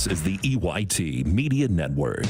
This is the EYT Media Network.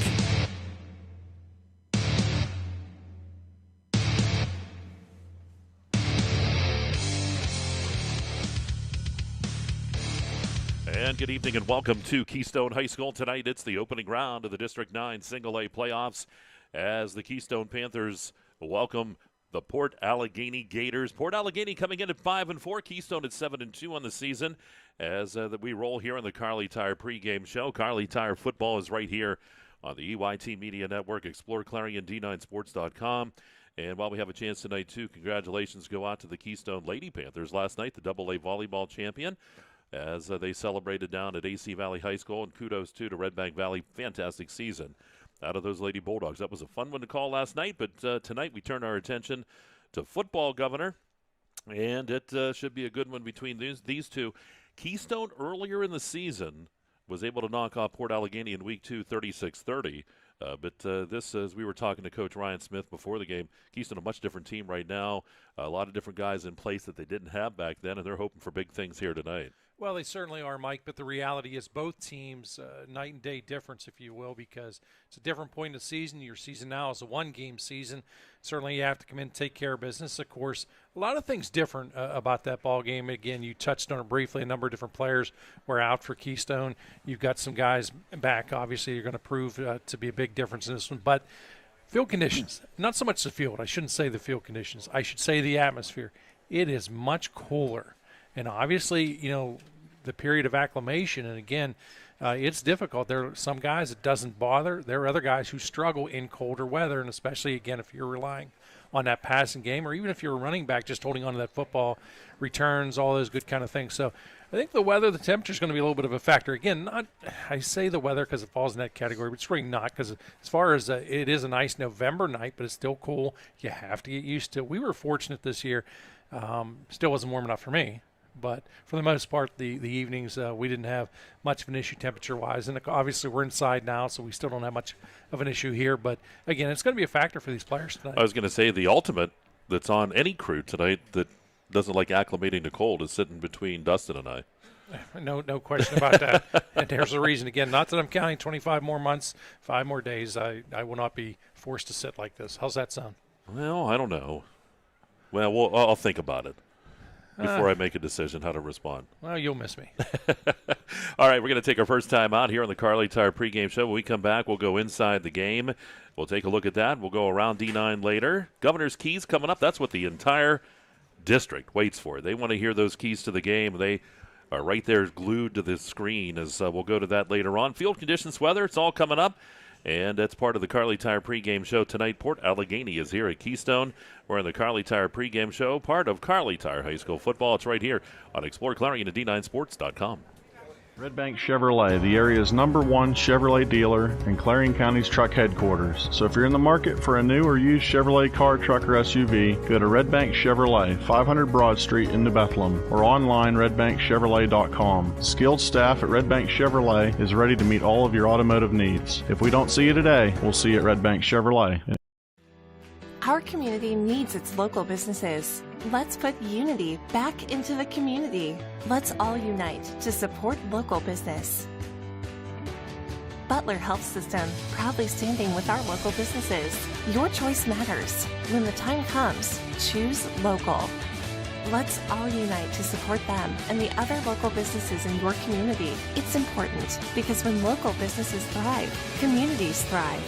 And good evening and welcome to Keystone High School. Tonight it's the opening round of the District 9 Single A playoffs as the Keystone Panthers welcome the Port Allegany Gators. Port Allegany coming in at 5-4, Keystone at 7-2 on the season as we roll here on the Kerle Tire pregame show. Kerle Tire football is right here on the EYT Media Network, exploreClarion.com. And while we have a chance tonight too, congratulations go out to the Keystone Lady Panthers last night, the AA volleyball champion, as they celebrated down at AC Valley High School. And kudos, too, to Red Bank Valley. Fantastic season out of those Lady Bulldogs. That was a fun one to call last night, but tonight we turn our attention to football, Governor, and it should be a good one between these two. Keystone, earlier in the season, was able to knock off Port Allegany in Week 2, 36-30. But this, as we were talking to Coach Ryan Smith before the game, Keystone a much different team right now, a lot of different guys in place that they didn't have back then, and they're hoping for big things here tonight. Well, they certainly are, Mike, but the reality is both teams, night and day difference, if you will, because it's a different point in the season. Your season now is a one-game season. Certainly you have to come in and take care of business. Of course, a lot of things different about that ball game. Again, you touched on it briefly. A number of different players were out for Keystone. You've got some guys back. Obviously, you're going to prove to be a big difference in this one. But field conditions, not so much the field. I shouldn't say the field conditions. I should say the atmosphere. It is much cooler. And obviously, you know, the period of acclimation, and again, it's difficult. There are some guys it doesn't bother. There are other guys who struggle in colder weather, and especially, again, if you're relying on that passing game, or even if you're a running back just holding on to that football, returns, all those good kind of things. So I think the weather, the temperature is going to be a little bit of a factor. Again, I say the weather because it falls in that category, but it's really not, because as far as it is a nice November night, but it's still cool. You have to get used to it. We were fortunate this year. Still wasn't warm enough for me. But for the most part, the evenings, we didn't have much of an issue temperature-wise. And obviously we're inside now, so we still don't have much of an issue here. But, again, it's going to be a factor for these players tonight. I was going to say the ultimate that's on any crew tonight that doesn't like acclimating to cold is sitting between Dustin and I. No question about that. And there's a reason. Again, not that I'm counting 25 more months, 5 more days. I will not be forced to sit like this. How's that sound? Well, I don't know. Well, I'll think about it before I make a decision how to respond. Well, you'll miss me. All right, we're going to take our first time out here on the Kerle Tire pregame show. When we come back, we'll go inside the game. We'll take a look at that. We'll go around D9 later. Governor's Keys coming up. That's what the entire district waits for. They want to hear those keys to the game. They are right there glued to the screen as we'll go to that later on. Field conditions, weather, it's all coming up. And that's part of the Kerle Tire pregame show tonight. Port Allegany is here at Keystone. We're on the Kerle Tire pregame show, part of Kerle Tire High School football. It's right here on exploreClarion at D9sports.com. Red Bank Chevrolet, the area's #1 Chevrolet dealer and Clarion County's truck headquarters. So if you're in the market for a new or used Chevrolet car, truck, or SUV, go to Red Bank Chevrolet, 500 Broad Street in New Bethlehem, or online redbankchevrolet.com. Skilled staff at Red Bank Chevrolet is ready to meet all of your automotive needs. If we don't see you today, we'll see you at Red Bank Chevrolet. Our community needs its local businesses. Let's put unity back into the community. Let's all unite to support local business. Butler Health System, proudly standing with our local businesses. Your choice matters. When the time comes, choose local. Let's all unite to support them and the other local businesses in your community. It's important because when local businesses thrive, communities thrive.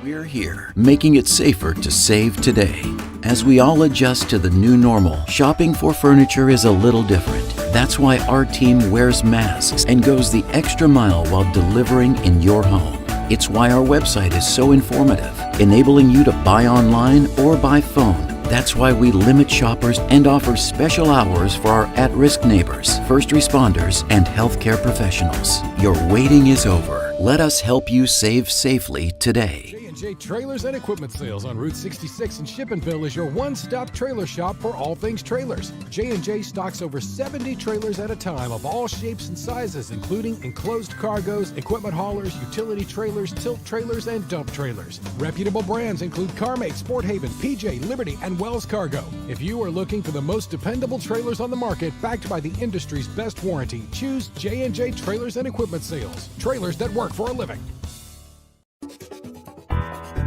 We're here, making it safer to save today. As we all adjust to the new normal, shopping for furniture is a little different. That's why our team wears masks and goes the extra mile while delivering in your home. It's why our website is so informative, enabling you to buy online or by phone. That's why we limit shoppers and offer special hours for our at-risk neighbors, first responders, and healthcare professionals. Your waiting is over. Let us help you save safely today. J Trailers and Equipment Sales on Route 66 in Shippensville is your one-stop trailer shop for all things trailers. J&J stocks over 70 trailers at a time of all shapes and sizes, including enclosed cargos, equipment haulers, utility trailers, tilt trailers, and dump trailers. Reputable brands include CarMate, Sport Haven, PJ, Liberty, and Wells Cargo. If you are looking for the most dependable trailers on the market, backed by the industry's best warranty, choose J&J Trailers and Equipment Sales. Trailers that work for a living.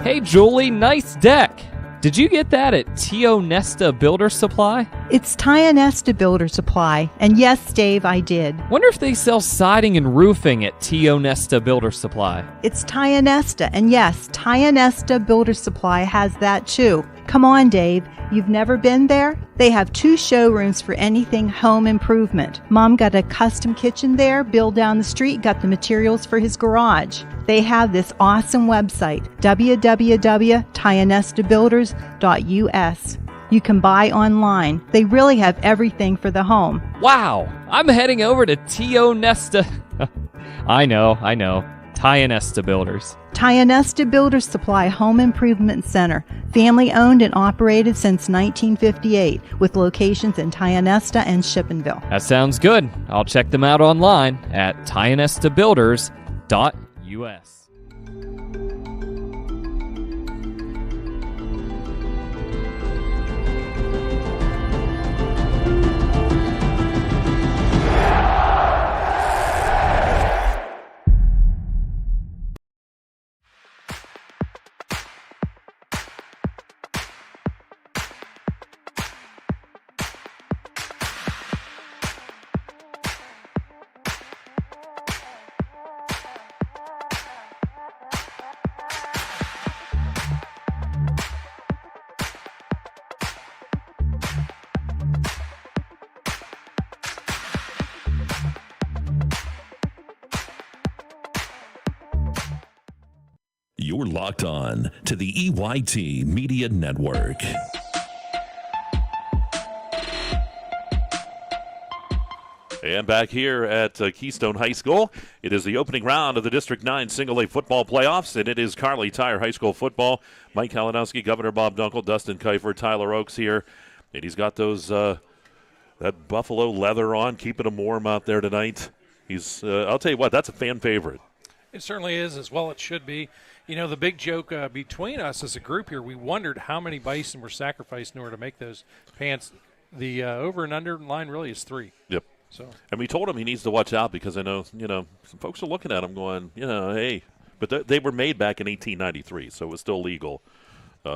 Hey Julie, nice deck. Did you get that at Tio Nesta Builder Supply? It's Tio Nesta Builder Supply, and yes, Dave, I did. Wonder if they sell siding and roofing at Tio Nesta Builder Supply. It's Tio Nesta, and yes, Tio Nesta Builder Supply has that too. Come on, Dave. You've never been there? They have 2 showrooms for anything home improvement. Mom got a custom kitchen there. Bill down the street got the materials for his garage. They have this awesome website, www.tionestabuilders.us. You can buy online. They really have everything for the home. Wow, I'm heading over to Tio Nesta. I know. Tio Nesta Builders. Tio Nesta Builder Supply Home Improvement Center, family owned and operated since 1958, with locations in Tio Nesta and Shippensville. That sounds good. I'll check them out online at tionestabuilders.us. You're locked on to the EYT Media Network. And back here at Keystone High School, it is the opening round of the District 9 Single A football playoffs, and it is Kerle Tire High School football. Mike Kalinowski, Governor Bob Dunkel, Dustin Kiefer, Tyler Oakes here. And he's got those that buffalo leather on, keeping him warm out there tonight. He's I'll tell you what, that's a fan favorite. It certainly is, as well it should be. You know, the big joke between us as a group here, we wondered how many bison were sacrificed in order to make those pants. The over and under line really is 3. Yep. So, and we told him he needs to watch out because I know, some folks are looking at him going, hey. But they were made back in 1893, so it was still legal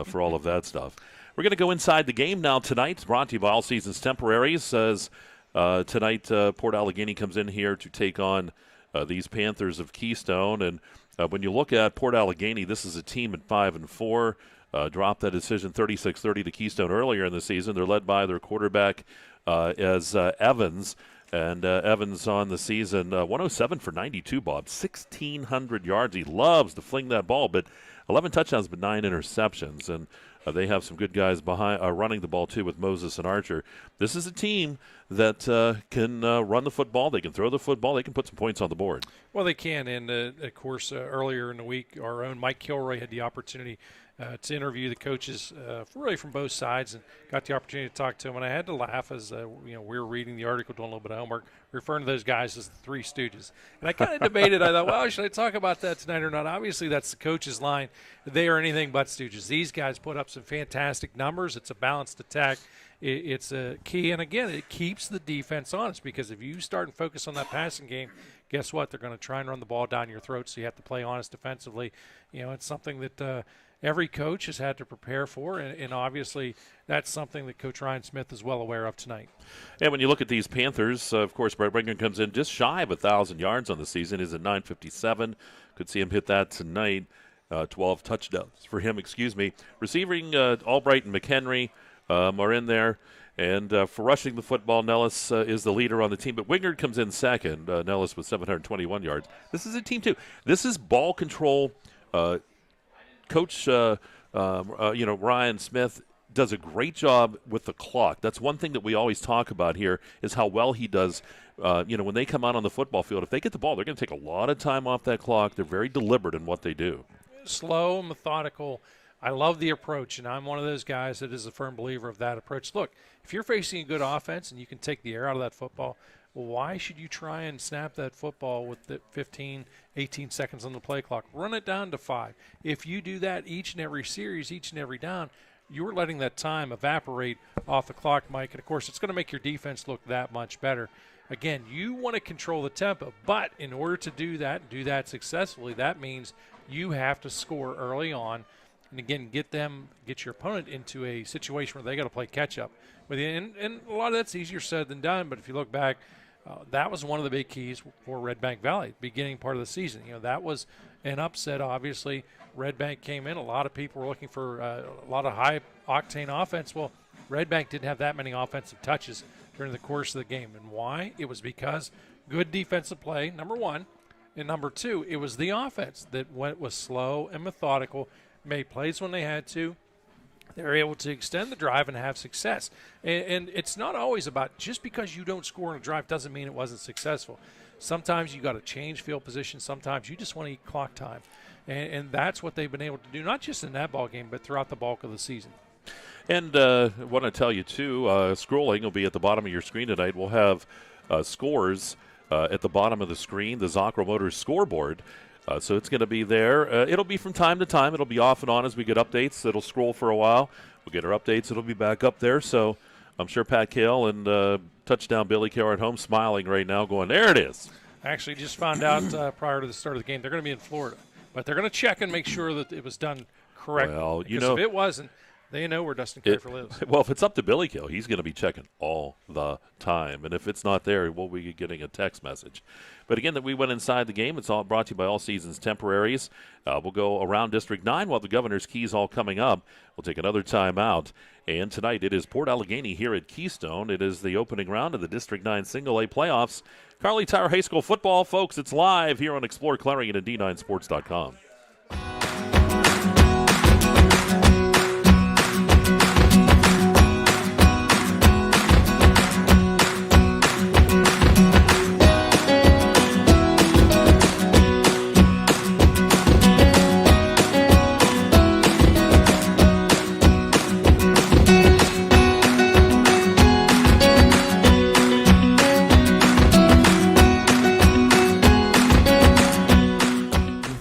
for all of that stuff. We're going to go inside the game now tonight. It's brought to you by All Seasons Temporaries. As tonight, Port Allegany comes in here to take on these Panthers of Keystone. And when you look at Port Allegany, this is a team at 5-4. Dropped that decision 36-30 to Keystone earlier in the season. They're led by their quarterback as Evans. And Evans on the season, 107 for 92, Bob. 1,600 yards. He loves to fling that ball, but 11 touchdowns but 9 interceptions. And they have some good guys behind running the ball, too, with Moses and Archer. This is a team that can run the football. They can throw the football. They can put some points on the board. Well, they can. And, of course, earlier in the week, our own Mike Kilroy had the opportunity to interview the coaches really from both sides, and got the opportunity to talk to them. And I had to laugh as we were reading the article, doing a little bit of homework, referring to those guys as the Three Stooges. And I kind of debated. I thought, well, should I talk about that tonight or not? Obviously, that's the coach's line. They are anything but Stooges. These guys put up some fantastic numbers. It's a balanced attack. It's a key. And, again, it keeps the defense honest, because if you start and focus on that passing game, guess what? They're going to try and run the ball down your throat, so you have to play honest defensively. It's something that every coach has had to prepare for, and obviously that's something that Coach Ryan Smith is well aware of tonight. And when you look at these Panthers, of course, Brett Brigham comes in just shy of 1,000 yards on the season. He's at 957. Could see him hit that tonight. 12 touchdowns for him, Receiving, Albright and McHenry are in there. And for rushing the football, Nellis is the leader on the team. But Wingard comes in second, Nellis with 721 yards. This is a team, too. This is ball control. Coach, Ryan Smith does a great job with the clock. That's one thing that we always talk about here, is how well he does. When they come out on the football field, if they get the ball, they're going to take a lot of time off that clock. They're very deliberate in what they do. slow and methodical. I love the approach, and I'm one of those guys that is a firm believer of that approach. Look, if you're facing a good offense and you can take the air out of that football, well, why should you try and snap that football with the 15, 18 seconds on the play clock? Run it down to 5. If you do that each and every series, each and every down, you're letting that time evaporate off the clock, Mike. And, of course, it's going to make your defense look that much better. Again, you want to control the tempo, but in order to do that and do that successfully, that means you have to score early on. And again, get your opponent into a situation where they got to play catch up with you. And a lot of that's easier said than done. But if you look back, that was one of the big keys for Red Bank Valley, beginning part of the season. That was an upset. Obviously, Red Bank came in. A lot of people were looking for a lot of high octane offense. Well, Red Bank didn't have that many offensive touches during the course of the game. And why? It was because good defensive play, number one, and number two, it was the offense that was slow and methodical. Made plays when they had to. They were able to extend the drive and have success. And it's not always about just because you don't score on a drive doesn't mean it wasn't successful. Sometimes you got to change field position. Sometimes you just want to eat clock time. And that's what they've been able to do, not just in that ball game, but throughout the bulk of the season. And I want to tell you, too, scrolling will be at the bottom of your screen tonight. We'll have scores at the bottom of the screen, the Zocro Motors scoreboard. So it's going to be there. It'll be from time to time. It'll be off and on as we get updates. It'll scroll for a while. We'll get our updates. It'll be back up there. So I'm sure Pat Kerle and touchdown Billy Kerle are at home smiling right now going, there it is. I actually just found out prior to the start of the game they're going to be in Florida. But they're going to check and make sure that it was done correctly. Well, because if it wasn't, they know where Dustin Kerle lives. Well, if it's up to Billy Kerle, he's going to be checking all the time. And if it's not there, we'll be getting a text message. But again, that we went inside the game. It's all brought to you by All Seasons Temporaries. We'll go around District 9 while the Governor's Keys all coming up. We'll take another time out. And tonight it is Port Allegany here at Keystone. It is the opening round of the District 9 Single A playoffs. Kearley Tire High School football, folks. It's live here on Explore Clarion and D9Sports.com.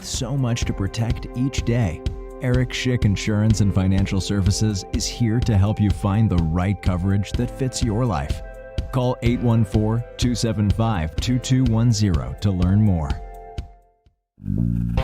So much to protect each day. Eric Schick Insurance and Financial Services is here to help you find the right coverage that fits your life. Call 814-275-2210 to learn more.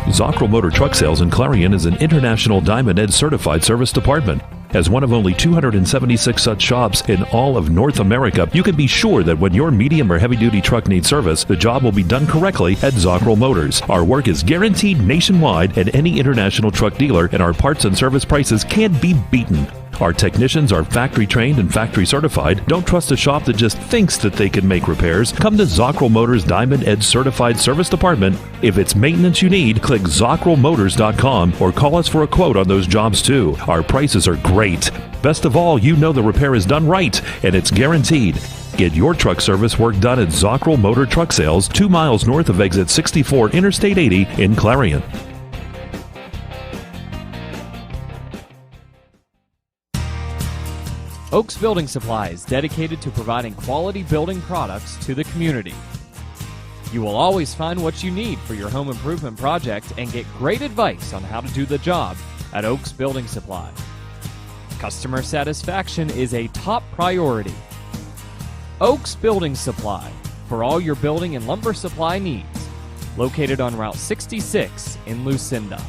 Zocro Motor Truck Sales in Clarion is an international Diamond Ed certified service department. As one of only 276 such shops in all of North America, you can be sure that when your medium or heavy-duty truck needs service, the job will be done correctly at Zocro Motors. Our work is guaranteed nationwide at any international truck dealer, and our parts and service prices can't be beaten. Our technicians are factory trained and factory certified. Don't trust a shop that just thinks that they can make repairs. Come to Zocro Motors Diamond Edge Certified Service Department. If it's maintenance you need, click ZocroMotors.com or call us for a quote on those jobs too. Our prices are great. Best of all, you know the repair is done right and it's guaranteed. Get your truck service work done at Zocro Motor Truck Sales, 2 miles north of exit 64 Interstate 80 in Clarion. Oaks Building Supply is dedicated to providing quality building products to the community. You will always find what you need for your home improvement project and get great advice on how to do the job at Oaks Building Supply. Customer satisfaction is a top priority. Oaks Building Supply, for all your building and lumber supply needs. Located on Route 66 in Lucinda.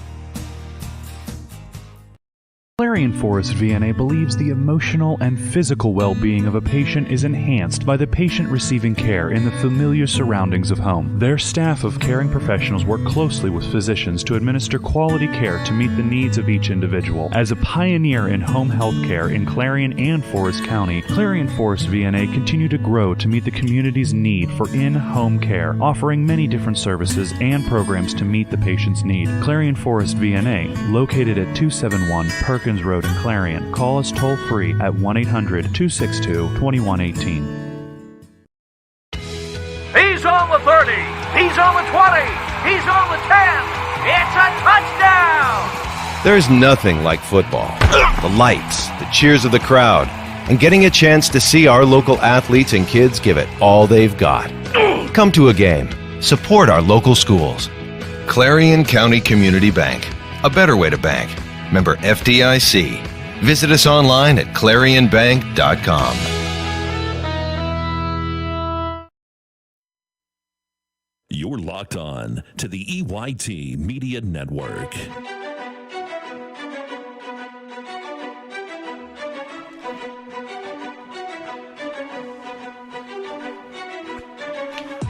Clarion Forest VNA believes the emotional and physical well-being of a patient is enhanced by the patient receiving care in the familiar surroundings of home. Their staff of caring professionals work closely with physicians to administer quality care to meet the needs of each individual. As a pioneer in home health care in Clarion and Forest County, Clarion Forest VNA continue to grow to meet the community's need for in-home care, offering many different services and programs to meet the patient's need. Clarion Forest VNA, located at 271 Perkins Road in Clarion. Call us toll-free at 1-800-262-2118. He's on the 30. He's on the 20. He's on the 10. It's a touchdown. There's nothing like football. The lights, the cheers of the crowd, and getting a chance to see our local athletes and kids give it all they've got. Come to a game. Support our local schools. Clarion County Community Bank. A better way to bank. Member FDIC. Visit us online at ClarionBank.com. You're locked on to the EYT Media Network.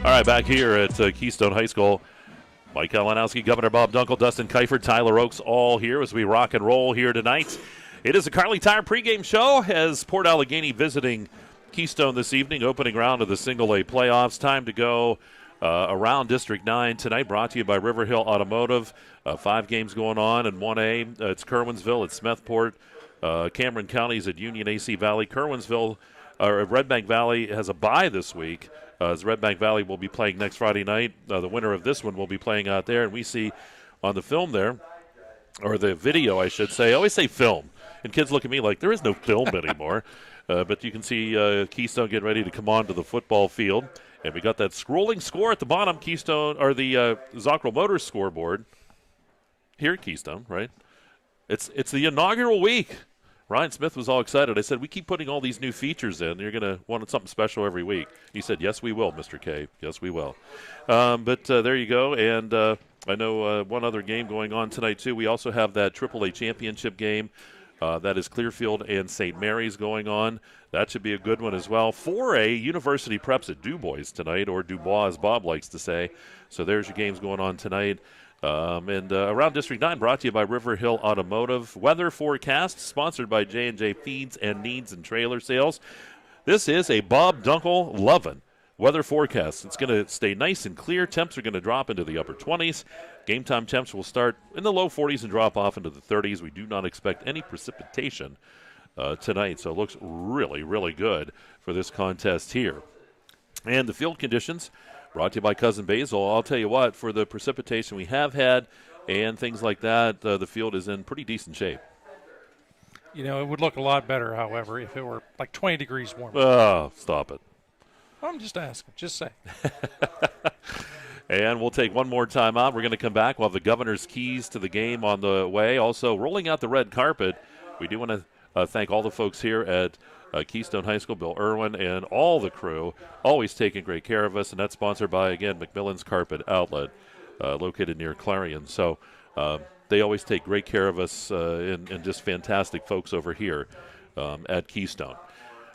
All right, back here at Keystone High School. Mike Kalinowski, Governor Bob Dunkel, Dustin Kiefer, Tyler Oakes, all here as we rock and roll here tonight. It is a Kerle Tire pregame show as Port Allegany visiting Keystone this evening, opening round of the Single A playoffs. Time to go around District 9 tonight, brought to you by River Hill Automotive. 5 games going on in 1A. It's Kerwinsville, it's Smethport, Cameron County's at Union AC Valley. Red Bank Valley has a bye this week. As Red Bank Valley will be playing next Friday night. The winner of this one will be playing out there. And we see on the film there, or the video, I should say. I always say film. And kids look at me like there is no film anymore. But you can see Keystone getting ready to come onto the football field. And we got that scrolling score at the bottom, Keystone, or the Zockrell Motors scoreboard here at Keystone, right? It's the inaugural week. Ryan Smith was all excited. I said, we keep putting all these new features in. You're going to want something special every week. He said, yes, we will, Mr. K. Yes, we will. But there you go. And I know one other game going on tonight, too. We also have that AAA championship game. That is Clearfield and St. Mary's going on. That should be a good one as well. 4A University Preps at DuBois tonight, or Dubois, as Bob likes to say. So there's your games going on tonight. And around District 9, brought to you by River Hill Automotive. Weather forecast sponsored by J&J Feeds and Needs and Trailer Sales. This is a Bob Dunkel lovin' weather forecast. It's going to stay nice and clear. Temps are going to drop into the upper 20s. Game time temps will start in the low 40s and drop off into the 30s. We do not expect any precipitation tonight, so it looks really, really good for this contest here. And the field conditions brought to you by Cousin Basil. I'll tell you what, for the precipitation we have had and things like that, the field is in pretty decent shape. You know, it would look a lot better, however, if it were like 20 degrees warmer. Oh, stop it. I'm just asking. Just saying. And we'll take one more time out. We're going to come back. We'll have the governor's keys to the game on the way. Also, rolling out the red carpet. We do want to thank all the folks here at Keystone High School, Bill Irwin, and all the crew, always taking great care of us. And that's sponsored by, again, McMillan's Carpet Outlet, located near Clarion. So they always take great care of us and just fantastic folks over here at Keystone.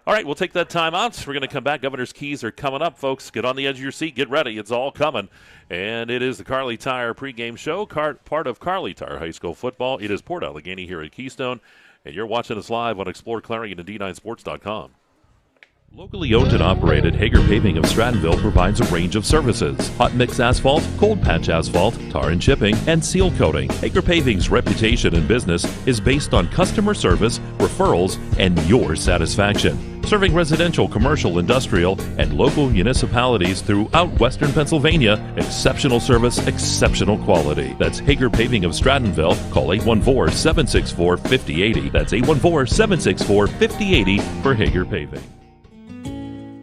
All right, we'll take that time out. We're going to come back. Governor's keys are coming up, folks. Get on the edge of your seat. Get ready. It's all coming. And it is the Kerle Tire pregame show, part of Kerle Tire High School football. It is Port Allegany here at Keystone, and you're watching us live on exploreClarion and D9Sports.com. Locally owned and operated, Hager Paving of Strattonville provides a range of services: hot mix asphalt, cold patch asphalt, tar and chipping, and seal coating. Hager Paving's reputation in business is based on customer service, referrals, and your satisfaction. Serving residential, commercial, industrial, and local municipalities throughout Western Pennsylvania, exceptional service, exceptional quality. That's Hager Paving of Strattonville. Call 814-764-5080. That's 814-764-5080 for Hager Paving.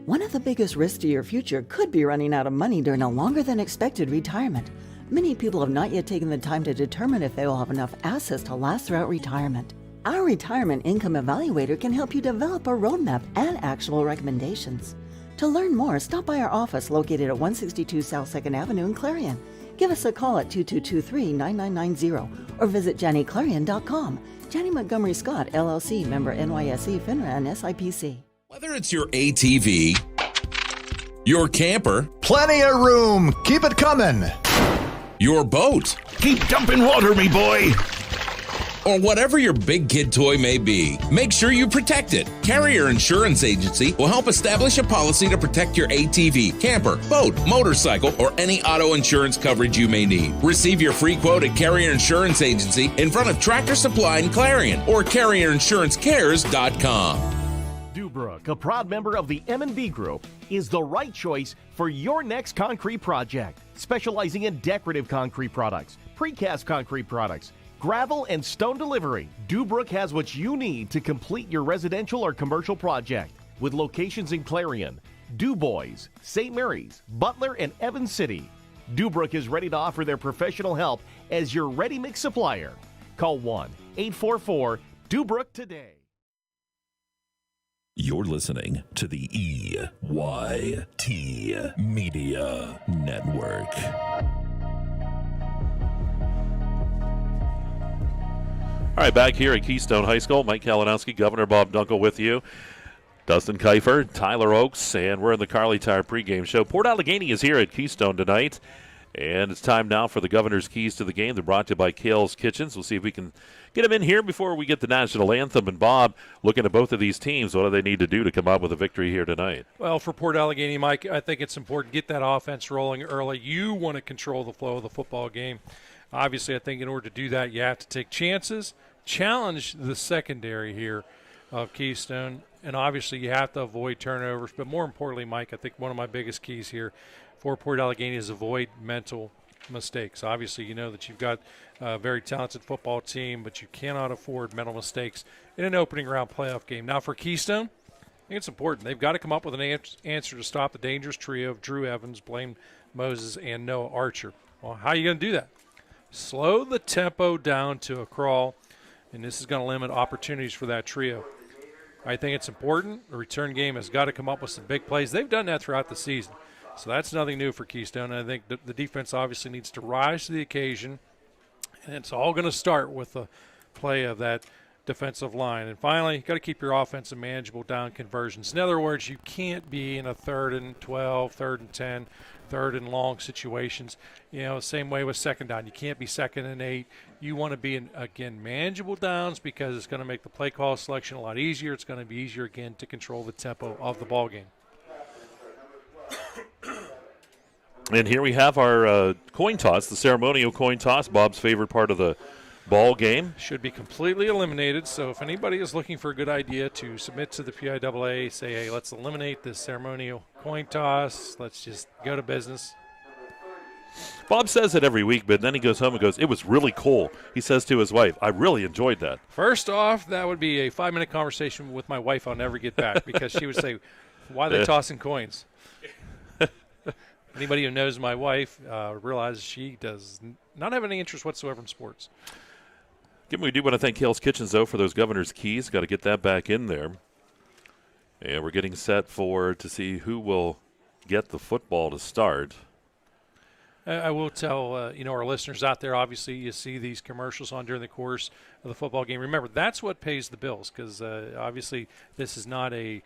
One of the biggest risks to your future could be running out of money during a longer than expected retirement. Many people have not yet taken the time to determine if they will have enough assets to last throughout retirement. Our Retirement Income Evaluator can help you develop a roadmap and actionable recommendations. To learn more, stop by our office located at 162 South 2nd Avenue in Clarion. Give us a call at 2223-9990 or visit JannyClarion.com. Janney Montgomery Scott, LLC, member NYSE, FINRA, and SIPC. Whether it's your ATV, your camper, plenty of room, keep it coming, your boat, keep dumping water, me boy, or whatever your big kid toy may be, make sure you protect it. Carrier Insurance Agency will help establish a policy to protect your ATV, camper, boat, motorcycle, or any auto insurance coverage you may need. Receive your free quote at Carrier Insurance Agency in front of Tractor Supply in Clarion or CarrierInsuranceCares.com. Dubrook, a proud member of the M&B Group, is the right choice for your next concrete project. Specializing in decorative concrete products, precast concrete products, gravel, and stone delivery. Dubrook has what you need to complete your residential or commercial project. With locations in Clarion, DuBois, St. Mary's, Butler, and Evans City, Dubrook is ready to offer their professional help as your ready-mix supplier. Call 1-844-DUBROOK today. You're listening to the EYT Media Network. All right, back here at Keystone High School, Mike Kalinowski, Governor Bob Dunkel with you. Dustin Kiefer, Tyler Oakes, and we're in the Carly Tire pregame show. Port Allegany is here at Keystone tonight, and it's time now for the Governor's Keys to the Game. They're brought to you by Kerle's Kitchens. We'll see if we can get them in here before we get the national anthem. And Bob, looking at both of these teams, what do they need to do to come out with a victory here tonight? Well, for Port Allegany, Mike, I think it's important to get that offense rolling early. You want to control the flow of the football game. Obviously, I think in order to do that, you have to take chances, challenge the secondary here of Keystone, and obviously you have to avoid turnovers. But more importantly, Mike, I think one of my biggest keys here for Port Allegany is avoid mental mistakes. Obviously, you know that you've got a very talented football team, but you cannot afford mental mistakes in an opening round playoff game. Now for Keystone, I think it's important. They've got to come up with an answer to stop the dangerous trio of Drew Evans, Blaine Moses, and Noah Archer. Well, how are you going to do that? Slow the tempo down to a crawl, and this is going to limit opportunities for that trio. I think it's important. The return game has got to come up with some big plays. They've done that throughout the season, so that's nothing new for Keystone. I think the defense obviously needs to rise to the occasion, and it's all going to start with the play of that defensive line. And finally, you've got to keep your offense in manageable down conversions. In other words, you can't be in a 3rd and 12, 3rd and 10, 3rd and long situations. You know, same way with second down. You can't be 2nd and 8. You want to be in, again, manageable downs because it's going to make the play call selection a lot easier. It's going to be easier, again, to control the tempo of the ball game. And here we have our coin toss, the ceremonial coin toss, Bob's favorite part of the ball game. Should be completely eliminated, so if anybody is looking for a good idea to submit to the PIAA, say, hey, let's eliminate this ceremonial coin toss, let's just go to business. Bob says it every week, but then he goes home and goes, it was really cool. He says to his wife, I really enjoyed that. First off, that would be a 5-minute conversation with my wife I'll never get back because she would say, why are they tossing coins? Anybody who knows my wife realizes she does not have any interest whatsoever in sports. Again, we do want to thank Kerle's Kitchens, though, for those Governor's Keys. Got to get that back in there. And we're getting set to see who will get the football to start. I will tell our listeners out there, obviously you see these commercials on during the course of the football game. Remember, that's what pays the bills because obviously this is not a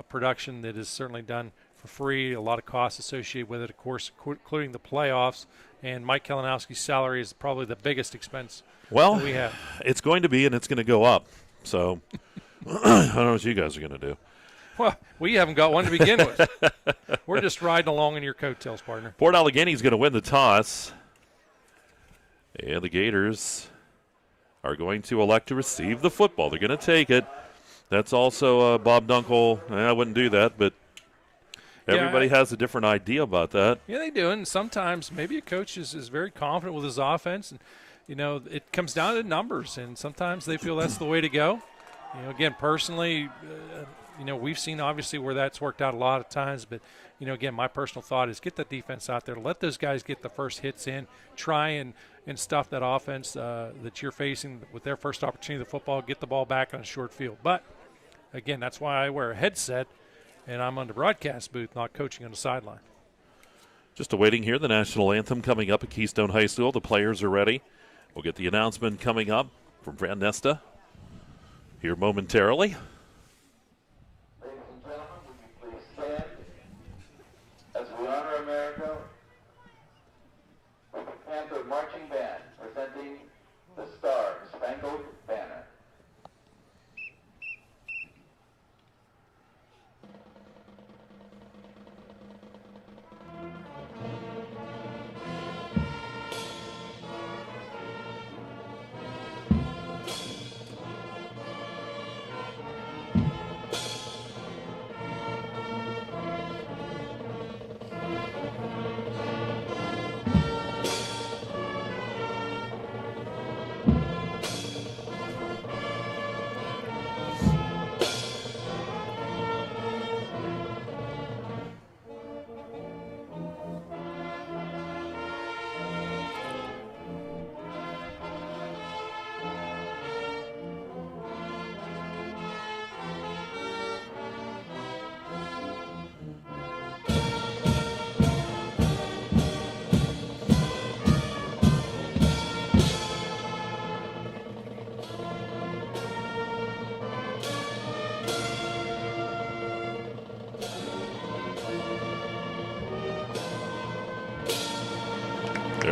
production that is certainly done for free. A lot of costs associated with it, of course, including the playoffs. And Mike Kalinowski's salary is probably the biggest expense that we have. It's going to be, and it's going to go up. So I don't know what you guys are going to do. Well, we haven't got one to begin with. We're just riding along in your coattails, partner. Port Allegany is going to win the toss. And the Gators are going to elect to receive the football. They're going to take it. That's also Bob Dunkel. I wouldn't do that, but everybody has a different idea about that. Yeah, they do. And sometimes maybe a coach is very confident with his offense. And, it comes down to numbers. And sometimes they feel that's the way to go. Again, personally, we've seen obviously where that's worked out a lot of times. But, again, my personal thought is get the defense out there. Let those guys get the first hits in. Try and stuff that offense that you're facing with their first opportunity of the football. Get the ball back on a short field. But, again, that's why I wear a headset. And I'm on the broadcast booth, not coaching on the sideline. Just awaiting here the national anthem coming up at Keystone High School. The players are ready. We'll get the announcement coming up from Fran Nesta here momentarily. Ladies and gentlemen, would you please stand as we honor America with the Panther Marching Band presenting the Star-Spangled Banner.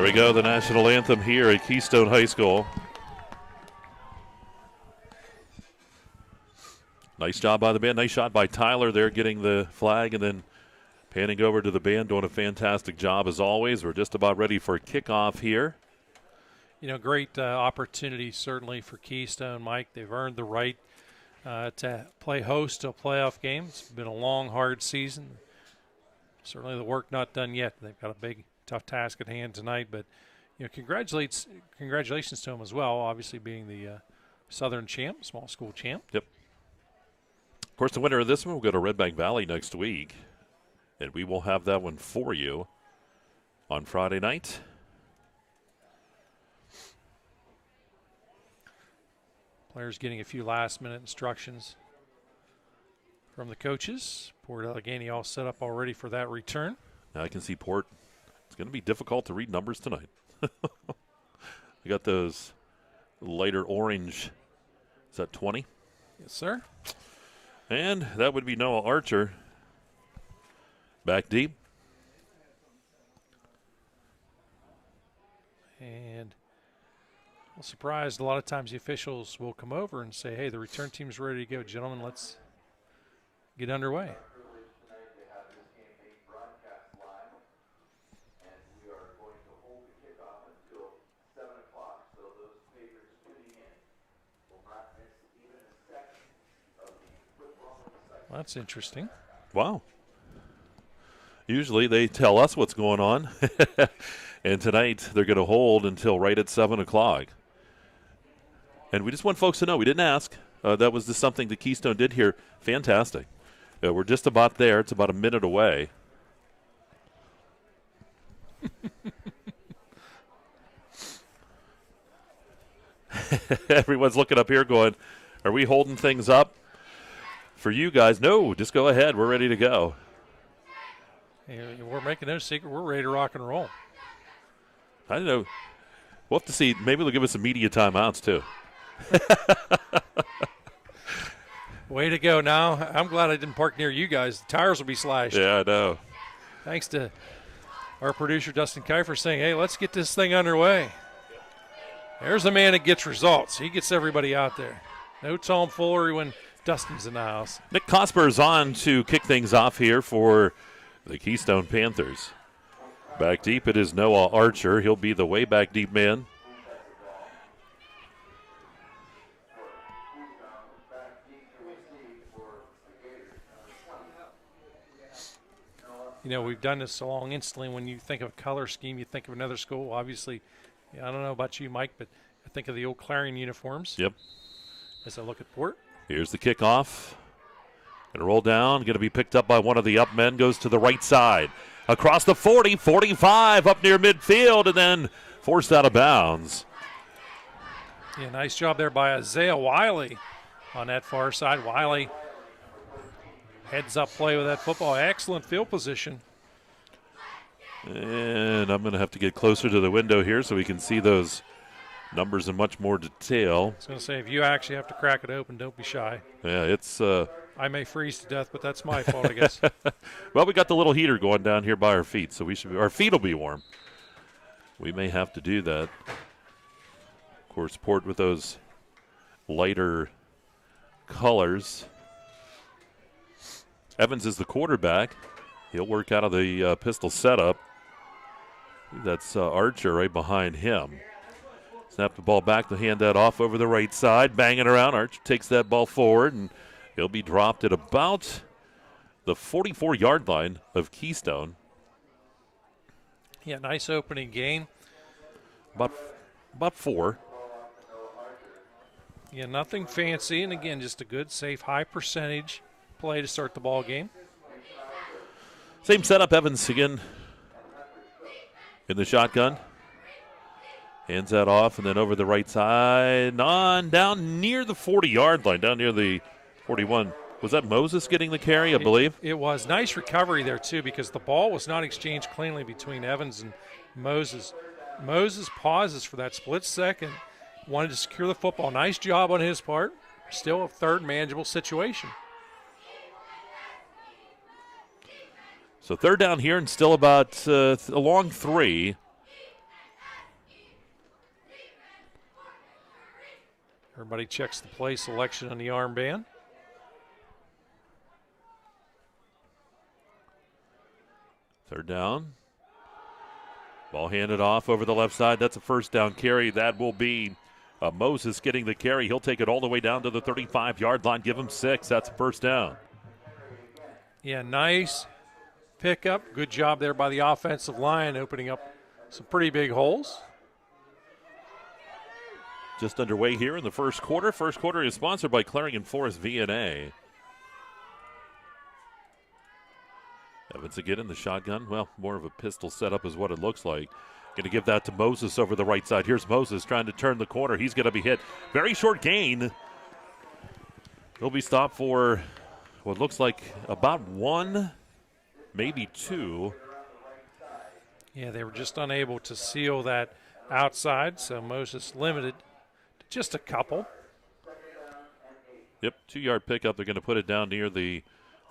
we go, the national anthem here at Keystone High School. Nice job by the band. Nice shot by Tyler there getting the flag and then panning over to the band, doing a fantastic job as always. We're just about ready for kickoff here. Great opportunity certainly for Keystone, Mike. They've earned the right to play host to a playoff game. It's been a long, hard season. Certainly the work not done yet. They've got a big, tough task at hand tonight. But, congratulations to them as well, obviously being the Southern champ, small school champ. Yep. Of course, the winner of this one will go to Red Bank Valley next week. And we will have that one for you on Friday night. Players getting a few last-minute instructions from the coaches. Port Allegany all set up already for that return. Now I can see Port. It's going to be difficult to read numbers tonight. We got those lighter orange. Is that 20? Yes, sir. And that would be Noah Archer. Back deep. And I'm surprised a lot of times the officials will come over and say, hey, the return team's ready to go. Gentlemen, let's get underway. That's interesting. Wow. Usually they tell us what's going on. And tonight they're going to hold until right at 7 o'clock. And we just want folks to know, we didn't ask. That was just something that Keystone did here. Fantastic. We're just about there. It's about a minute away. Everyone's looking up here going, are we holding things up for you guys? No, just go ahead. We're ready to go. Hey, we're making no secret. We're ready to rock and roll. I don't know. We'll have to see. Maybe they'll give us some media timeouts, too. Way to go. Now, I'm glad I didn't park near you guys. The tires will be slashed. Yeah, I know. Thanks to our producer, Dustin Kiefer, saying, hey, let's get this thing underway. There's a man that gets results. He gets everybody out there. No tomfoolery when Dustin's in the house. Nick Cosper is on to kick things off here for the Keystone Panthers. Back deep, it is Noah Archer. He'll be the way back deep man. We've done this so long instantly. When you think of color scheme, you think of another school. Obviously, I don't know about you, Mike, but I think of the old Clarion uniforms. Yep. As I look at Port. Here's the kickoff. Going to roll down. Going to be picked up by one of the up men. Goes to the right side. Across the 40, 45, up near midfield, and then forced out of bounds. Yeah, nice job there by Isaiah Wiley on that far side. Wiley heads up play with that football. Excellent field position. And I'm going to have to get closer to the window here so we can see those numbers in much more detail. I was going to say, if you actually have to crack it open, don't be shy. Yeah, it's... I may freeze to death, but that's my fault, I guess. Well, we got the little heater going down here by our feet, so our feet will be warm. We may have to do that. Of course, Port with those lighter colors. Evans is the quarterback. He'll work out of the pistol setup. That's Archer right behind him. Snap the ball back to hand that off over the right side. Banging around. Archer takes that ball forward, and he'll be dropped at about the 44-yard line of Keystone. Yeah, nice opening game. About 4. Yeah, nothing fancy, and again, just a good, safe, high percentage play to start the ball game. Same setup, Evans again in the shotgun. Hands that off, and then over the right side, on down near the 40-yard line, down near the 41. Was that Moses getting the carry, I believe? It was. Nice recovery there, too, because the ball was not exchanged cleanly between Evans and Moses. Moses pauses for that split second, wanted to secure the football. Nice job on his part. Still a third manageable situation. So third down here and still about along 3. Everybody checks the play selection on the armband. Third down. Ball handed off over the left side. That's a first down carry. That will be Moses getting the carry. He'll take it all the way down to the 35-yard line. Give him 6. That's a first down. Yeah, nice pickup. Good job there by the offensive line, opening up some pretty big holes. Just underway here in the first quarter. First quarter is sponsored by Clarion Forest VNA. Evans again in the shotgun. Well, more of a pistol setup is what it looks like. Going to give that to Moses over the right side. Here's Moses trying to turn the corner. He's going to be hit. Very short gain. He'll be stopped for what looks like about 1, maybe 2. Yeah, they were just unable to seal that outside, so Moses limited to just a couple. Yep, 2-yard pickup. They're going to put it down near the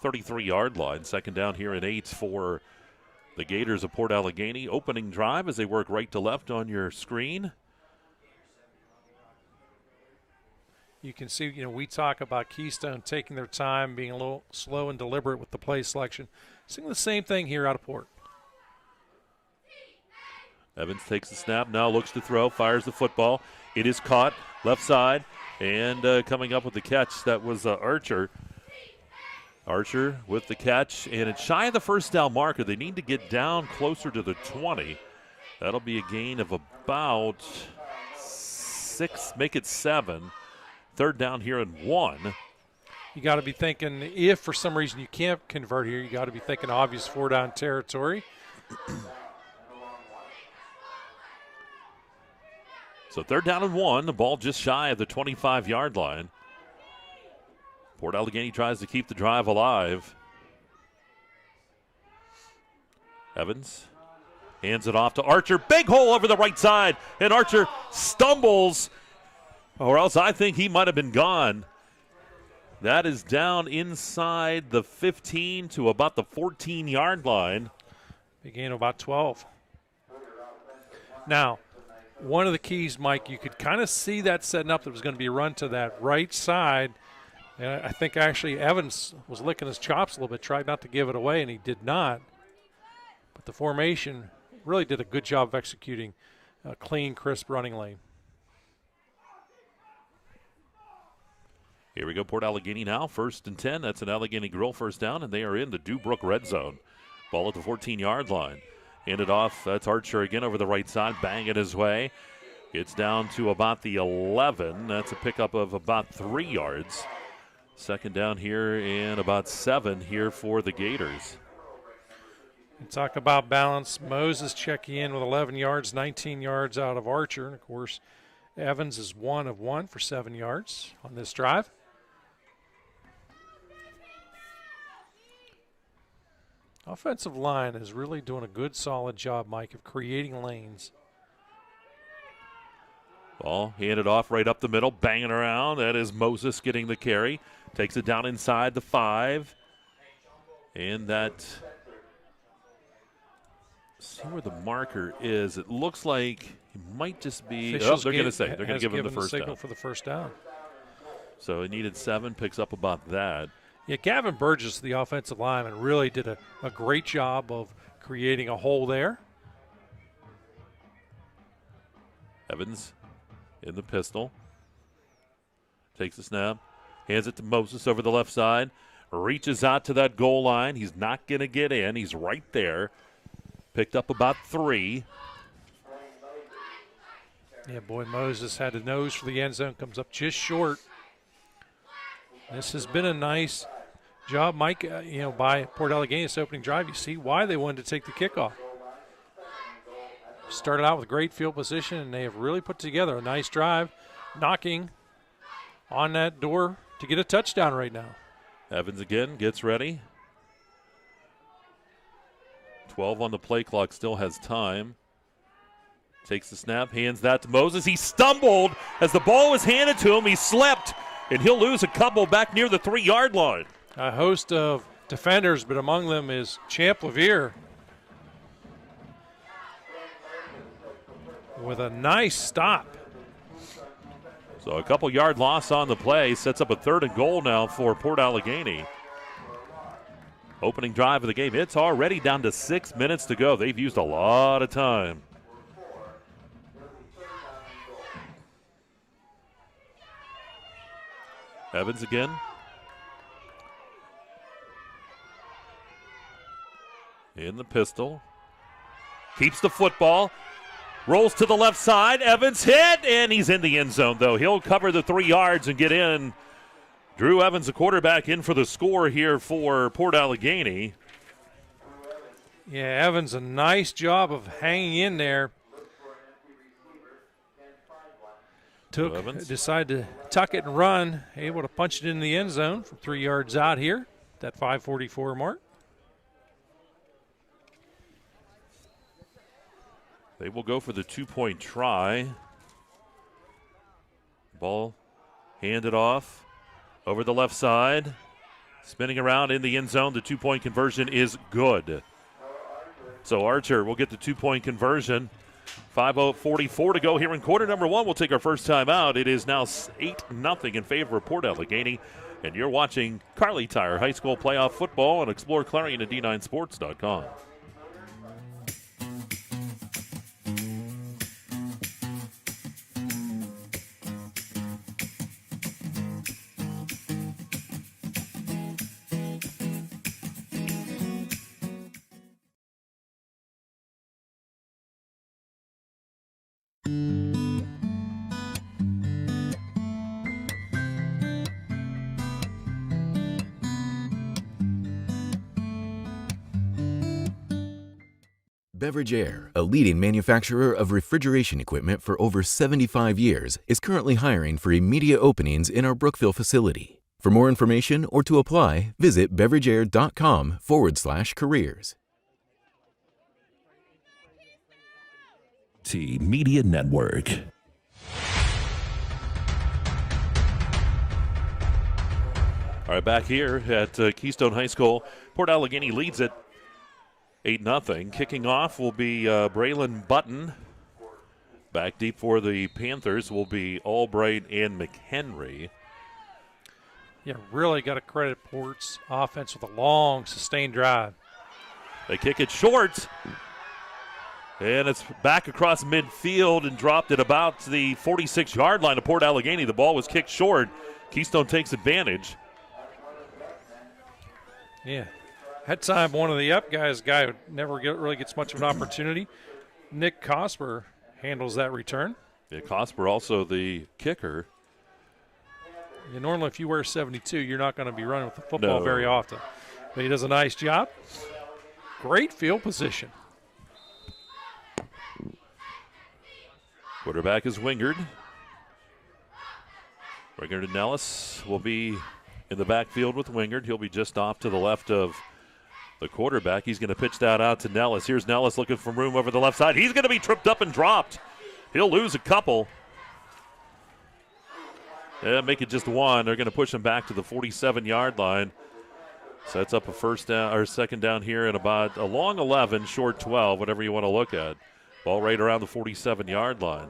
33-yard line. Second down here and 8 for the Gators of Port Allegany. Opening drive as they work right to left on your screen. You can see, we talk about Keystone taking their time, being a little slow and deliberate with the play selection. Seeing the same thing here out of Port. Evans takes the snap, now looks to throw, fires the football. It is caught, left side, and coming up with the catch, that was Archer. Archer with the catch, and it's shy of the first down marker. They need to get down closer to the 20. That'll be a gain of about 6, make it 7. Third down here and 1. You got to be thinking, if for some reason you can't convert here, you got to be thinking obvious 4-down territory. So third down and 1, the ball just shy of the 25-yard line. Port Allegany tries to keep the drive alive. Evans hands it off to Archer. Big hole over the right side, and Archer stumbles, or else I think he might have been gone. That is down inside the 15 to about the 14-yard line. Big gain of about 12. Now, one of the keys, Mike, you could kind of see that setting up. That was going to be a run to that right side. And I think actually Evans was licking his chops a little bit, tried not to give it away, and he did not. But the formation really did a good job of executing a clean, crisp running lane. Here we go, Port Allegany now, 1st and 10. That's an Allegany Grill first down, and they are in the Dubrook red zone. Ball at the 14-yard line. Handed off, that's Archer again over the right side, banging his way. It's down to about the 11. That's a pickup of about 3 yards. Second down here and about 7 here for the Gators. And talk about balance. Moses checking in with 11 yards, 19 yards out of Archer. And, of course, Evans is 1 of 1 for 7 yards on this drive. Offensive line is really doing a good, solid job, Mike, of creating lanes. Ball handed off right up the middle, banging around. That is Moses getting the carry. Takes it down inside the 5. And that, see where the marker is. It looks like it might just be, they're going to say, they're going to give him the first down. For the first down. So it needed 7, picks up about that. Yeah, Gavin Burgess, the offensive lineman, really did a great job of creating a hole there. Evans in the pistol. Takes the snap. Hands it to Moses over the left side. Reaches out to that goal line. He's not going to get in. He's right there. Picked up about 3. Yeah, boy, Moses had a nose for the end zone. Comes up just short. This has been a nice job, Mike, by Port Allegany this opening drive. You see why they wanted to take the kickoff. Started out with great field position, and they have really put together a nice drive, knocking on that door to get a touchdown right now. Evans again gets ready. 12 on the play clock, still has time. Takes the snap, hands that to Moses. He stumbled as the ball was handed to him. He slipped, and he'll lose a couple back near the 3-yard line. A host of defenders, but among them is Champ Levere with a nice stop. So a couple yard loss on the play sets up a 3rd and goal now for Port Allegany. Opening drive of the game. It's already down to 6 minutes to go. They've used a lot of time. Evans again. In the pistol. Keeps the football. Rolls to the left side. Evans hit, and he's in the end zone, though. He'll cover the 3 yards and get in. Drew Evans, the quarterback, in for the score here for Port Allegany. Yeah, Evans, a nice job of hanging in there. Decided to tuck it and run. Able to punch it in the end zone from 3 yards out here. That 5:44 mark. They will go for the 2-point try. Ball handed off over the left side. Spinning around in the end zone. The 2-point conversion is good. So Archer will get the 2-point conversion. 5:44 to go here in quarter number 1. We'll take our first time out. It is now 8-0 in favor of Port Allegany. And you're watching Kearle Tire High School Playoff Football on exploreClarion and D9Sports.com. Beverage Air, a leading manufacturer of refrigeration equipment for over 75 years, is currently hiring for immediate openings in our Brookville facility. For more information or to apply, visit beverageair.com/careers. T Media Network. All right, back here at Keystone High School, Port Allegany leads it 8-0. Kicking off will be Braylon Button. Back deep for the Panthers will be Albright and McHenry. Yeah, really got to credit Port's offense with a long, sustained drive. They kick it short. And it's back across midfield and dropped at about the 46-yard line of Port Allegany. The ball was kicked short. Keystone takes advantage. Yeah. That time, one of the up guys, guy who never really gets much of an opportunity, Nick Cosper, handles that return. Yeah, Cosper also the kicker. Yeah, normally, if you wear 72, you're not going to be running with the football very often. But he does a nice job. Great field position. Quarterback is Wingard. Wingard and Nellis will be in the backfield with Wingard. He'll be just off to the left of the quarterback. He's going to pitch that out to Nellis. Here's Nellis looking for room over the left side. He's going to be tripped up and dropped. He'll lose a couple. Yeah, make it just one. They're going to push him back to the 47-yard line. Sets up a first down or second down here in about a long 11, short 12, whatever you want to look at. Ball right around the 47-yard line.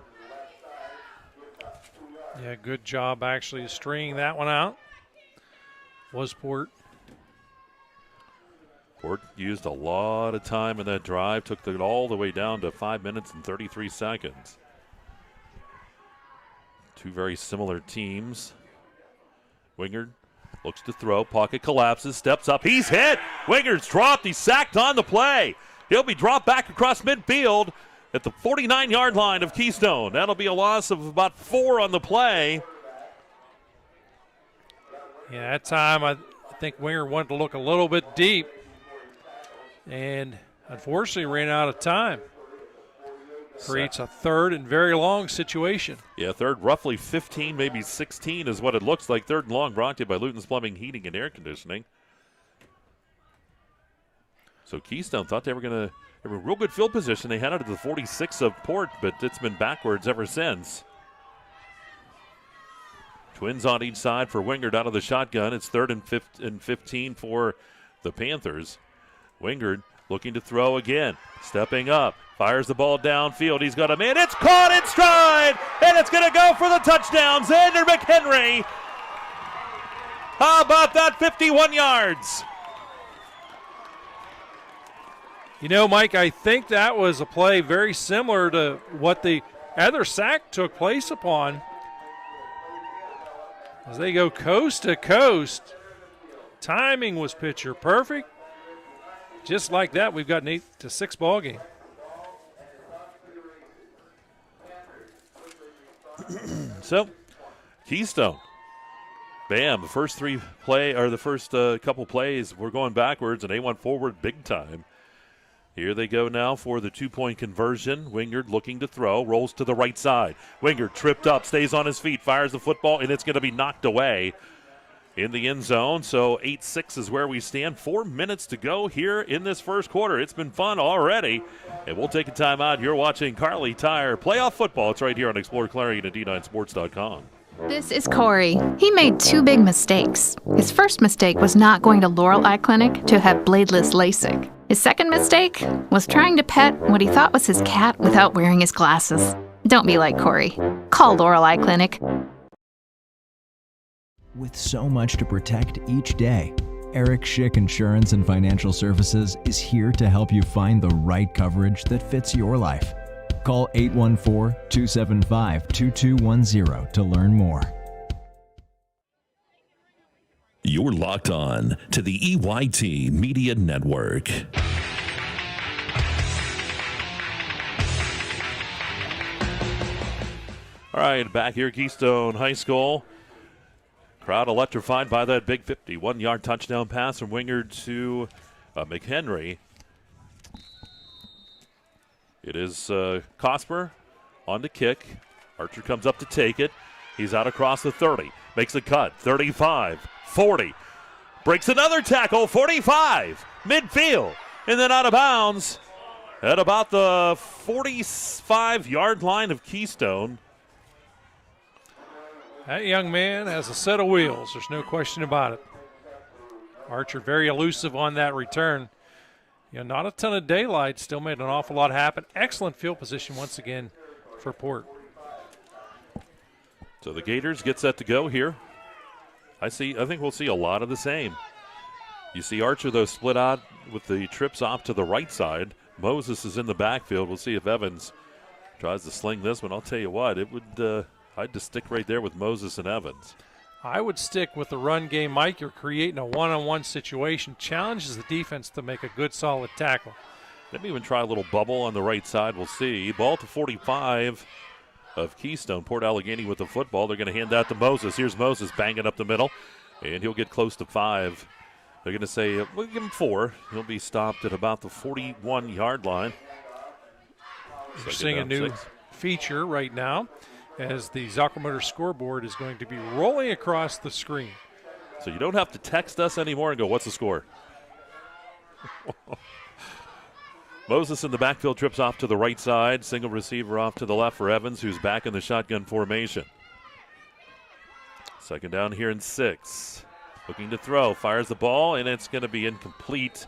Yeah, good job actually stringing that one out. Was Port. Port used a lot of time in that drive, took it all the way down to 5 minutes and 33 seconds. Two very similar teams. Wingard looks to throw, pocket collapses, steps up, he's hit! Wingard's dropped, he's sacked on the play. He'll be dropped back across midfield at the 49-yard line of Keystone. That'll be a loss of about 4 on the play. Yeah, that time I think Wingard wanted to look a little bit deep and unfortunately ran out of time. Creates a third and very long situation. Yeah, third, roughly 15, maybe 16 is what it looks like. Third and long, brought to you by Luton's Plumbing, Heating, and Air Conditioning. So Keystone thought they were going to have a real good field position. They had it to the 46 of Port, but it's been backwards ever since. Twins on each side for Wingard out of the shotgun. It's third and 15 for the Panthers. Wingard looking to throw again. Stepping up. Fires the ball downfield. He's got a man. It's caught in stride, and it's going to go for the touchdown. Xander McHenry. How about that? 51 yards. You know, Mike, I think that was a play very similar to what the other sack took place upon. As they go coast to coast. Timing was picture perfect. Just like that, we've got an 8-6 ball game. So, Keystone. Bam, the first couple plays, we're going backwards, and they went forward big time. Here they go now for the 2-point conversion. Wingard looking to throw, rolls to the right side. Wingard tripped up, stays on his feet, fires the football, and it's going to be knocked away in the end zone. So 8-6 is where we stand. 4 minutes to go here in this first quarter. It's been fun already, and we'll take a timeout. You're watching Kerle Tire Playoff Football. It's right here on exploreClarion and D9Sports.com. This is Corey. He made 2 big mistakes. His first mistake was not going to Laurel Eye Clinic to have bladeless LASIK. His second mistake was trying to pet what he thought was his cat without wearing his glasses. Don't be like Corey. Call Laurel Eye Clinic. With so much to protect each day, Eric Schick Insurance and Financial Services is here to help you find the right coverage that fits your life. Call 814-275-2210 to learn more. You're locked on to the EYT Media Network. All right, back here at Keystone High School. Crowd electrified by that big 51-yard touchdown pass from Wingard to McHenry. It is Cosper on the kick. Archer comes up to take it. He's out across the 30. Makes a cut. 35, 40. Breaks another tackle. 45. Midfield. And then out of bounds at about the 45-yard line of Keystone. That young man has a set of wheels. There's no question about it. Archer very elusive on that return. Not a ton of daylight. Still made an awful lot happen. Excellent field position once again for Port. So the Gators get set to go here. I think we'll see a lot of the same. You see Archer, though, split out with the trips off to the right side. Moses is in the backfield. We'll see if Evans tries to sling this one. I'll tell you what, it would. I'd just stick right there with Moses and Evans. I would stick with the run game, Mike. You're creating a one-on-one situation. Challenges the defense to make a good, solid tackle. Maybe even try a little bubble on the right side. We'll see. Ball to 45 of Keystone. Port Allegany with the football. They're going to hand that to Moses. Here's Moses banging up the middle, and he'll get close to 5. They're going to say, we'll give him 4. He'll be stopped at about the 41-yard line. We're seeing a new feature right now, as the Zocomotor scoreboard is going to be rolling across the screen. So you don't have to text us anymore and go, what's the score? Moses in the backfield trips off to the right side. Single receiver off to the left for Evans, who's back in the shotgun formation. Second down here in 6. Looking to throw, fires the ball, and it's going to be incomplete.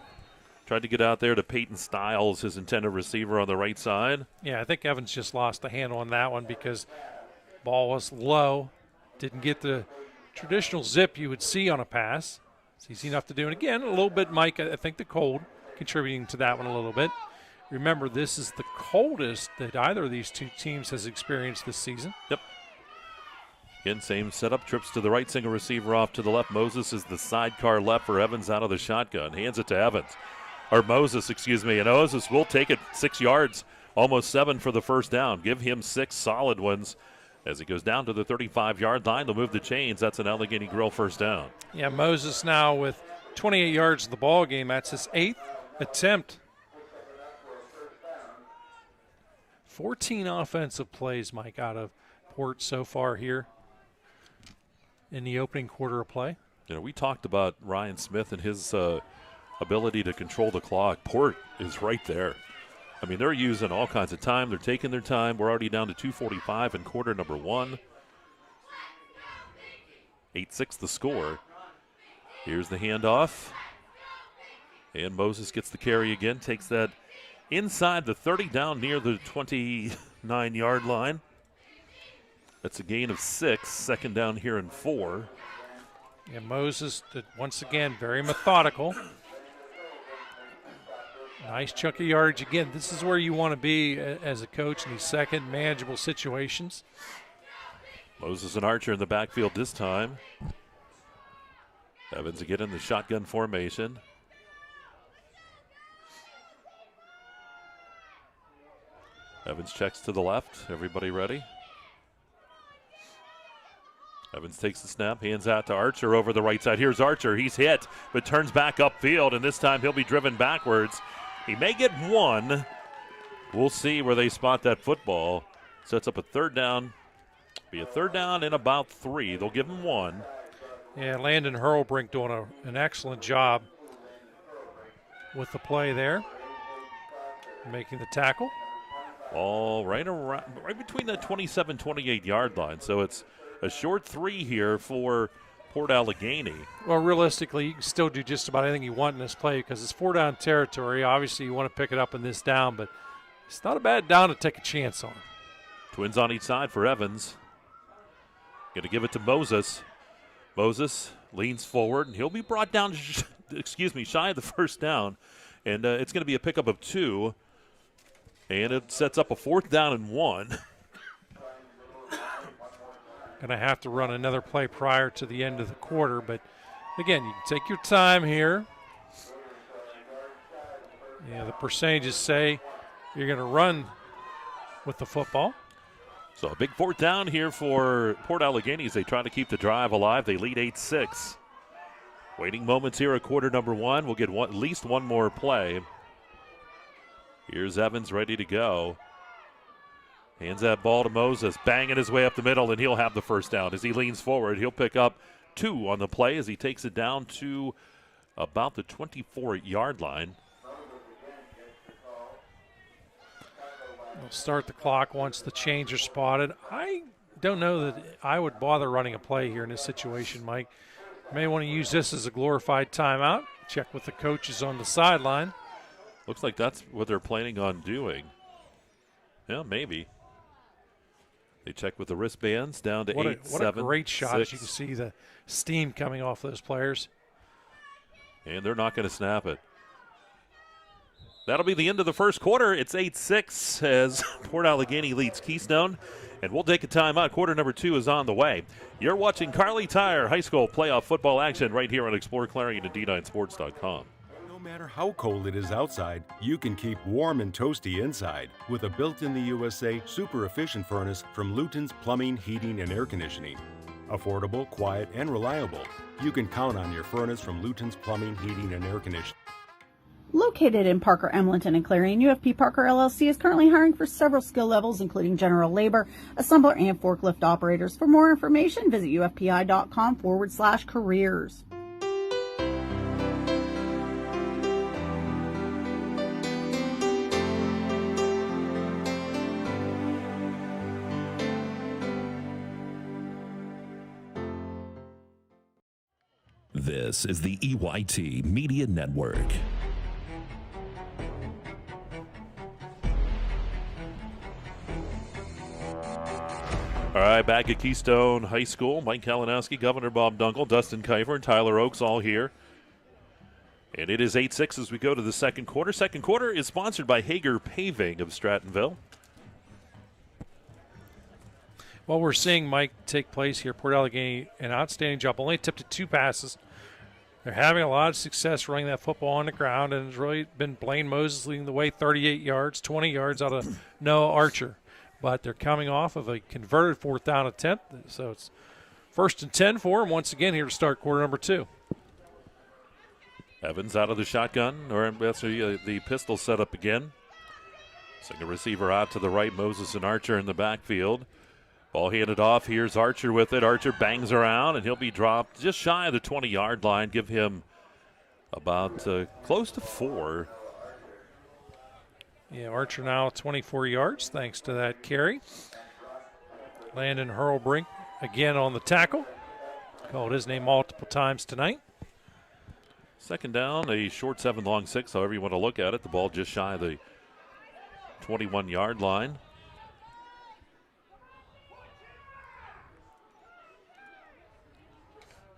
Tried to get out there to Peyton Stiles, his intended receiver on the right side. Yeah, I think Evans just lost the handle on that one because ball was low. Didn't get the traditional zip you would see on a pass. It's easy enough to do. And again, a little bit, Mike, I think the cold contributing to that one a little bit. Remember, this is the coldest that either of these two teams has experienced this season. Yep. Again, same setup. Trips to the right, single receiver off to the left. Moses is the sidecar left for Evans out of the shotgun. Hands it to Evans. Or Moses, excuse me. And Moses will take it 6 yards, almost 7 for the first down. Give him 6 solid ones. As he goes down to the 35-yard line, they'll move the chains. That's an Allegany Grill first down. Yeah, Moses now with 28 yards of the ball game. That's his 8th attempt. 14 offensive plays, Mike, out of Port so far here in the opening quarter of play. We talked about Ryan Smith and his ability to control the clock. Port is right there. I mean, they're using all kinds of time. They're taking their time. We're already down to 2:45 in quarter number 1. 8-6 the score. Here's the handoff. And Moses gets the carry again, takes that inside the 30 down near the 29-yard line. That's a gain of 6, second down here and 4. And Moses, once again, very methodical. Nice chunk of yardage. Again, this is where you want to be as a coach in these second manageable situations. Moses and Archer in the backfield this time. Evans again in the shotgun formation. Evans checks to the left. Everybody ready? Evans takes the snap, hands out to Archer over the right side. Here's Archer. He's hit, but turns back upfield, and this time he'll be driven backwards. He may get one. We'll see where they spot that football. Sets up a third down. Be a third down in about 3. They'll give him 1. Yeah, Landon Hurlbrink doing an excellent job with the play there. Making the tackle. All right between that 27, 28-yard line. So it's a short 3 here for Port Allegany. Well, realistically, you can still do just about anything you want in this play because it's 4-down territory. Obviously, you want to pick it up in this down, but it's not a bad down to take a chance on. Twins on each side for Evans. Going to give it to Moses. Moses leans forward, and he'll be brought down, shy of the first down. And it's going to be a pickup of 2. And it sets up a 4th down and 1. Going to have to run another play prior to the end of the quarter. But, again, you can take your time here. Yeah, the percentages say you're going to run with the football. So a big 4th down here for Port Allegany as they try to keep the drive alive. They lead 8-6. Waiting moments here at quarter number 1. We'll get at least one more play. Here's Evans ready to go. Hands that ball to Moses, banging his way up the middle, and he'll have the first down. As he leans forward, he'll pick up 2 on the play as he takes it down to about the 24-yard line. We'll start the clock once the change are spotted. I don't know that I would bother running a play here in this situation, Mike. You may want to use this as a glorified timeout. Check with the coaches on the sideline. Looks like that's what they're planning on doing. Yeah, maybe. They check with the wristbands down to 8-7. What a great shot 6. as you can see the steam coming off those players. And they're not going to snap it. That'll be the end of the first quarter. It's 8-6 as Port Allegany leads Keystone. And we'll take a timeout. Quarter number 2 is on the way. You're watching Carly Tire High School playoff football action right here on ExploreClarion and D9Sports.com. No matter how cold it is outside, you can keep warm and toasty inside with a built-in-the-USA super efficient furnace from Luton's Plumbing, Heating, and Air Conditioning. Affordable, quiet, and reliable. You can count on your furnace from Luton's Plumbing, Heating, and Air Conditioning. Located in Parker, Emlenton, and Clarion, UFP Parker LLC is currently hiring for several skill levels, including general labor, assembler, and forklift operators. For more information, visit ufpi.com/careers. This is the EYT Media Network. All right, back at Keystone High School. Mike Kalinowski, Governor Bob Dunkel, Dustin Kiefer, and Tyler Oakes all here. And it is 8-6 as we go to the second quarter. Second quarter is sponsored by Hager Paving of Strattonville. What we're seeing, Mike, take place here, Port Allegany, an outstanding job. Only attempted 2 passes. They're having a lot of success running that football on the ground, and it's really been Blaine Moses leading the way, 38 yards, 20 yards out of Noah Archer. But they're coming off of a converted 4th down attempt, so it's 1st and 10 for them once again here to start quarter number 2. Evans out of the shotgun, or that's the pistol set up again. Single receiver out to the right, Moses and Archer in the backfield. Ball handed off. Here's Archer with it. Archer bangs around, and he'll be dropped just shy of the 20-yard line. Give him about close to 4. Yeah, Archer now 24 yards thanks to that carry. Landon Hurlbrink again on the tackle. Called his name multiple times tonight. Second down, a short 7, long 6, however you want to look at it. The ball just shy of the 21-yard line.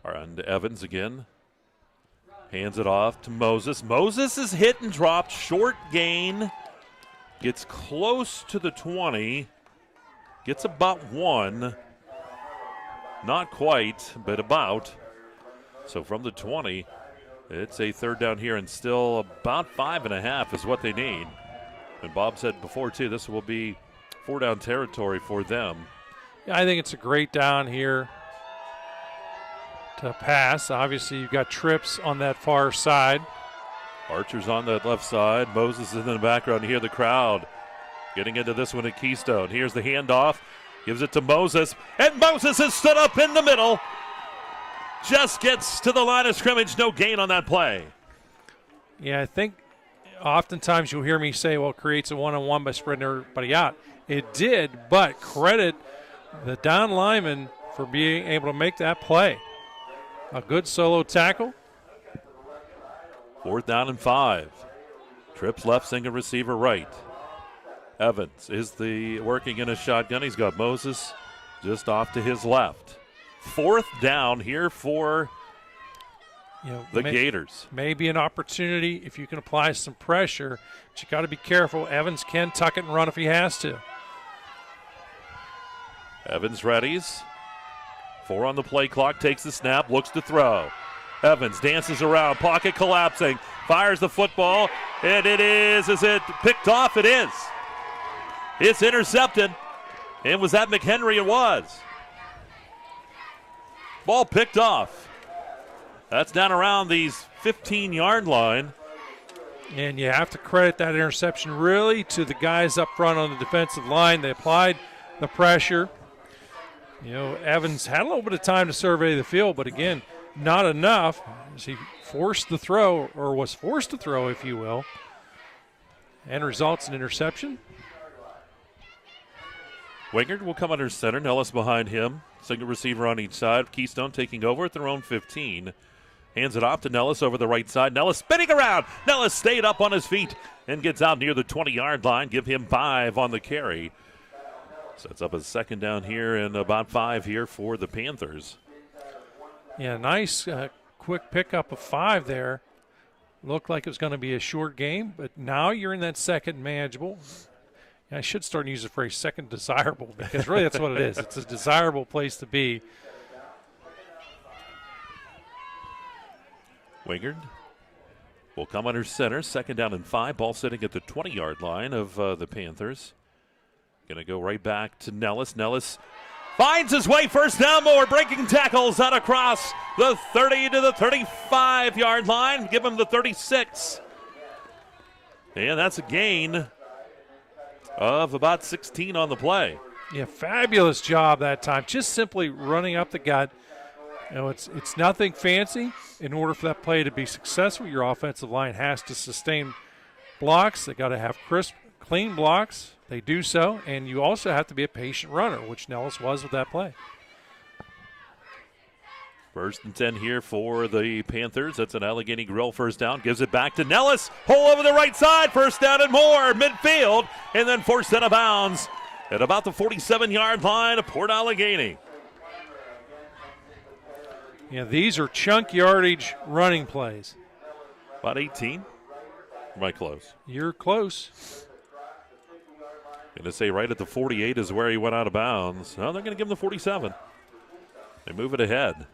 And Evans again. Hands it off to Moses. Moses is hit and dropped. Short gain. Gets close to the 20. Gets about 1. Not quite, but about. So from the 20, it's a third down here, and still about 5.5 is what they need. And Bob said before, too, this will be 4-down territory for them. Yeah, I think it's a great down here to pass. Obviously, you've got trips on that far side. Archer's on that left side. Moses is in the background. You hear the crowd getting into this one at Keystone. Here's the handoff. Gives it to Moses. And Moses has stood up in the middle. Just gets to the line of scrimmage. No gain on that play. Yeah, I think oftentimes you'll hear me say, well, it creates a one-on-one by spreading everybody out. It did, but credit the down lineman for being able to make that play. A good solo tackle. 4th down and 5. Trips left, single receiver right. Evans is the working in a shotgun. He's got Moses just off to his left. 4th down here for the Gators. Maybe an opportunity if you can apply some pressure, but you got to be careful. Evans can tuck it and run if he has to. Evans readies. 4 on the play clock, takes the snap, looks to throw. Evans dances around, pocket collapsing, fires the football, and is it picked off? It is. It's intercepted. And was that McHenry? It was. Ball picked off. That's down around the 15-yard line. And you have to credit that interception really to the guys up front on the defensive line. They applied the pressure. You know, Evans had a little bit of time to survey the field, but again, not enough as he forced the throw, or was forced to throw, if you will, and results in interception. Wingard will come under center. Nellis behind him. Single receiver on each side. Keystone taking over at their own 15. Hands it off to Nellis over the right side. Nellis spinning around. Nellis stayed up on his feet and gets out near the 20-yard line. Give him 5 on the carry. Sets up a second down here and about 5 here for the Panthers. Yeah, nice quick pickup of 5 there. Looked like it was going to be a short game, but now you're in that second manageable. I should start to use the phrase second desirable, because really that's what it is. It's a desirable place to be. Wingard will come under center. Second down and 5. Ball sitting at the 20-yard line of the Panthers. Going to go right back to Nellis. Nellis finds his way. First down, more breaking tackles out across the 30 to the 35-yard line. Give him the 36. And that's a gain of about 16 on the play. Yeah, fabulous job that time. Just simply running up the gut. You know, it's nothing fancy. In order for that play to be successful, your offensive line has to sustain blocks. They got to have crisp, clean blocks. They do so, and you also have to be a patient runner, which Nellis was with that play. 1st and 10 here for the Panthers. That's an Allegany Grill first down. Gives it back to Nellis. Hole over the right side. First down and more. Midfield. And then forced out of bounds at about the 47-yard line of Port Allegany. Yeah, these are chunk yardage running plays. About 18. Am I close? You're close. Going to say right at the 48 is where he went out of bounds. Well, they're going to give him the 47. They move it ahead.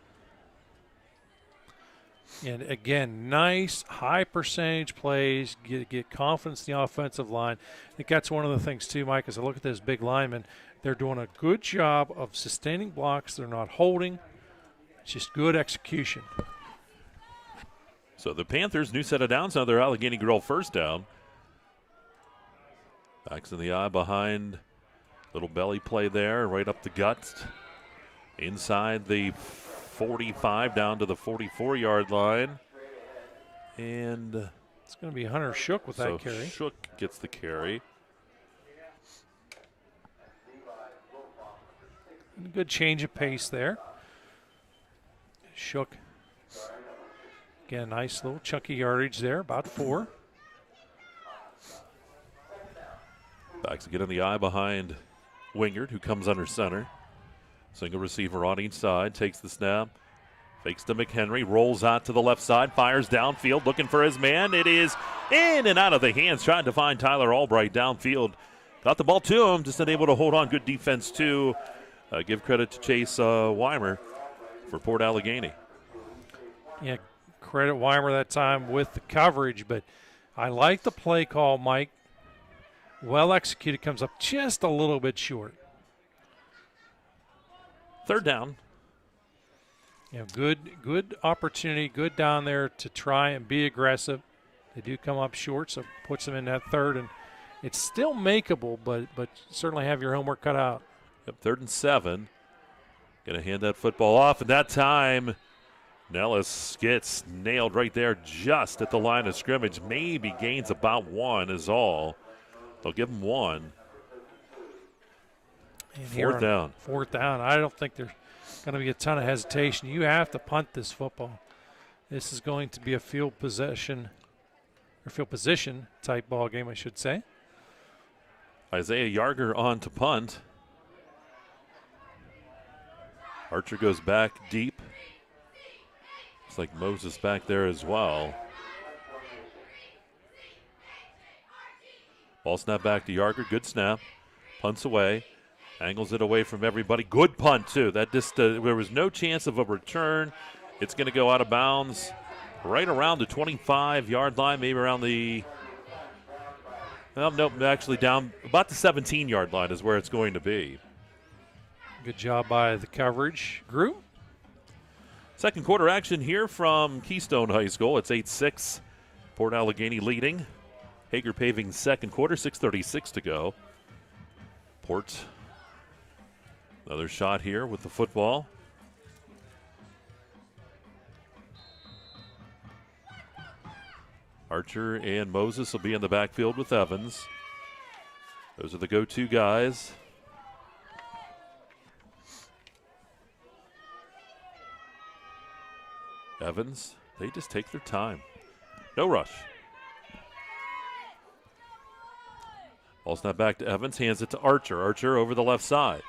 And again, nice high percentage plays, get confidence in the offensive line. I think that's one of the things too, Mike, as I look at this big lineman, they're doing a good job of sustaining blocks. They're not holding. It's just good execution. So the Panthers, new set of downs, now they're Allegany Grill first down. Backs in the eye behind. Little belly play there, right up the gut. Inside the 45 down to the 44-yard line. And it's going to be Hunter Shook with that carry. Shook gets the carry. And a good change of pace there. Shook Again, nice little chunky yardage there, about 4. Backs get in the eye behind Wingard, who comes under center. Single receiver on each side, takes the snap, fakes to McHenry, rolls out to the left side, fires downfield, looking for his man. It is in and out of the hands, trying to find Tyler Albright downfield. Got the ball to him, just unable to hold on. Good defense, too. Give credit to Chase Weimer for Port Allegany. Yeah, credit Weimer that time with the coverage, but I like the play call, Mike. Well executed, comes up just a little bit short. 3rd down. Yeah, good opportunity, good down there to try and be aggressive. They do come up short, so puts them in that 3rd, and it's still makeable, but certainly have your homework cut out. Yep, 3rd and 7. Going to hand that football off, and that time Nellis gets nailed right there just at the line of scrimmage. Maybe gains about 1 is all. They'll give him 1. And 4th down. 4th down. I don't think there's going to be a ton of hesitation. You have to punt this football. This is going to be a field position type ball game, I should say. Isaiah Yarger on to punt. Archer goes back deep. Looks like Moses back there as well. Ball snap back to Yarger. Good snap. Punts away. Angles it away from everybody. Good punt, too. That just there was no chance of a return. It's going to go out of bounds right around the 25-yard line, maybe around the nope, actually down about the 17-yard line is where it's going to be. Good job by the coverage group. Second quarter action here from Keystone High School. It's 8-6. Port Allegany leading. Hager Paving second quarter, 6:36 to go. Port, another shot here with the football. Archer and Moses will be in the backfield with Evans. Those are the go-to guys. Evans, they just take their time. No rush. Ball snap back to Evans, hands it to Archer. Archer over the left side.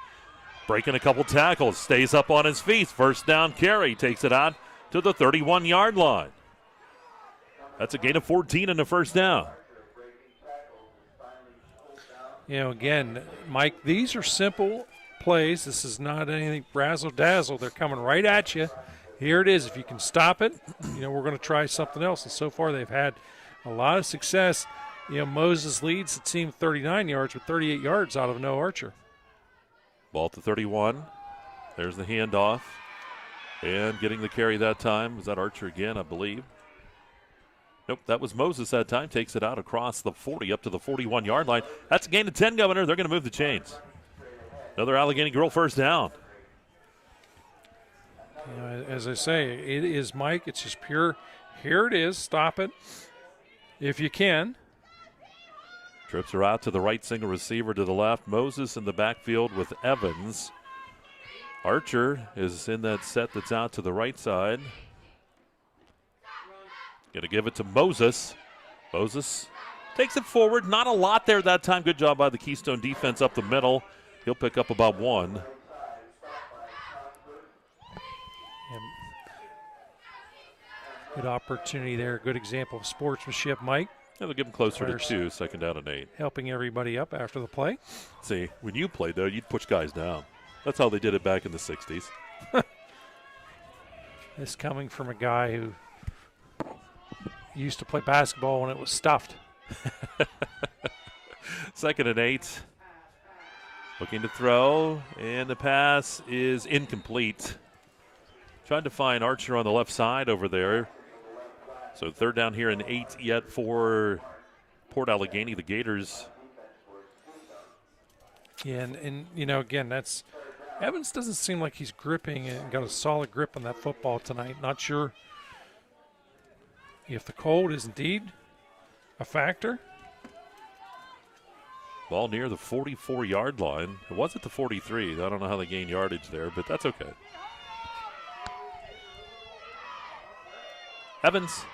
Breaking a couple tackles, stays up on his feet. First down carry, takes it out to the 31-yard line. That's a gain of 14 in the first down. You know, again, Mike, these are simple plays. This is not anything razzle-dazzle. They're coming right at you. Here it is. If you can stop it, you know, we're going to try something else. And so far they've had a lot of success. You know, Moses leads the team 39 yards with 38 yards out of no Archer. Ball to 31. There's the handoff. And getting the carry that time. Was that Archer again, I believe? Nope, that was Moses that time. Takes it out across the 40 up to the 41-yard line. That's a gain of 10, Governor. They're going to move the chains. Another Allegany girl first down. You know, as I say, it is, Mike, it's just pure, here it is, stop it if you can. Trips her out to the right, single receiver to the left. Moses in the backfield with Evans. Archer is in that set that's out to the right side. Going to give it to Moses. Moses takes it forward. Not a lot there that time. Good job by the Keystone defense up the middle. He'll pick up about 1. Good opportunity there. Good example of sportsmanship, Mike. Yeah, they'll give him closer to 2, second down and 8. Helping everybody up after the play. See, when you played, though, you'd push guys down. That's how they did it back in the 60s. This coming from a guy who used to play basketball when it was stuffed. Second and 8. Looking to throw, and the pass is incomplete. Trying to find Archer on the left side over there. So third down here and 8 yet for Port Allegany, the Gators. Yeah, and you know, again, that's Evans doesn't seem like he's gripping and got a solid grip on that football tonight. Not sure if the cold is indeed a factor. Ball near the 44-yard line. It was at the 43. I don't know how they gained yardage there, but that's okay. Evans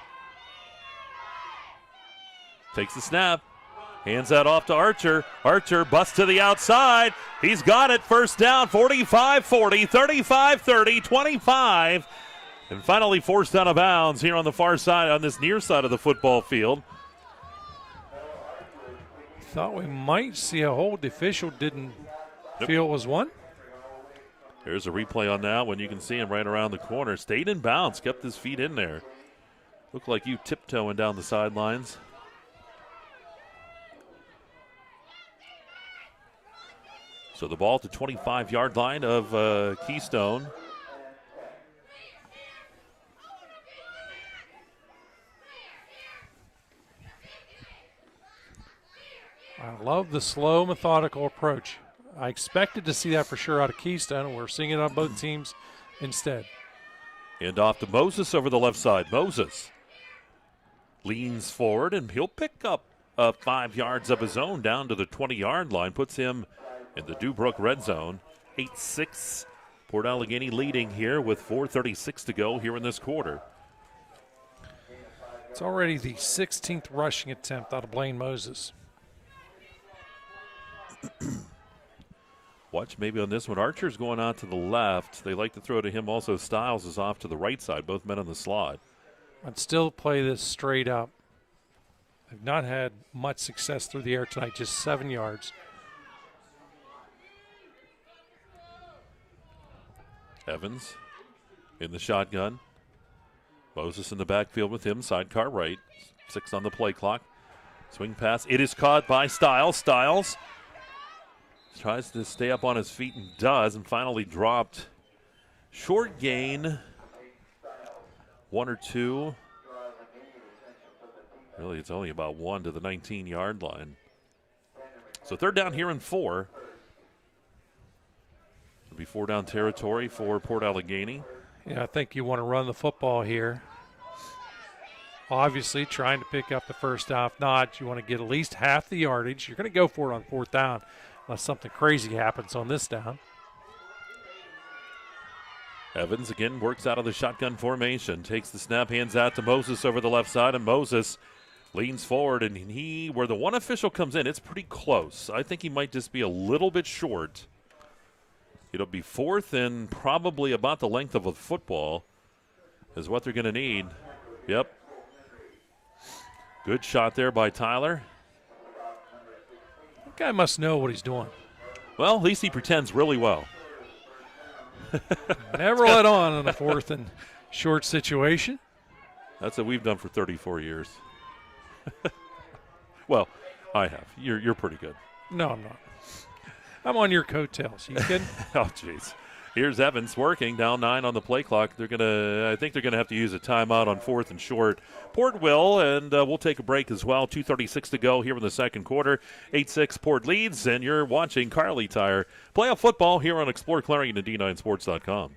takes the snap. Hands that off to Archer. Archer busts to the outside. He's got it. First down, 45-40, 35-30, 25. And finally forced out of bounds here on the far side, on this near side of the football field. Thought we might see a hold. The official didn't feel it was one. There's a replay on that when you can see him right around the corner. Stayed in bounds, kept his feet in there. Looked like you tiptoeing down the sidelines. So the ball to 25-yard line of Keystone. I love the slow, methodical approach. I expected to see that for sure out of Keystone, and we're seeing it on both teams instead. And off to Moses over the left side. Moses leans forward, and he'll pick up 5 yards of his own down to the 20-yard line. Puts him in the Dubrook red zone. 8-6. Port Allegany leading here with 4:36 to go here in this quarter. It's already the 16th rushing attempt out of Blaine Moses. Watch maybe on this one. Archer's going out to the left. They like to throw to him also. Styles is off to the right side, both men on the slot. I'd still play this straight up. They've not had much success through the air tonight, just 7 yards. Evans in the shotgun. Moses in the backfield with him, sidecar right. 6 on the play clock. Swing pass. It is caught by Styles. Styles tries to stay up on his feet and does, and finally dropped. Short gain. 1 or 2. Really, it's only about 1 to the 19-yard line. So 3rd down here and 4. It'll be 4-down territory for Port Allegany. Yeah, I think you want to run the football here. Obviously, trying to pick up the first down. If not, you want to get at least half the yardage. You're going to go for it on 4th down unless something crazy happens on this down. Evans again works out of the shotgun formation. Takes the snap, hands out to Moses over the left side, and Moses leans forward, and where the one official comes in, it's pretty close. I think he might just be a little bit short. It'll be 4th and probably about the length of a football is what they're going to need. Yep. Good shot there by Tyler. That guy must know what he's doing. Well, at least he pretends really well. Never let on in a 4th and short situation. That's what we've done for 34 years. Well, I have. You're pretty good. No, I'm not. I'm on your coattails. You kidding? Oh, jeez. Here's Evans working down 9 on the play clock. I think they're gonna have to use a timeout on 4th and short. Port will, and we'll take a break as well. 2:36 to go here in the second quarter. 8-6 Port leads, and you're watching Kerle Tire playoff football here on exploreClarion and D9Sports.com.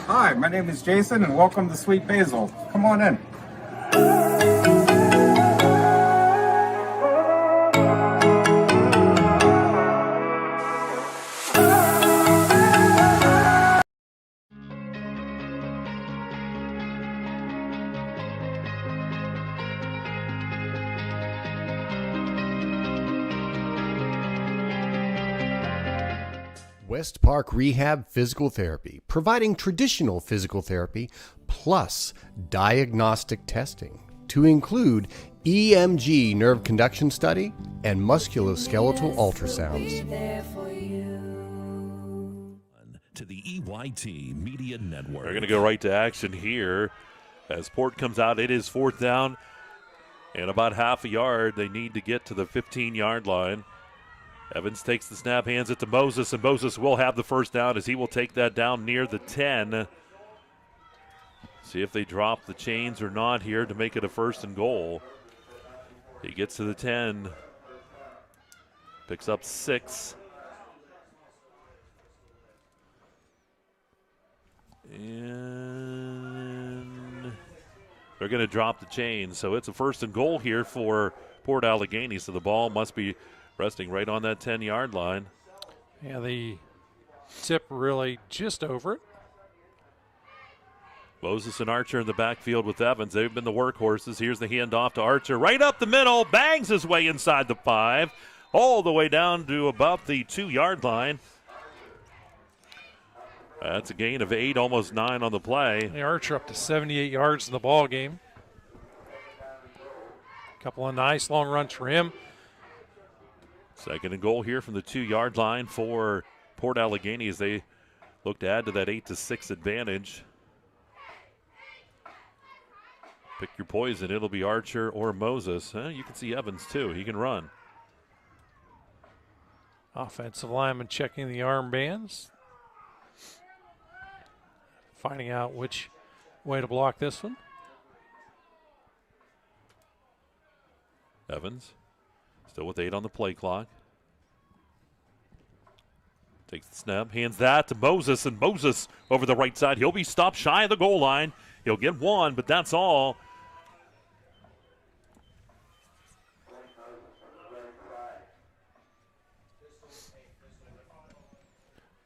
Hi, my name is Jason, and welcome to Sweet Basil. Come on in. West Park Rehab Physical Therapy, providing traditional physical therapy plus diagnostic testing to include EMG nerve conduction study and musculoskeletal ultrasounds. To the EYT Media Network. They're going to go right to action here as Port comes out. It is 4th down and about half a yard. They need to get to the 15-yard line. Evans takes the snap, hands it to Moses, and Moses will have the first down as he will take that down near the 10. See if they drop the chains or not here to make it a 1st and goal. He gets to the 10. Picks up 6. And they're going to drop the chain. So it's a 1st and goal here for Port Allegany. So the ball must be resting right on that 10-yard line. Yeah, the tip really just over it. Moses and Archer in the backfield with Evans. They've been the workhorses. Here's the handoff to Archer. Right up the middle. Bangs his way inside the 5. All the way down to about the 2-yard line. That's a gain of 8, almost 9 on the play. The Archer up to 78 yards in the ball game. Couple of nice long runs for him. 2nd and goal here from the 2-yard line for Port Allegany as they look to add to that 8-6 advantage. Pick your poison. It'll be Archer or Moses. You can see Evans, too. He can run. Offensive lineman checking the armbands. Finding out which way to block this one. Evans still with 8 on the play clock. Takes the snap, hands that to Moses, and Moses over the right side. He'll be stopped shy of the goal line. He'll get 1, but that's all.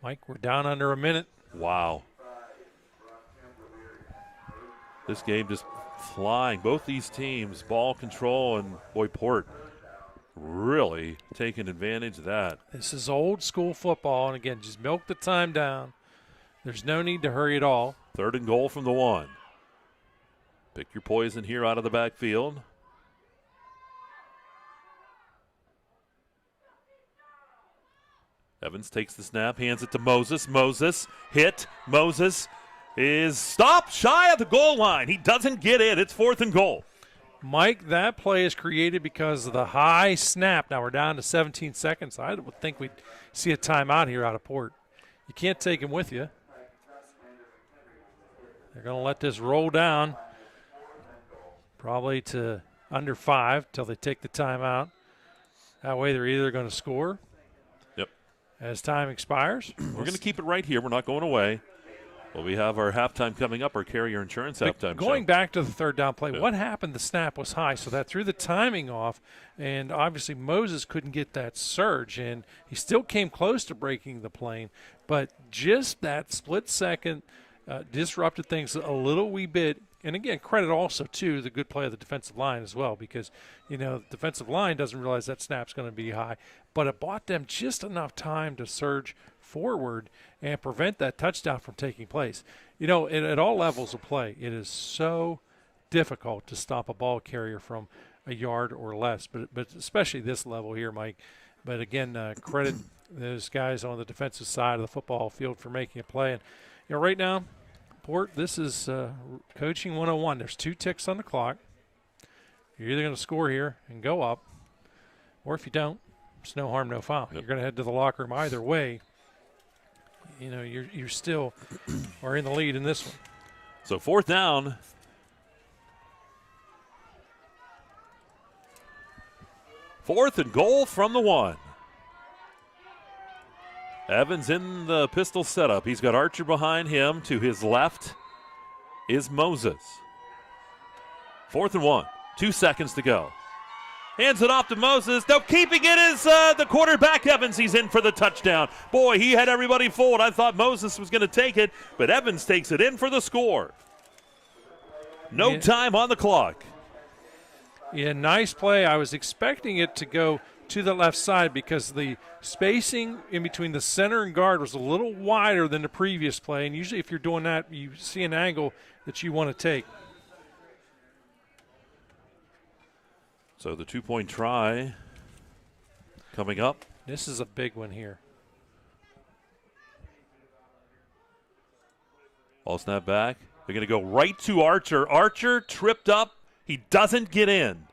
Mike, we're down under a minute. Wow. This game just flying. Both these teams, ball control, and boy, Port really taking advantage of that. This is old school football, and again, just milk the time down. There's no need to hurry at all. 3rd and goal from the 1. Pick your poison here out of the backfield. Evans takes the snap, hands it to Moses. Moses hit. Moses is stopped shy of the goal line. He doesn't get it. It's 4th and goal. Mike, that play is created because of the high snap. Now we're down to 17 seconds. I would think we'd see a timeout here out of Port. You can't take him with you. They're going to let this roll down probably to under 5 till they take the timeout. That way they're either going to score as time expires. We're going to keep it right here. We're not going away. Well, we have our halftime coming up, our Carrier Insurance halftime Going show. back to the 3rd down play, Yeah. what happened? The snap was high, so that threw the timing off, and obviously Moses couldn't get that surge, and he still came close to breaking the plane, but just that split second disrupted things a little wee bit. And again, credit also to the good play of the defensive line as well, because, the defensive line doesn't realize that snap's going to be high. But it bought them just enough time to surge forward and prevent that touchdown from taking place. At all levels of play, it is so difficult to stop a ball carrier from a yard or less, but especially this level here, Mike. But again, credit those guys on the defensive side of the football field for making a play. And right now, Port, this is coaching 101. There's 2 ticks on the clock. You're either going to score here and go up, or if you don't, it's no harm, no foul. You're going to head to the locker room either way. You're still are in the lead in this one. So 4th down. Fourth and goal from the 1. Evans in the pistol setup. He's got Archer behind him. To his left is Moses. 4th and 1. 2 seconds to go. Hands it off to Moses. No, keeping it is the quarterback, Evans. He's in for the touchdown. Boy, he had everybody fooled. I thought Moses was going to take it, but Evans takes it in for the score. No time on the clock. Yeah, nice play. I was expecting it to go to the left side because the spacing in between the center and guard was a little wider than the previous play, and usually if you're doing that, you see an angle that you want to take. So the 2-point try coming up. This is a big one here. Ball snap back. They're going to go right to Archer. Archer tripped up. He doesn't get in.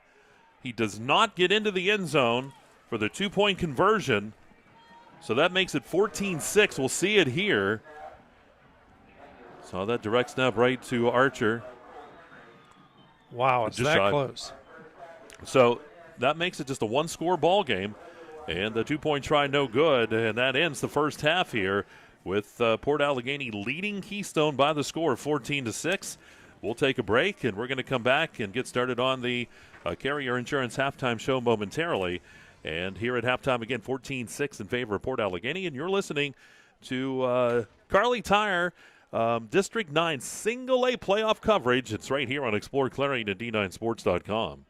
He does not get into the end zone for the 2-point conversion. So that makes it 14-6. We'll see it here. Saw that direct snap right to Archer. Wow, it's that close. So that makes it just a 1-score ball game. And the 2-point try no good. And that ends the first half here with Port Allegany leading Keystone by the score of 14-6. We'll take a break, and we're going to come back and get started on the Carrier Insurance halftime show momentarily. And here at halftime, again, 14-6 in favor of Port Allegany. And you're listening to Carly Tire, District 9 Single A playoff coverage. It's right here on Explore Clarion at D9Sports.com.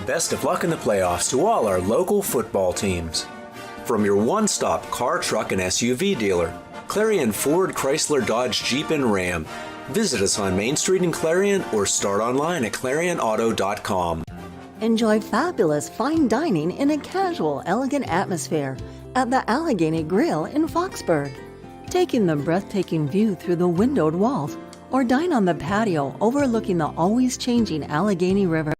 Best of luck in the playoffs to all our local football teams. From your one-stop car, truck, and SUV dealer, Clarion Ford, Chrysler, Dodge, Jeep, and Ram. Visit us on Main Street in Clarion or start online at ClarionAuto.com. Enjoy fabulous fine dining in a casual, elegant atmosphere at the Allegany Grill in Foxburg. Take in the breathtaking view through the windowed walls or dine on the patio overlooking the always changing Allegany River.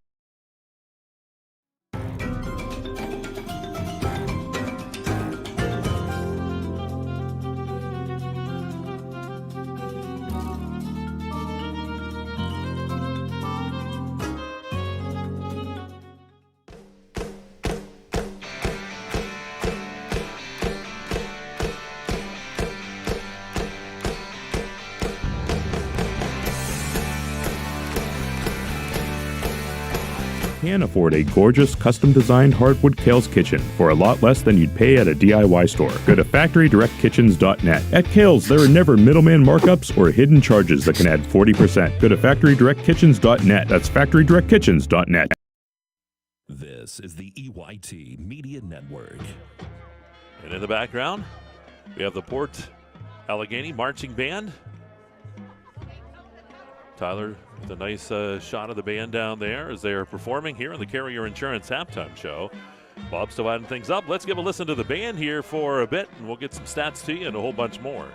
Can afford a gorgeous custom-designed hardwood Kerle's kitchen for a lot less than you'd pay at a DIY store. Go to FactoryDirectKitchens.net. At Kerle's, there are never middleman markups or hidden charges that can add 40%. Go to FactoryDirectKitchens.net. That's FactoryDirectKitchens.net. This is the EYT Media Network. And in the background, we have the Port Allegany Marching Band. Tyler, with a nice shot of the band down there as they are performing here on the Carrier Insurance halftime show. Bob's still adding things up. Let's give a listen to the band here for a bit, and we'll get some stats to you and a whole bunch more.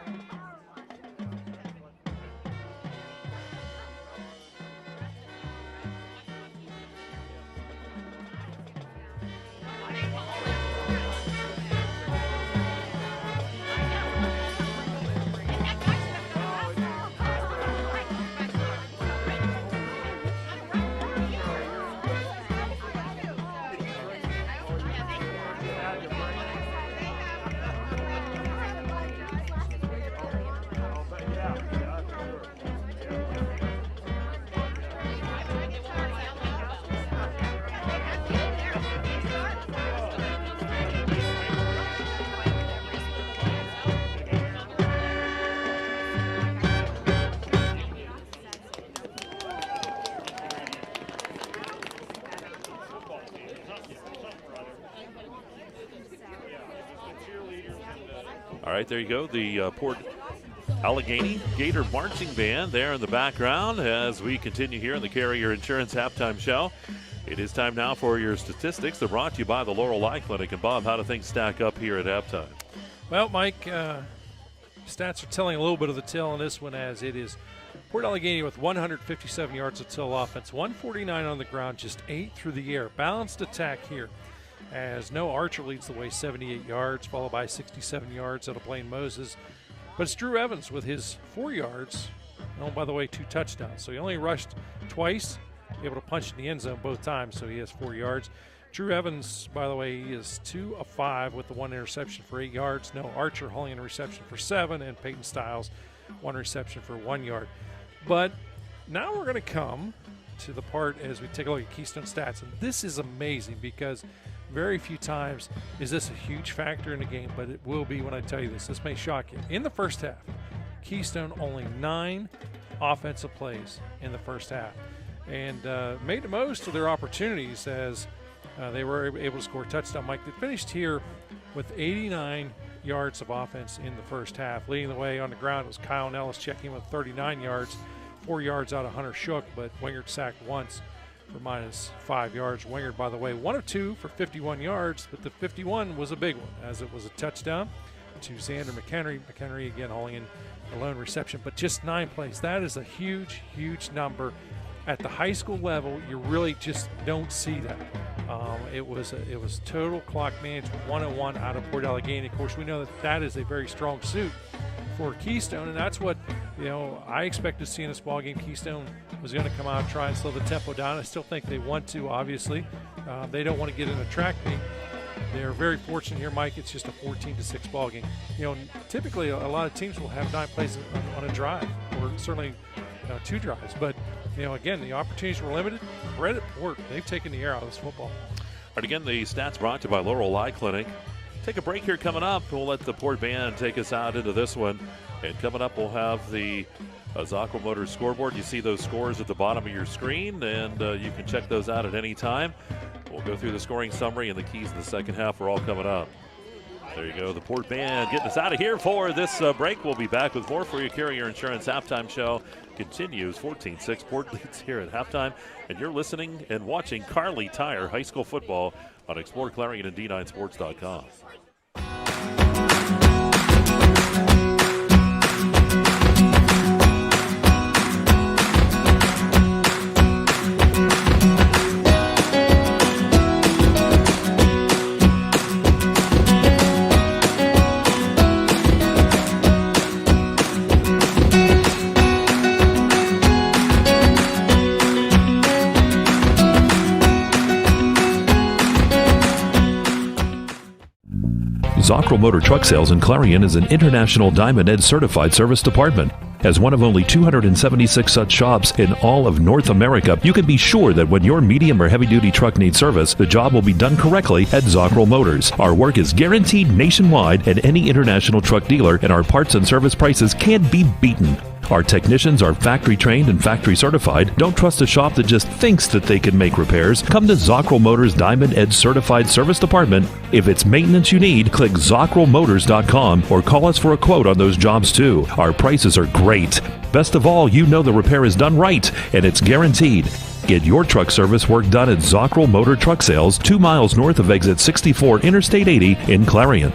All right, there you go. The Port Allegany Gator Marching Band there in the background as we continue here in the Carrier Insurance halftime show. It is time now for your statistics. They're brought to you by the Laurel Eye Clinic. And, Bob, how do things stack up here at halftime? Well, Mike, stats are telling a little bit of the tale on this one, as it is Port Allegany with 157 yards of total offense, 149 on the ground, just 8 through the air. Balanced attack here, as Noah Archer leads the way, 78 yards, followed by 67 yards out of Blaine Moses. But it's Drew Evans with his 4 yards, and, oh, by the way, 2 touchdowns. So he only rushed twice, able to punch in the end zone both times, so he has 4 yards. Drew Evans, by the way, he is 2 of 5 with the 1 interception for 8 yards. Noah Archer hauling in a reception for 7, and Peyton Stiles 1 reception for 1 yard. But now we're going to come to the part as we take a look at Keystone stats, and this is amazing because very few times is this a huge factor in the game, but it will be when I tell you this. This may shock you. In the first half, Keystone only 9 offensive plays in the first half, and made the most of their opportunities as they were able to score a touchdown. Mike, they finished here with 89 yards of offense in the first half. Leading the way on the ground was Kyle Nellis, checking with 39 yards, 4 yards out of Hunter Shook, but Wingert sacked once for -5 yards. Wingard, by the way, 1 of 2 for 51 yards, but the 51 was a big one, as it was a touchdown to Xander McHenry. McHenry, again, hauling in a lone reception, but just 9 plays. That is a huge, huge number. At the high school level, you really just don't see that. It was total clock management, 101 out of Port Allegany. Of course, we know that is a very strong suit for Keystone, and that's what I expect to see in this ball game. Keystone was going to come out and try and slow the tempo down. I still think they want to. Obviously, they don't want to get in a track meet. They're very fortunate here, Mike. It's just a 14-6 ball game. Typically a lot of teams will have 9 plays on a drive, or certainly 2 drives. But again, the opportunities were limited. Credit Port, they've taken the air out of this football. All right, again, the stats brought to you by Laurel Eye Clinic. Take a break here coming up. We'll let the Port Band take us out into this one. And coming up, we'll have the Zocro Motors scoreboard. You see those scores at the bottom of your screen, and you can check those out at any time. We'll go through the scoring summary, and the keys in the second half are all coming up. There you go, the Port Band getting us out of here for this break. We'll be back with more for you. Carrier Insurance halftime show continues. 14-6 Port leads here at halftime, and you're listening and watching Kerle Tire High School Football on exploreClarion and D9Sports.com. Zocro Motor Truck Sales in Clarion is an international Diamond Ed certified service department. As one of only 276 such shops in all of North America, you can be sure that when your medium or heavy-duty truck needs service, the job will be done correctly at Zocro Motors. Our work is guaranteed nationwide at any international truck dealer, and our parts and service prices can't be beaten. Our technicians are factory trained and factory certified. Don't trust a shop that just thinks that they can make repairs. Come to Zocro Motors Diamond Edge Certified Service Department. If it's maintenance you need, click ZocroMotors.com or call us for a quote on those jobs too. Our prices are great. Best of all, you know the repair is done right and it's guaranteed. Get your truck service work done at Zocro Motor Truck Sales, 2 miles north of exit 64 Interstate 80 in Clarion.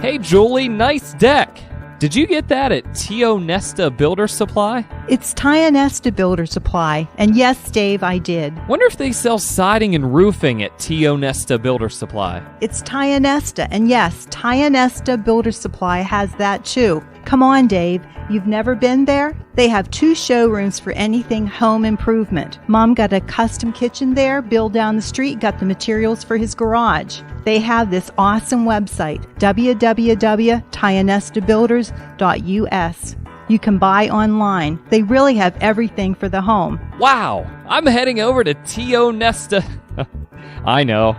Hey, Julie, nice deck. Did you get that at Tio Nesta Builder Supply? It's Tio Nesta Builder Supply. And yes, Dave, I did. Wonder if they sell siding and roofing at Tio Nesta Builder Supply. It's Tio Nesta. And yes, Tio Nesta Builder Supply has that too. Come on, Dave. You've never been there? They have 2 showrooms for anything home improvement. Mom got a custom kitchen there. Bill down the street got the materials for his garage. They have this awesome website, www.tionestabuilders.us. You can buy online. They really have everything for the home. Wow, I'm heading over to Tio Nesta. I know.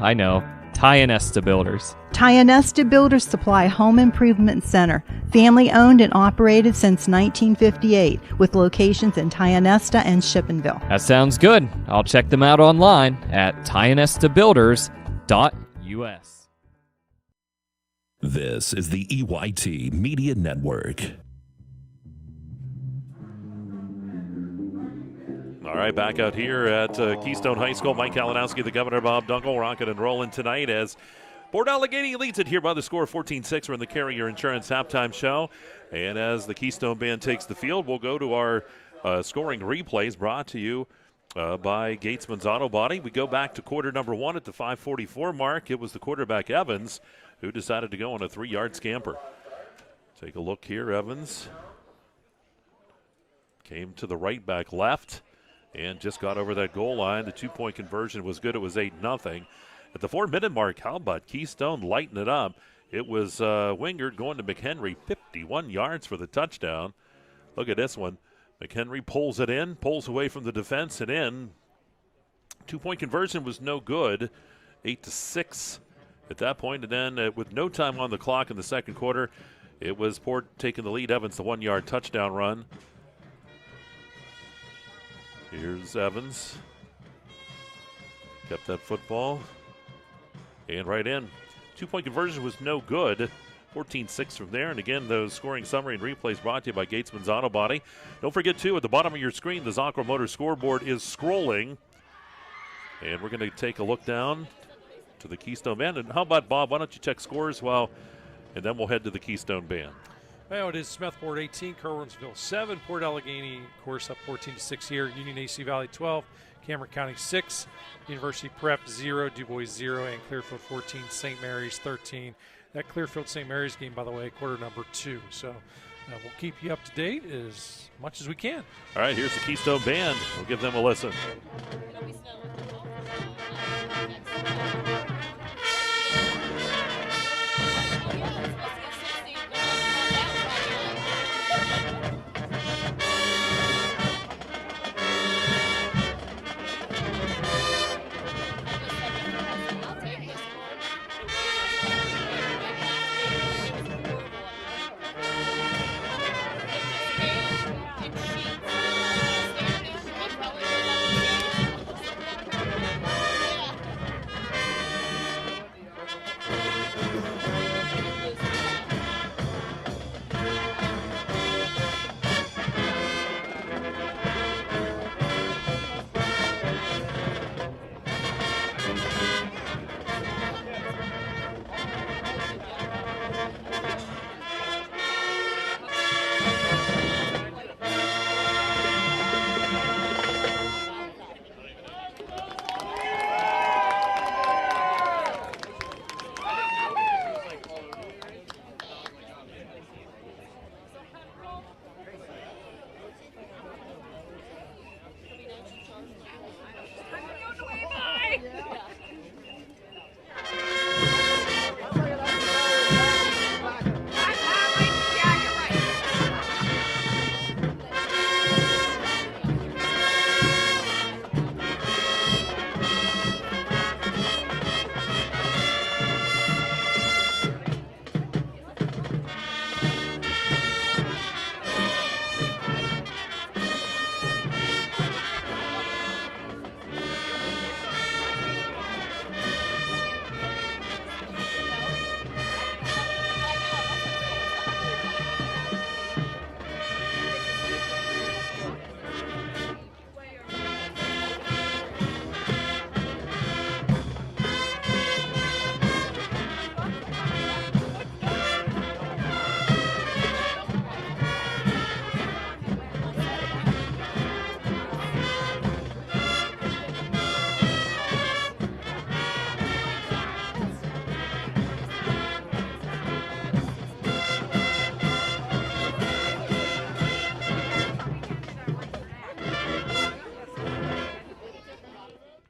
Tio Nesta Builders. Tio Nesta Builder Supply Home Improvement Center. Family owned and operated since 1958 with locations in Tio Nesta and Shippensville. That sounds good. I'll check them out online at tionestabuilders.us. This is the EYT Media Network. All right, back out here at Keystone High School. Mike Kalinowski, the governor, Bob Dunkel, rocking and rolling tonight as Port Allegany leads it here by the score of 14-6. We're in the Carrier Insurance halftime show. And as the Keystone Band takes the field, we'll go to our scoring replays brought to you by Gatesman's Auto Body. We go back to quarter number 1 at the 5:44 mark. It was the quarterback, Evans, who decided to go on a 3-yard scamper. Take a look here. Evans came to the right back left and just got over that goal line. The 2-point conversion was good. It was 8-0. At the 4-minute mark, how about Keystone lighting it up? It was Wingard going to McHenry, 51 yards for the touchdown. Look at this one. McHenry pulls it in, pulls away from the defense and in. 2-point conversion was no good. 8-6 at that point. And then with no time on the clock in the second quarter, it was Port taking the lead. Evans, the 1-yard touchdown run. Here's Evans. Kept that football. And right in. 2-point conversion was no good. 14-6 from there. And again, those scoring summary and replays brought to you by Gatesman's Auto Body. Don't forget, too, at the bottom of your screen, the Zonko Motor scoreboard is scrolling. And we're going to take a look down to the Keystone Band. And how about, Bob, why don't you check scores and then we'll head to the Keystone Band. Well, it is Smethport 18, Kerwinsville 7, Port Allegany, of course, up 14-6 here. Union AC Valley 12, Cameron County 6, University Prep 0, Du Bois 0, and Clearfield 14, St. Mary's 13. That Clearfield-St. Mary's game, by the way, quarter number 2. So we'll keep you up to date as much as we can. All right, here's the Keystone Band. We'll give them a listen.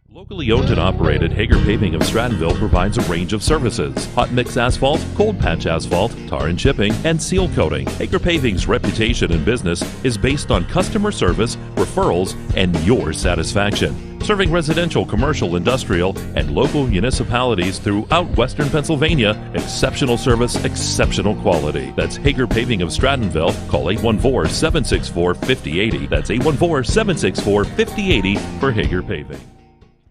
Locally owned and operated, Hager Paving of Strattonville provides a range of services: hot mix asphalt, cold patch asphalt, tar and chipping, and seal coating. Hager Paving's reputation in business is based on customer service, referrals, and your satisfaction. Serving residential, commercial, industrial, and local municipalities throughout Western Pennsylvania, exceptional service, exceptional quality. That's Hager Paving of Strattonville. Call 814-764-5080. That's 814-764-5080 for Hager Paving.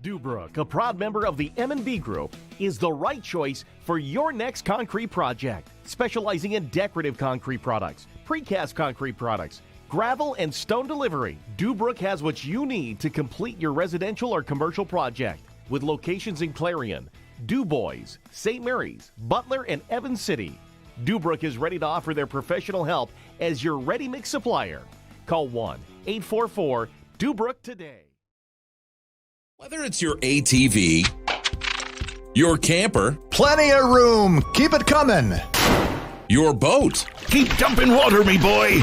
Dubrook, a proud member of the M&B Group, is the right choice for your next concrete project. Specializing in decorative concrete products, precast concrete products, gravel, and stone delivery, Dubrook has what you need to complete your residential or commercial project. With locations in Clarion, Du Bois, St. Mary's, Butler, and Evans City, Dubrook is ready to offer their professional help as your ready-mix supplier. Call 1-844-DUBROOK today. Whether it's your ATV, your camper, Plenty of room. Keep it coming. your boat, Keep dumping water, me boy.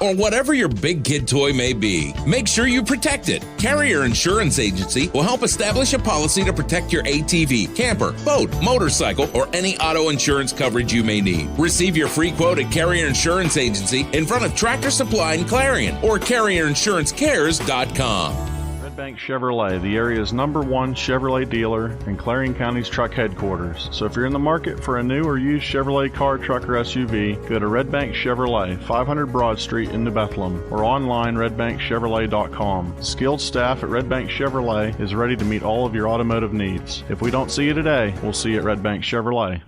or whatever your big kid toy may be, make sure you protect it. Carrier Insurance Agency will help establish a policy to protect your ATV, camper, boat, motorcycle, or any auto insurance coverage you may need. Receive your free quote at Carrier Insurance Agency in front of Tractor Supply in Clarion or exploreClarion.com. Red Bank Chevrolet, the area's #1 Chevrolet dealer and Clarion County's truck headquarters. So if you're in the market for a new or used Chevrolet car, truck, or SUV, go to Red Bank Chevrolet, 500 Broad Street in New Bethlehem, or online redbankchevrolet.com. Skilled staff at Red Bank Chevrolet is ready to meet all of your automotive needs. If we don't see you today, we'll see you at Red Bank Chevrolet.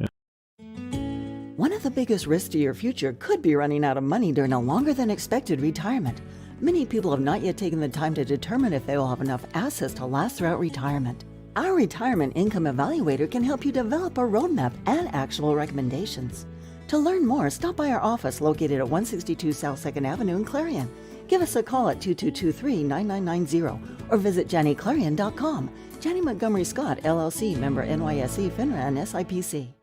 One of the biggest risks to your future could be running out of money during a longer than expected retirement. Many people have not yet taken the time to determine if they will have enough assets to last throughout retirement. Our Retirement Income Evaluator can help you develop a roadmap and actionable recommendations. To learn more, stop by our office located at 162 South 2nd Avenue in Clarion. Give us a call at 2223-9990 or visit JannyClarion.com. Janney Montgomery Scott, LLC, member NYSE, FINRA, and SIPC.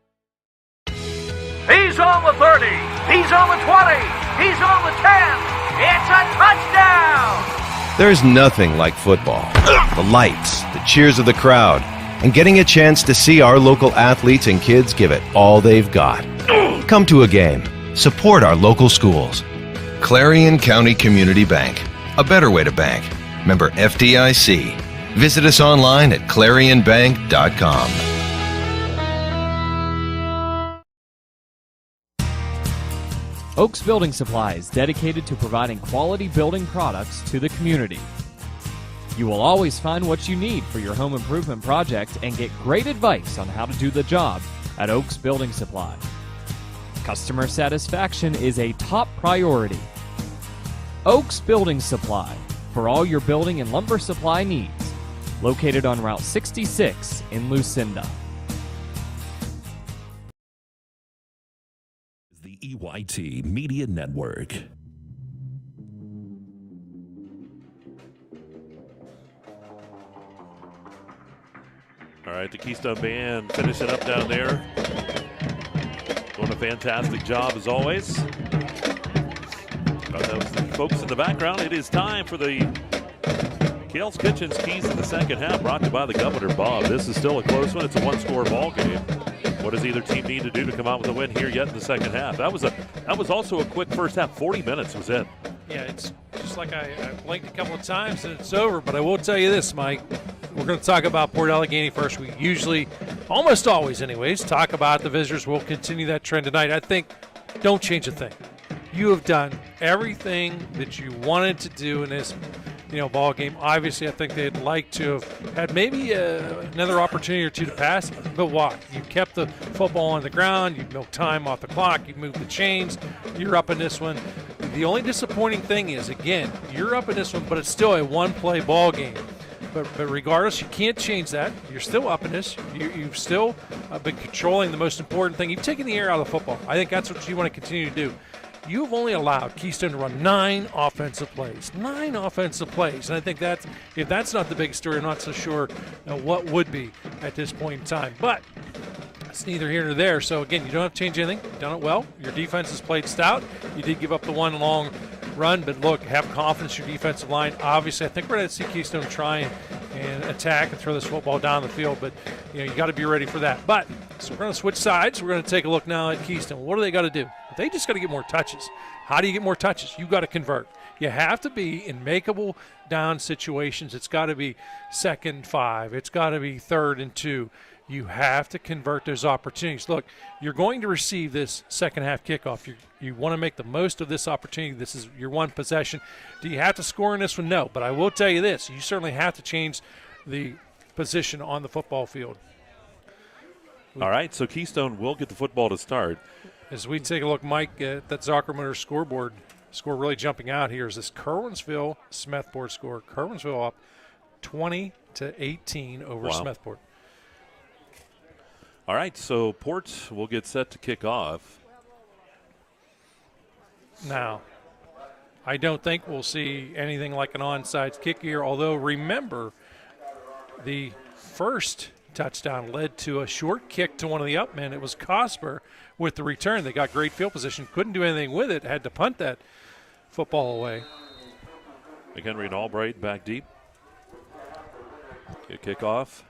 He's on the 30. He's on the 20. He's on the 10. It's a touchdown! There's nothing like football. The lights, the cheers of the crowd, and getting a chance to see our local athletes and kids give it all they've got. Come to a game. Support our local schools. Clarion County Community Bank. A better way to bank. Member FDIC. Visit us online at clarionbank.com. Oaks Building Supplies, dedicated to providing quality building products to the community. You will always find what you need for your home improvement project and get great advice on how to do the job at Oaks Building Supply. Customer satisfaction is a top priority. Oaks Building Supply, for all your building and lumber supply needs. Located on Route 66 in Lucinda. EYT Media Network. All right, the Keystone Band finishing up down there. Doing a fantastic job as always. That was the folks in the background. It is time for the Kerle's Kitchen's Keys in the second half, brought to you by the Governor Bob. This is still a close one. It's a one-score ball game. What does either team need to do to come out with a win here yet in the second half? That was also a quick first half. 40 minutes was it. Yeah, it's just like I blinked a couple of times and it's over. But I will tell you this, Mike. We're going to talk about Port Allegany first. We usually, almost always anyways, talk about the visitors. We'll continue that trend tonight. I think don't change a thing. You have done everything that you wanted to do in this ball game. Obviously, I think they'd like to have had maybe another opportunity or two to pass, but why? You kept the football on the ground. You milked time off the clock. You moved the chains. You're up in this one. The only disappointing thing is, again, you're up in this one, but it's still a one-play ball game. But regardless, you can't change that. You're still up in this. You've still been controlling the most important thing. You've taken the air out of the football. I think that's what you want to continue to do. You've only allowed Keystone to run 9 offensive plays. 9 offensive plays. And I think if that's not the big story, I'm not so sure what would be at this point in time. But it's neither here nor there. So, again, you don't have to change anything. You've done it well. Your defense has played stout. You did give up the one long run. But, look, have confidence in your defensive line. Obviously, I think we're going to see Keystone try and attack and throw this football down the field. But, you got to be ready for that. But, so we're going to switch sides. We're going to take a look now at Keystone. What do they got to do? They just got to get more touches. How do you get more touches? You got to convert. You have to be in makeable down situations. It's got to be 2nd and 5. It's got to be 3rd and 2. You have to convert those opportunities. Look, you're going to receive this second half kickoff. You want to make the most of this opportunity. This is your one possession. Do you have to score in this one? No. But I will tell you this. You certainly have to change the position on the football field. All right, so Keystone will get the football to start. As we take a look, Mike, at that Zocker scoreboard, score really jumping out here is this Kerwinsville-Smethport score. Kerwinsville up 20-18 over Smethport. All right, so Port will get set to kick off. Now, I don't think we'll see anything like an onside kick here, although remember the first touchdown led to a short kick to one of the up men. It was Cosper with the return. They got great field position, couldn't do anything with it, had to punt that football away. McHenry and Albright back deep. Kickoff.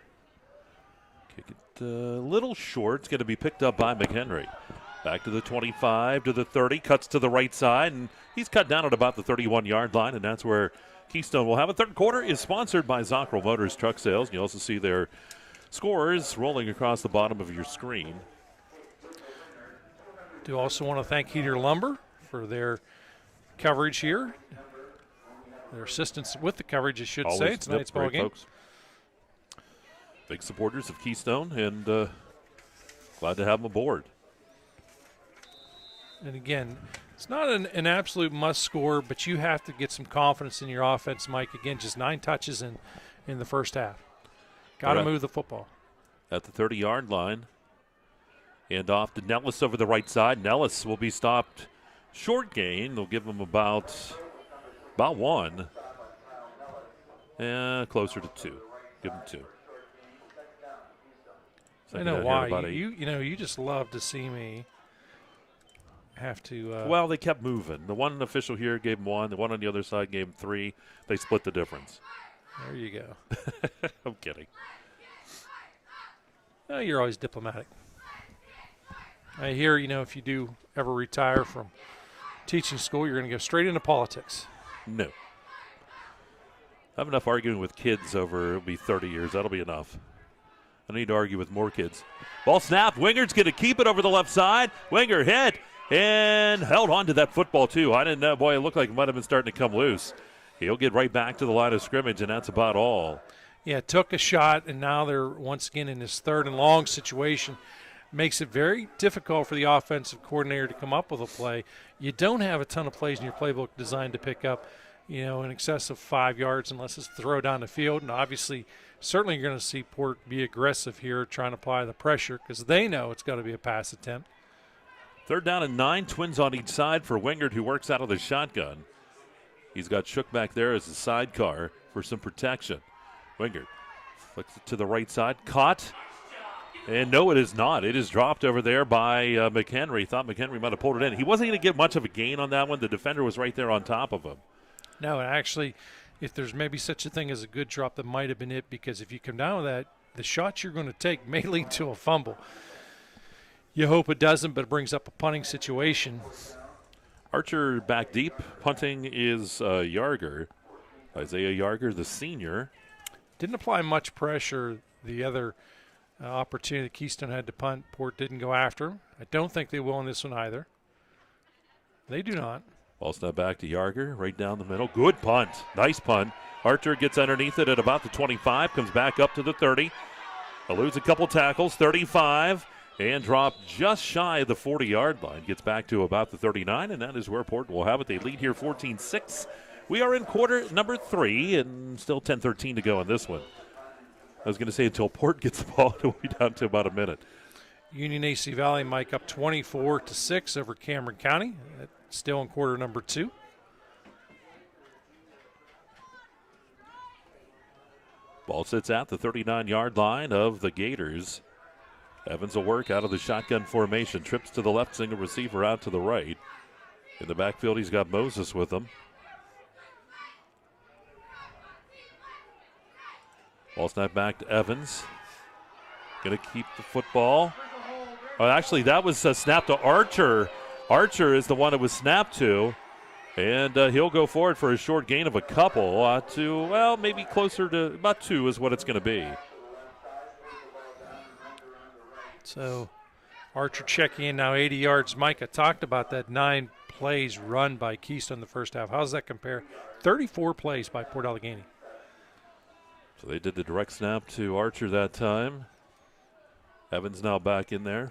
Kick it a little short. It's going to be picked up by McHenry. Back to the 25, to the 30, cuts to the right side, and he's cut down at about the 31-yard line, and that's where Keystone will have it. Third quarter is sponsored by Zockrell Motors Truck Sales. You also see their scores rolling across the bottom of your screen. Do also want to thank Heater Lumber for their coverage here. Their assistance with the coverage, I should say. It's tonight's ball game. Folks. Big supporters of Keystone, and glad to have them aboard. And again, it's not an absolute must score, but you have to get some confidence in your offense, Mike. Again, just 9 touches in the first half. Got to move the football. At the 30-yard line. And off to Nellis over the right side. Nellis will be stopped short gain. They'll give him about 1. Closer to 2. Give him 2. I know why. You just love to see me have to. Well, they kept moving. The one official here gave him 1. The one on the other side gave him 3. They split the difference. There you go. I'm kidding. Oh, you're always diplomatic. I hear, if you do ever retire from teaching school, you're going to go straight into politics. No. I have enough arguing with kids over, it'll be 30 years. That'll be enough. I need to argue with more kids. Ball snapped. Winger's going to keep it over the left side. Winger hit and held on to that football, too. I didn't know. Boy, it looked like it might have been starting to come loose. He'll get right back to the line of scrimmage, and that's about all. Yeah, took a shot, and now they're once again in this 3rd and long situation. Makes it very difficult for the offensive coordinator to come up with a play. You don't have a ton of plays in your playbook designed to pick up, in excess of 5 yards unless it's throw down the field. And obviously, certainly you're going to see Port be aggressive here, trying to apply the pressure because they know it's got to be a pass attempt. 3rd down and 9, twins on each side for Wingard, who works out of the shotgun. He's got Shook back there as a sidecar for some protection. Wingard flicks it to the right side, caught. And no, it is not. It is dropped over there by McHenry. Thought McHenry might have pulled it in. He wasn't going to get much of a gain on that one. The defender was right there on top of him. No, actually, if there's maybe such a thing as a good drop, that might have been it, because if you come down with that, the shot you're going to take may lead to a fumble. You hope it doesn't, but it brings up a punting situation. Archer back deep. Punting is Yarger. Isaiah Yarger, the senior. Didn't apply much pressure. The other opportunity that Keystone had to punt, Port didn't go after him. I don't think they will in this one either. They do not. Ball snap back to Yarger, right down the middle. Good punt. Nice punt. Archer gets underneath it at about the 25, comes back up to the 30. Eludes a couple tackles, 35, and dropped just shy of the 40-yard line. Gets back to about the 39, and that is where Port will have it. They lead here 14-6. We are in quarter number 3, and still 10-13 to go in this one. I was going to say until Port gets the ball, it'll be down to about a minute. Union AC Valley, Mike, up 24-6 over Cameron County. Still in quarter number 2. Ball sits at the 39-yard line of the Gators. Evans will work out of the shotgun formation. Trips to the left, single receiver out to the right. In the backfield, he's got Moses with him. Ball snap back to Evans. Going to keep the football. Oh, actually, that was snapped to Archer. Archer is the one it was snapped to. And he'll go forward for a short gain of a couple to, well, maybe closer to about 2 is what it's going to be. So Archer checking in now 80 yards. Mike, I talked about that 9 plays run by Keystone in the first half. How does that compare? 34 plays by Port Allegany. So they did the direct snap to Archer that time. Evans now back in there.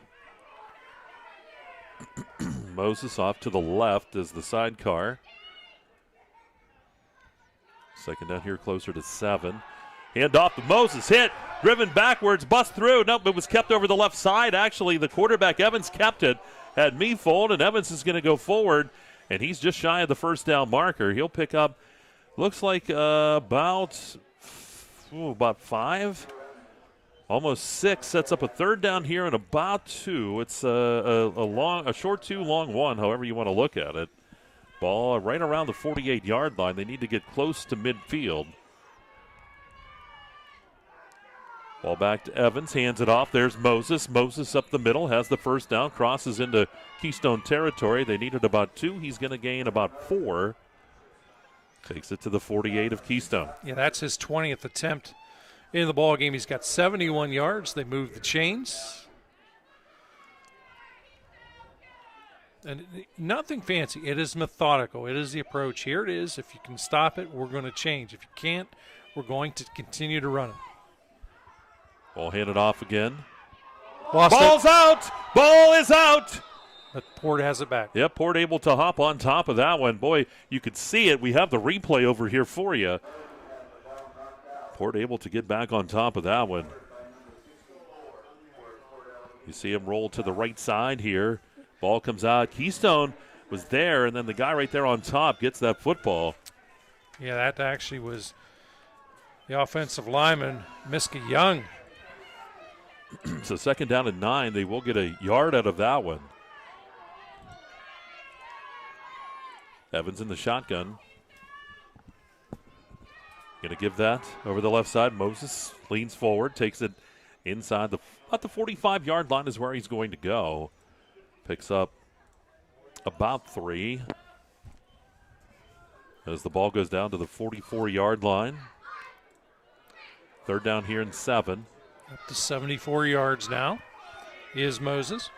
Moses off to the left as the sidecar. Second down here closer to 7. Hand off to Moses. Hit. Driven backwards. Bust through. Nope, it was kept over the left side. Actually, the quarterback, Evans, kept it. Had Meefold, and Evans is going to go forward. And he's just shy of the first down marker. He'll pick up, looks like about 5. Almost 6. Sets up a third down here and about 2. It's a short 2, long 1, however you want to look at it. Ball right around the 48-yard line. They need to get close to midfield. Ball back to Evans, hands it off. There's Moses. Moses up the middle, has the first down, crosses into Keystone territory. They needed about 2. He's going to gain about 4. Takes it to the 48 of Keystone. Yeah, that's his 20th attempt in the ball game. He's got 71 yards. They moved the chains. And nothing fancy. It is methodical. It is the approach. Here it is. If you can stop it, we're going to change. If you can't, we're going to continue to run it. Ball handed off again. Ball's out. Ball is out. But Port has it back. Yep, Port able to hop on top of that one. Boy, you could see it. We have the replay over here for you. Port able to get back on top of that one. You see him roll to the right side here. Ball comes out. Keystone was there, and then the guy right there on top gets that football. Yeah, that actually was the offensive lineman, Miska Young. So 2nd down and 9. They will get a yard out of that one. Evans in the shotgun. Going to give that over the left side. Moses leans forward, takes it inside about the 45-yard line is where he's going to go. Picks up about 3 as the ball goes down to the 44-yard line. 3rd down here and 7. Up to 74 yards now is Moses.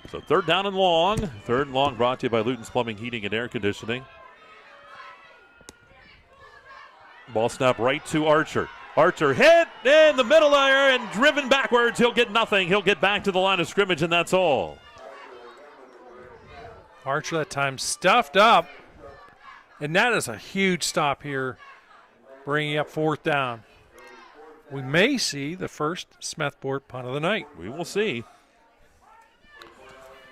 So 3rd down and long. 3rd and long brought to you by Luton's Plumbing, Heating, and Air Conditioning. Ball snap right to Archer. Archer hit in the middle there and driven backwards. He'll get nothing. He'll get back to the line of scrimmage, and that's all. Archer that time stuffed up. And that is a huge stop here, bringing up 4th down. We may see the first Smethport punt of the night. We will see.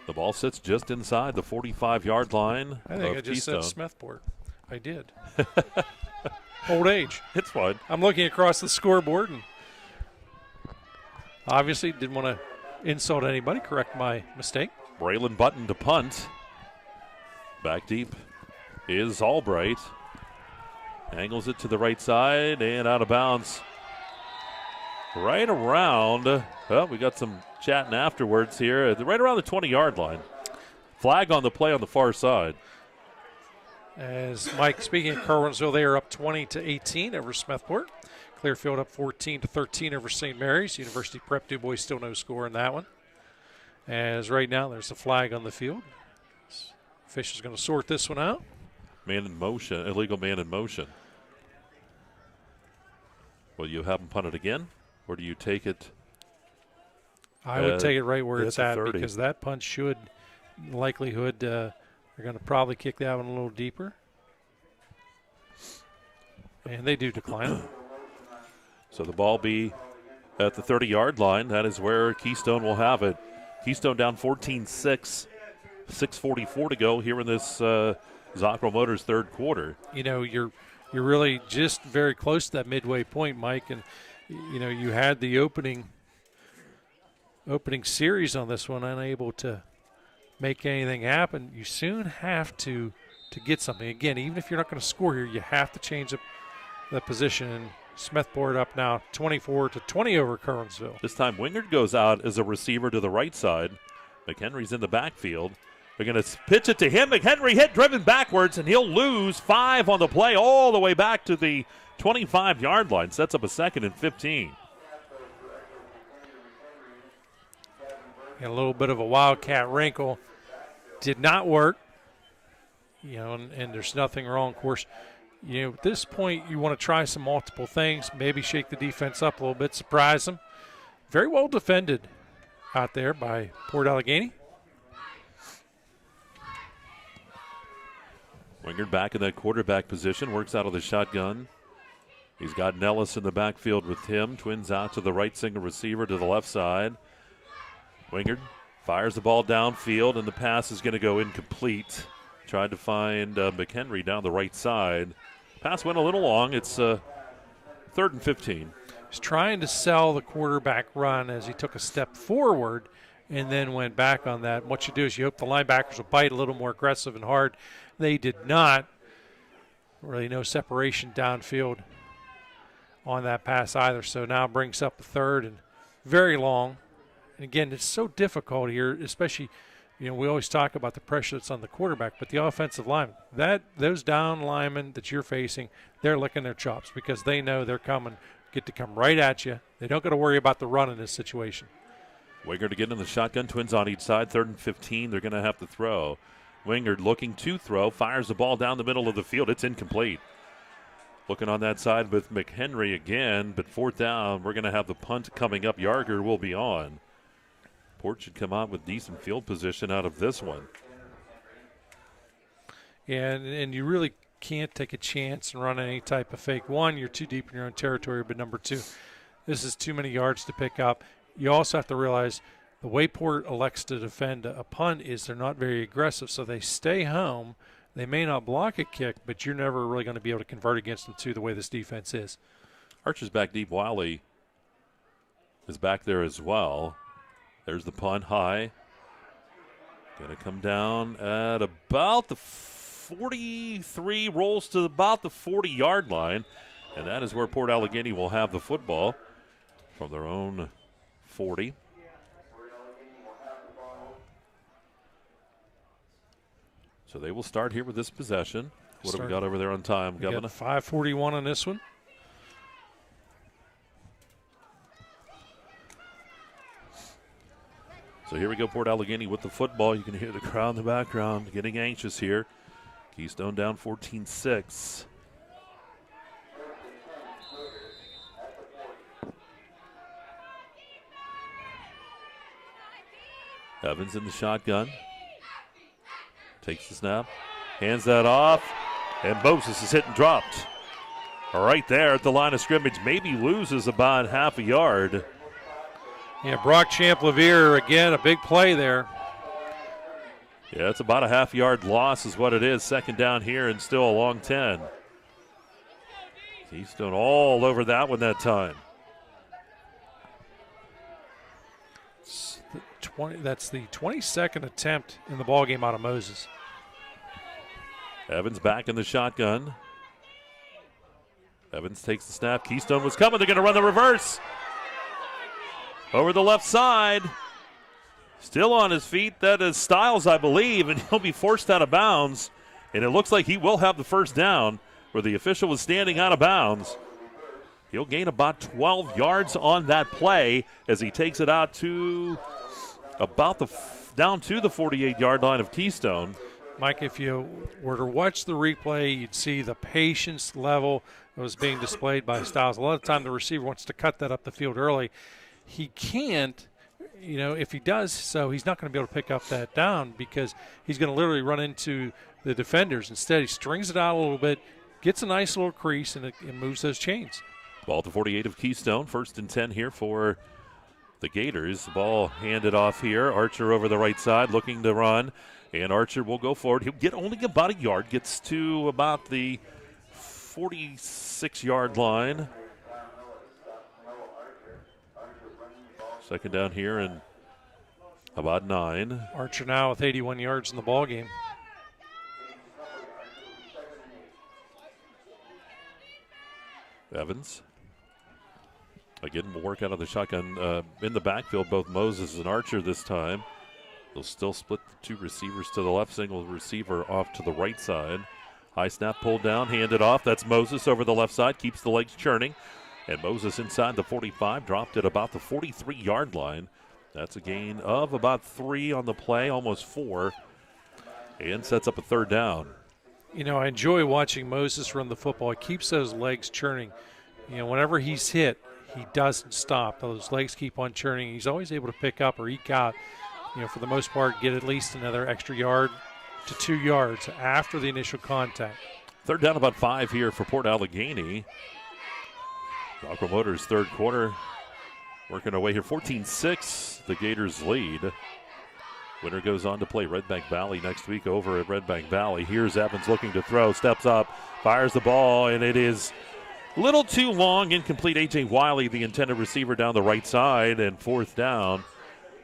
The ball sits just inside the 45-yard line. I think I just Keystone. said Smethport. I did. Old age. It's fine. I'm looking across the scoreboard and obviously didn't want to insult anybody, correct my mistake. Braylon Button to punt. Back deep is Albright. Angles it to the right side and out of bounds. Right around, well, we got some chatting afterwards here, right around the 20-yard line. Flag on the play on the far side. As Mike, speaking of Kerwinsville, they are up 20-18 over Smethport. Clearfield up 14-13 over St. Mary's. University Prep Du Bois still no score in that one. As right now there's a flag on the field. Fish is going to sort this one out. Man in motion, illegal man in motion. Will you have him punt it again, or do you take it? I would take it right where at it's the at 30. because that punt should, likelihood, they're going to probably kick that one a little deeper. And they do decline it. So the ball be at the 30-yard line. That is where Keystone will have it. Keystone down 14-6, 6:44 to go here in this Zocro Motors third quarter. You know, you're really just very close to that midway point, Mike, and you know you had the opening series on this one, unable to make anything happen. You soon have to get something. Again, even if you're not going to score here, you have to change the position. And Smethport up now 24-20 over Kerwinsville. This time Wingard goes out as a receiver to the right side. McHenry's in the backfield. They're going to pitch it to him. McHenry hit, driven backwards, and he'll lose 5 on the play all the way back to the 25-yard line. Sets up a 2nd and 15. A little bit of a wildcat wrinkle. Did not work. You know, and there's nothing wrong. Of course, you know, at this point you want to try some multiple things, maybe shake the defense up a little bit, surprise them. Very well defended out there by Port Allegany. Wingard back in that quarterback position, works out of the shotgun. He's got Nellis in the backfield with him. Twins out to the right, single receiver to the left side. Wingard fires the ball downfield, and the pass is going to go incomplete. Tried to find McHenry down the right side. Pass went a little long. It's 3rd and 15. He's trying to sell the quarterback run as he took a step forward and then went back on that. And what you do is you hope the linebackers will bite a little more aggressive and hard. They did not. Really no separation downfield on that pass either. So now it brings up a third and very long. And again, it's so difficult here, especially, we always talk about the pressure that's on the quarterback, but the offensive lineman, those down linemen that you're facing, they're licking their chops because they know they're get to come right at you. They don't got to worry about the run in this situation. Wingard to get in the shotgun, twins on each side, 3rd and 15. They're going to have to throw. Wingard looking to throw, fires the ball down the middle of the field. It's incomplete. Looking on that side with McHenry again, but 4th down, we're going to have the punt coming up. Yarger will be on. Port should come out with decent field position out of this one. Yeah, and you really can't take a chance and run any type of fake. One, you're too deep in your own territory, but number two, this is too many yards to pick up. You also have to realize the way Port elects to defend a punt is they're not very aggressive, so they stay home. They may not block a kick, but you're never really going to be able to convert against them too, the way this defense is. Archer's back deep. Wiley is back there as well. There's the punt high. Going to come down at about the 43, rolls to about the 40-yard line, and that is where Port Allegany will have the football from their own 40. So they will start here with this possession. What have we got over there on time, Governor? 5:41 on this one. So here we go, Port Allegany with the football. You can hear the crowd in the background getting anxious here. Keystone down 14-6. Evans in the shotgun. Takes the snap, hands that off, and Moses is hit and dropped. Right there at the line of scrimmage, maybe loses about half a yard. Yeah, Brock Champ-Levere, again, a big play there. Yeah, it's about a half-yard loss is what it is. 2nd down here and still a long 10. Keystone all over that one that time. That's the 22nd attempt in the ballgame out of Moses. Evans back in the shotgun. Evans takes the snap. Keystone was coming. They're going to run the reverse. Over the left side. Still on his feet. That is Stiles, I believe, and he'll be forced out of bounds. And it looks like he will have the 1st down where the official was standing out of bounds. He'll gain about 12 yards on that play as he takes it out to about down to the 48-yard line of Keystone. Mike, if you were to watch the replay, you'd see the patience level that was being displayed by Stiles. A lot of time the receiver wants to cut that up the field early. He can't, if he does so, he's not going to be able to pick up that down because he's going to literally run into the defenders. Instead, he strings it out a little bit, gets a nice little crease, and it moves those chains. Ball to 48 of Keystone. 1st and 10 here for the Gators. The ball handed off here. Archer over the right side looking to run, and Archer will go forward. He'll get only about a yard, gets to about the 46-yard line. 2nd down here and about 9. Archer now with 81 yards in the ball game. Evans. Again, we'll work out of the shotgun in the backfield, both Moses and Archer this time. They'll still split the 2 receivers to the left, single receiver off to the right side. High snap pulled down, handed off. That's Moses over the left side, keeps the legs churning. And Moses inside the 45, dropped at about the 43-yard line. That's a gain of about 3 on the play, almost 4, and sets up a 3rd down. I enjoy watching Moses run the football. He keeps those legs churning. Whenever he's hit, he doesn't stop. Those legs keep on churning. He's always able to pick up or eke out, for the most part, get at least another extra yard to 2 yards after the initial contact. 3rd down, about 5 here for Port Allegany. Aqua Motors 3rd quarter working away here. 14-6, the Gators lead. Winner goes on to play Red Bank Valley next week over at Red Bank Valley. Here's Evans looking to throw, steps up, fires the ball, and it is a little too long. Incomplete. A.J. Wiley, the intended receiver, down the right side, and 4th down.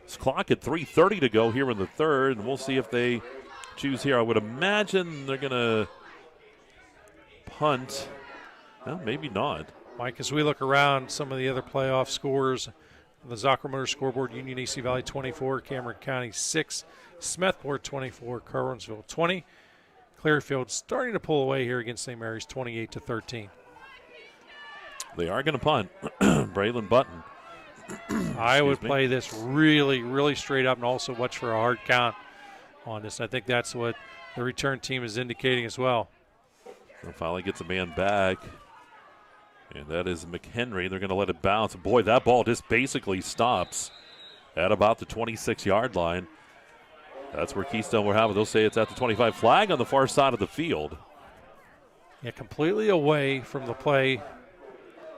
It's clock at 3:30 to go here in the third, and we'll see if they choose here. I would imagine they're going to punt. Well, maybe not. Mike, as we look around some of the other playoff scores, the Zocker Motor scoreboard, Union AC Valley 24, Cameron County 6, Smethport 24, Carlinsville 20. Clearfield starting to pull away here against St. Mary's 28-13. They are going to punt. Braylon Button. I would play this really, really straight up and also watch for a hard count on this. I think that's what the return team is indicating as well. So finally gets a man back, and that is McHenry. They're going to let it bounce. Boy, that ball just basically stops at about the 26-yard line. That's where Keystone will have it. They'll say it's at the 25. Flag on the far side of the field. Yeah, completely away from the play.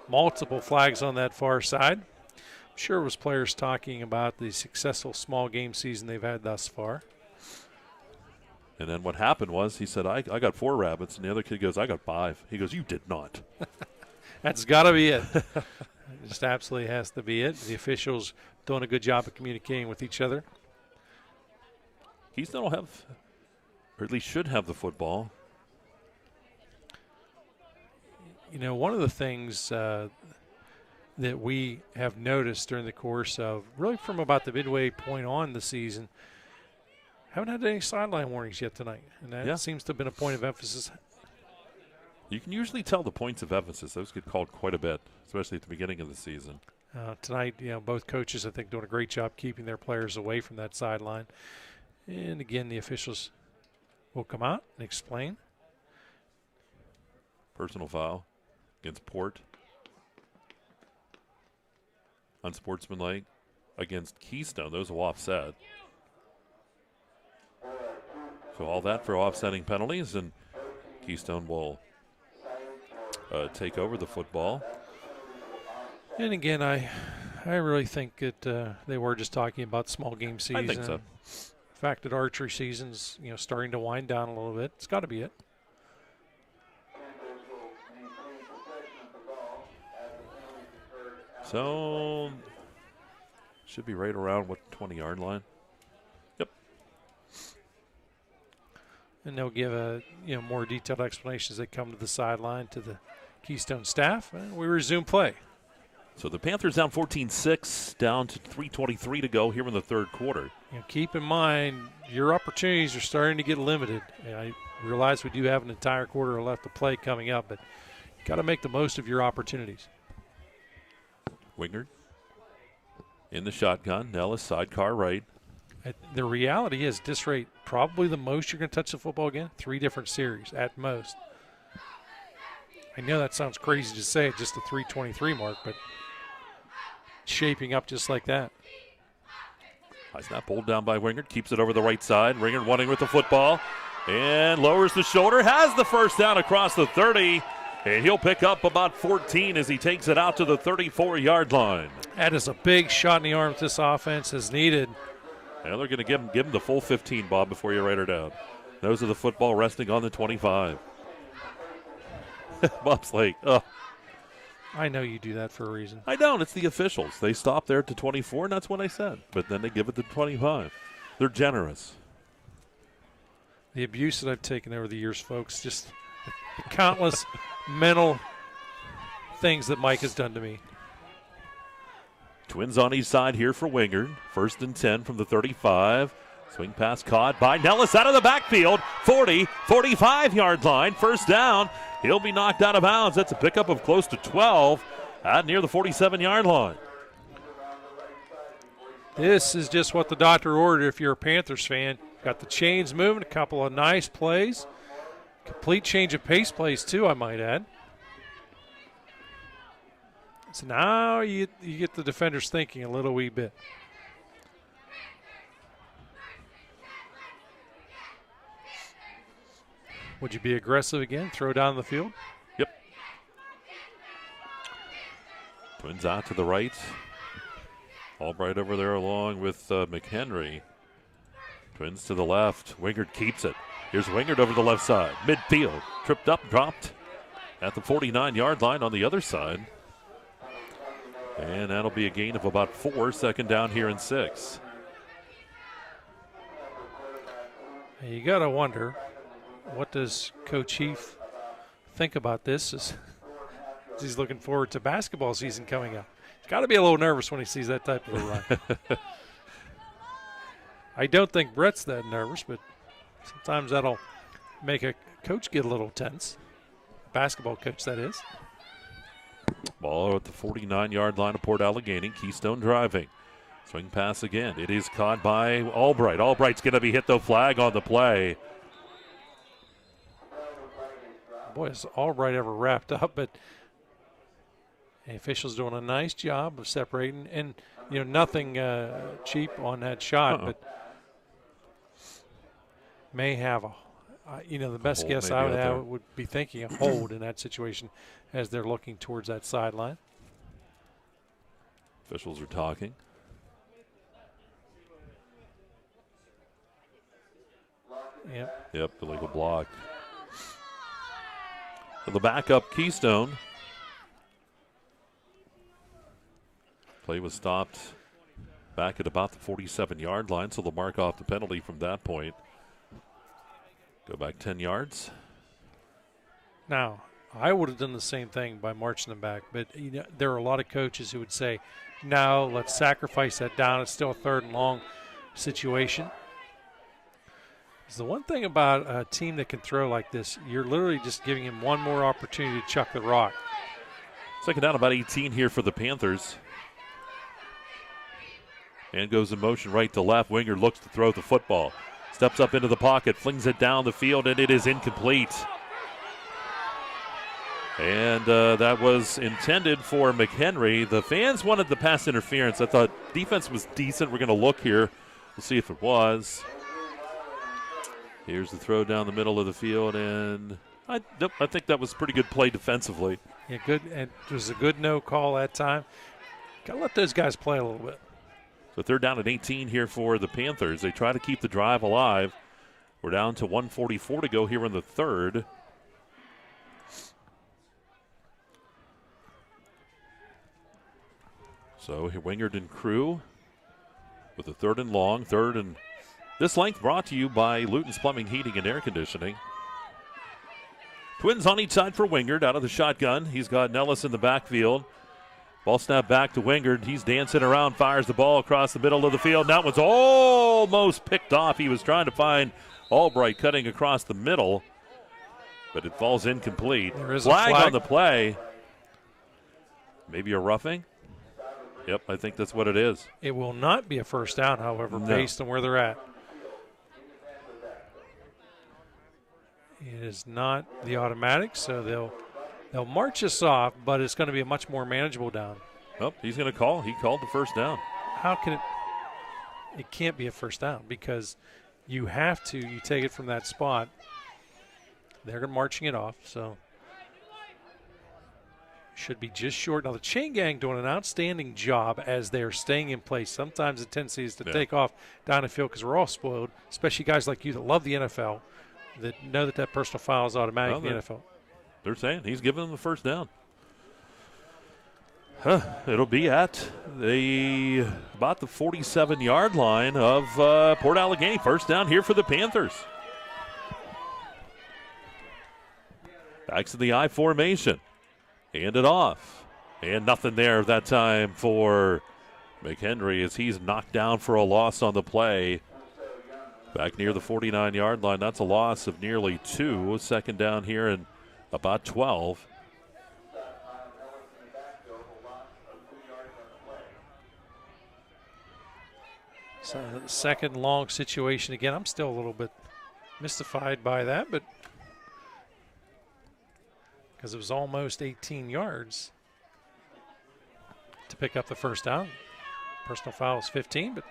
Multiple flags on that far side. I'm sure it was players talking about the successful small game season they've had thus far. And then what happened was he said, I got 4 rabbits, and the other kid goes, I got 5. He goes, you did not. That's got to be it. It just absolutely has to be it. The officials doing a good job of communicating with each other. Keystone will have, or at least should have, the football. You know, one of the things that we have noticed during the course of, really from about the midway point on the season, haven't had any sideline warnings yet tonight, and that seems to have been a point of emphasis. You can usually tell the points of emphasis. Those get called quite a bit, especially at the beginning of the season. Tonight, you know, both coaches, I think, doing a great job keeping their players away from that sideline. And again, the officials will come out and explain. Personal foul against Port. Unsportsmanlike against Keystone. Those will offset. So all that for offsetting penalties, and Keystone will take over the football. And again, I really think that they were just talking about small game season. I think so. The fact that archery season's, you know, starting to wind down a little bit. It's got to be it. So should be right around what, 20-yard line. Yep. And they'll give a more detailed explanation as they come to the sideline to the Keystone staff. And we resume play. So the Panthers down 14-6, down to 3:23 to go here in the third quarter. You know, keep in mind your opportunities are starting to get limited. And I realize we do have an entire quarter left to play coming up, but you got to make the most of your opportunities. Wingard in the shotgun. Nellis sidecar right. The reality is, at this rate, probably the most you're going to touch the football again, 3 different series at most. I know that sounds crazy to say at just the 3:23 mark, but shaping up just like that. High snap pulled down by Wingard. Keeps it over the right side. Wingard running with the football and lowers the shoulder. Has the first down across the 30. And he'll pick up about 14 as he takes it out to the 34-yard line. That is a big shot in the arm this offense is needed. And they're going to give him the full 15, Bob, before you write her down. Those are the football resting on the 25. Bob's like, oh. I know you do that for a reason. I don't. It's the officials. They stop there at the 24, and that's what I said. But then they give it to 25. They're generous. The abuse that I've taken over the years, folks, just the countless mental things that Mike has done to me. Twins on each side here for Wingard. 1st and 10 from the 35. Swing pass caught by Nellis out of the backfield. 40, 45-yard line. First down. He'll be knocked out of bounds. That's a pickup of close to 12 out near the 47-yard line. This is just what the doctor ordered if you're a Panthers fan. Got the chains moving, a couple of nice plays. Complete change of pace plays, too, I might add. So now you get the defenders thinking a little wee bit. Would you be aggressive again? Throw down the field? Yep. Twins out to the right. Albright over there along with McHenry. Twins to the left. Wingard keeps it. Here's Wingard over the left side. Midfield. Tripped up, dropped at the 49-yard line on the other side. And that'll be a gain of about 4. Second down here and 6. You got to wonder, what does Coach Heath think about this as he's looking forward to basketball season coming up? He's got to be a little nervous when he sees that type of a run. I don't think Brett's that nervous, but sometimes that'll make a coach get a little tense. Basketball coach, that is. Ball at the 49-yard line of Port Allegany. Keystone driving. Swing pass again. It is caught by Albright. Albright's going to be hit, though. Flag on the play. Boy, is Albright ever wrapped up, but the official's doing a nice job of separating. And, nothing cheap on that shot, but may have the best guess I would have would be thinking a hold in that situation as they're looking towards that sideline. Officials are talking. Yep, illegal block. So the backup Keystone. Play was stopped back at about the 47-yard line, so they'll mark off the penalty from that point. Go back 10 yards. Now, I would have done the same thing by marching them back, but there are a lot of coaches who would say, no, let's sacrifice that down. It's still a 3rd and long situation. It's the one thing about a team that can throw like this, you're literally just giving him one more opportunity to chuck the rock. Second down, about 18 here for the Panthers. And goes in motion right to left. Winger looks to throw the football. Steps up into the pocket, flings it down the field, and it is incomplete. And that was intended for McHenry. The fans wanted the pass interference. I thought defense was decent. We're going to look here. We'll see if it was. Here's the throw down the middle of the field, and I think that was pretty good play defensively. Yeah, good. And it was a good no call that time. Got to let those guys play a little bit. So 3rd down and 18 here for the Panthers. They try to keep the drive alive. We're down to 1:44 to go here in the 3rd. So Wingard and crew with a 3rd and long. 3rd and this length brought to you by Luton's Plumbing, Heating, and Air Conditioning. Twins on each side for Wingard out of the shotgun. He's got Nellis in the backfield. Ball snap back to Wingard. He's dancing around, fires the ball across the middle of the field. That one's almost picked off. He was trying to find Albright cutting across the middle, but it falls incomplete. There is flag a flag on the play. Maybe a roughing? Yep, I think that's what it is. It will not be a first down, however, based on where they're at. It is not the automatic, so they'll march us off, but it's going to be a much more manageable down. Oh, he's going to call. He called the first down. How can it? It can't be a first down because you have to. You take it from that spot. They're marching it off, so should be just short. Now the chain gang doing an outstanding job as they're staying in place. Sometimes the tendency is to take off down the field because we're all spoiled, especially guys like you that love the NFL, that know that personal foul is automatic in the NFL. They're saying he's giving them the first down. It'll be at about the 47-yard line of Port Allegany. First down here for the Panthers. Backs to the I formation. Hand it off. And nothing there that time for McHenry as he's knocked down for a loss on the play. Back near the 49-yard line. That's a loss of nearly 2. Second down here and about 12. So the second long situation again. I'm still a little bit mystified by that, but because it was almost 18 yards to pick up the first down. Personal foul is 15, but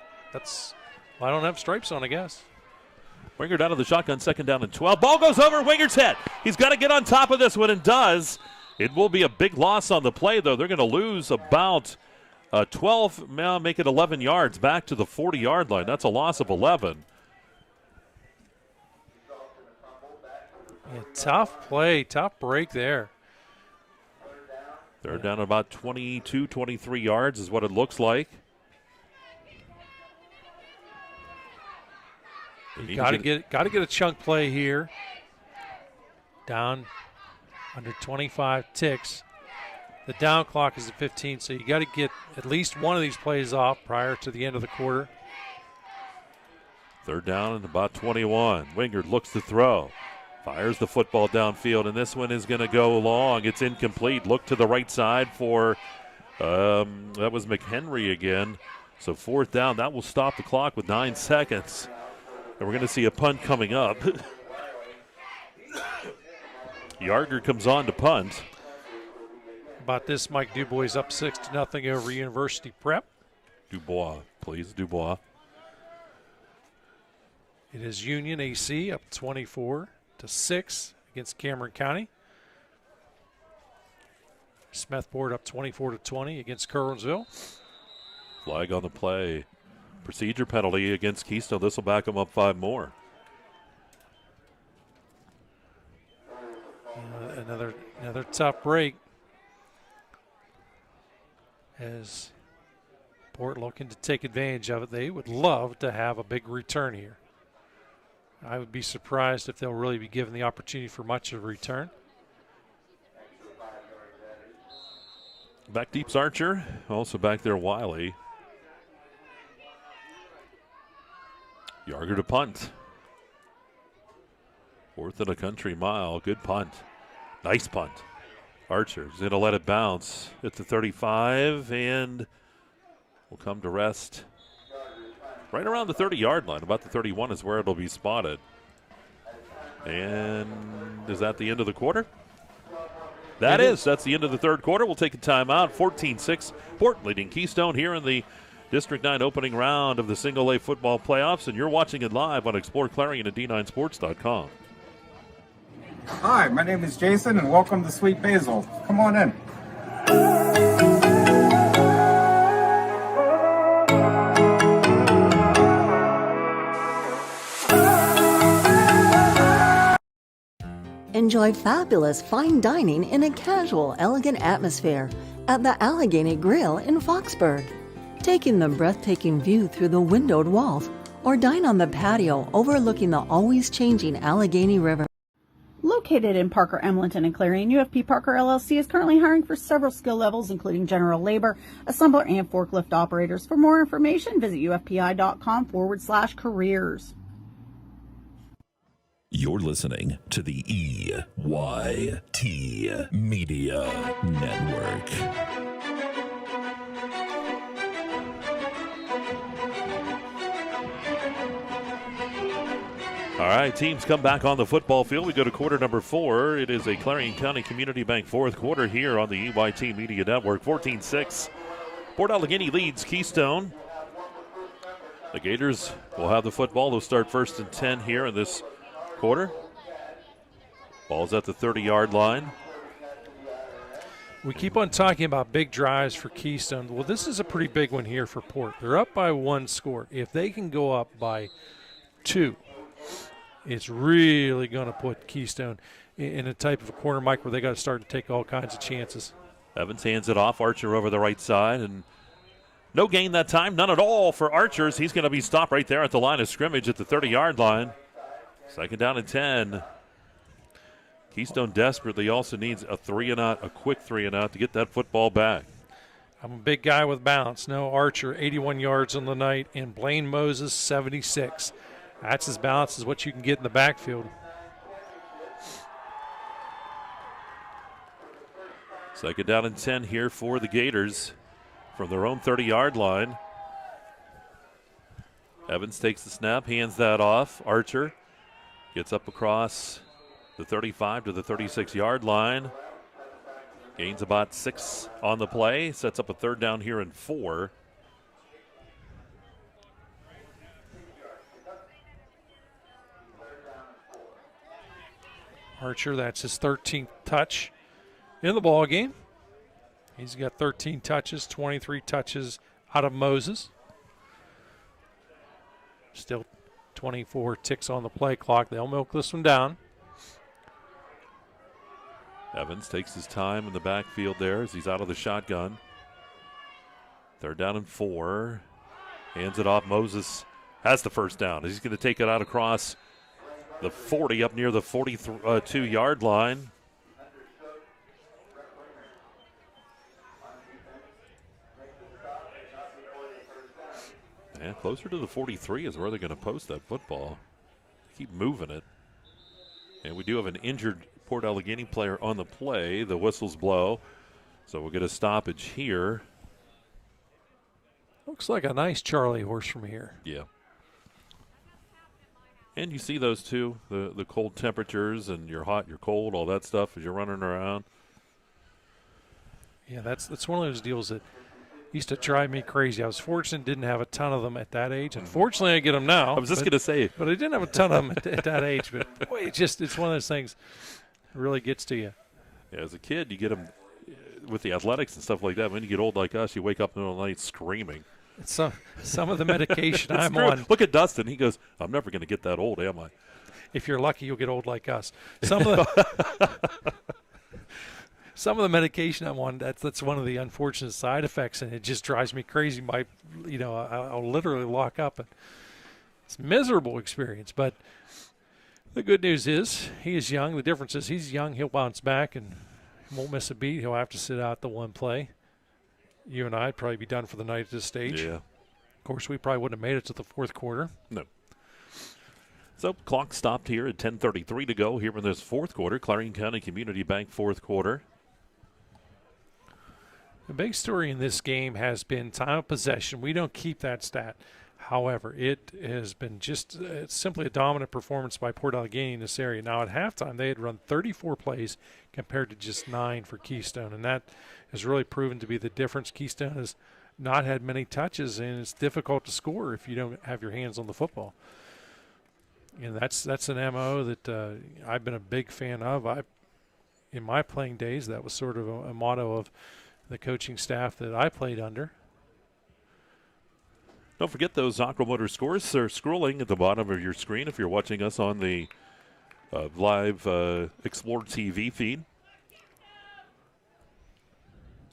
I don't have stripes on, I guess. Wingard out of the shotgun, second down and 12. Ball goes over Wingard's head. He's got to get on top of this one and does. It will be a big loss on the play, though. They're going to lose about 12, now make it 11 yards back to the 40-yard line. That's a loss of 11. Yeah, tough play, tough break there. They're down about 22, 23 yards is what it looks like. You got to get a chunk play here. Down under 25 ticks. The down clock is at 15, so you got to get at least one of these plays off prior to the end of the quarter. Third down and about 21. Wingard looks to throw. Fires the football downfield, and this one is going to go long. It's incomplete. Look to the right side for, that was McHenry again. So fourth down, that will stop the clock with 9 seconds. And we're going to see a punt coming up. Yarger comes on to punt. About this, Mike Dubois up 6-0 over University Prep. Dubois, please, Dubois. It is Union AC up 24-6 against Cameron County. Smethport up 24-20 against Kerlesville. Flag on the play. Procedure penalty against Keystone. This will back them up 5 more. Another tough break. As Port looking to take advantage of it. They would love to have a big return here. I would be surprised if they'll really be given the opportunity for much of a return. Back deep's Archer. Also back there, Wiley. Yarger to punt. 4th and a country mile. Good punt. Nice punt. Archer's going to let it bounce at the 35 and will come to rest right around the 30-yard line. About the 31 is where it'll be spotted. And is that the end of the quarter? That's the end of the third quarter. We'll take a timeout. 14-6, Port leading Keystone here in the District 9 opening round of the Single A football playoffs, and you're watching it live on ExploreClarion at D9Sports.com. Hi, my name is Jason, and welcome to Sweet Basil. Come on in. Enjoy fabulous fine dining in a casual, elegant atmosphere at the Allegany Grill in Foxburg. Take in the breathtaking view through the windowed walls or dine on the patio overlooking the always changing Allegany River. Located in Parker, Emlenton, and Clarion, UFP Parker LLC is currently hiring for several skill levels, including general labor, assembler, and forklift operators. For more information, visit ufpi.com/careers. You're listening to the EYT Media Network. All right, teams come back on the football field. We go to quarter number 4. It is a Clarion County Community Bank fourth quarter here on the EYT Media Network. 14-6. Port Allegany leads Keystone. The Gators will have the football. They'll start 1st and 10 here in this quarter. Ball's at the 30-yard line. We keep on talking about big drives for Keystone. Well, this is a pretty big one here for Port. They're up by 1 score. If they can go up by 2, it's really going to put Keystone in a type of a corner, Mike, where they got to start to take all kinds of chances. Evans hands it off. Archer over the right side, and no gain that time. None at all for Archers. He's going to be stopped right there at the line of scrimmage at the 30-yard line. 2nd down and 10. Keystone desperately also needs a 3-and-out, a quick 3-and-out to get that football back. I'm a big guy with balance. No, Archer, 81 yards on the night, and Blaine Moses, 76. That's as balanced as what you can get in the backfield. 2nd down and 10 here for the Gators from their own 30-yard line. Evans takes the snap, hands that off. Archer gets up across the 35 to the 36-yard line. Gains about 6 on the play. Sets up a 3rd down here and 4. Archer, that's his 13th touch in the ball game. He's got 13 touches, 23 touches out of Moses. Still 24 ticks on the play clock. They'll milk this one down. Evans takes his time in the backfield there as he's out of the shotgun. 3rd down and 4. Hands it off. Moses has the first down. He's going to take it out across the 40 up near the 42-yard line. And closer to the 43 is where they're going to post that football. Keep moving it. And we do have an injured Port Allegany player on the play. The whistles blow. So we'll get a stoppage here. Looks like a nice Charlie horse from here. Yeah. And you see those two, the cold temperatures and you're hot, you're cold, all that stuff as you're running around. Yeah, that's one of those deals that used to drive me crazy. I was fortunate didn't have a ton of them at that age. Unfortunately, I get them now. I was just going to say. But I didn't have a ton of them at that age. But boy, it's one of those things that really gets to you. Yeah, as a kid, you get them with the athletics and stuff like that. When you get old like us, you wake up in the middle of the night screaming. Some of the medication I'm true. on. Look at Dustin. He goes, I'm never going to get that old, am I? If you're lucky, you'll get old like us. Some of the medication I'm on, that's one of the unfortunate side effects, and it just drives me crazy. I'll literally lock up. And it's a miserable experience. But the good news is he is young. The difference is he's young. He'll bounce back and won't miss a beat. He'll have to sit out the one play. You and I'd probably be done for the night at this stage. Yeah. Of course, we probably wouldn't have made it to the fourth quarter. No. So clock stopped here at 10:33 to go here in this fourth quarter. Clarion County Community Bank fourth quarter. The big story in this game has been time of possession. We don't keep that stat. However, it has been just simply a dominant performance by Port Allegany in this area. Now, at halftime, they had run 34 plays compared to just 9 for Keystone, and that has really proven to be the difference. Keystone has not had many touches, and it's difficult to score if you don't have your hands on the football. And that's an MO that I've been a big fan of. In my playing days, that was sort of a motto of the coaching staff that I played under. Don't forget those Aquamotor scores are scrolling at the bottom of your screen if you're watching us on the live Explore TV feed.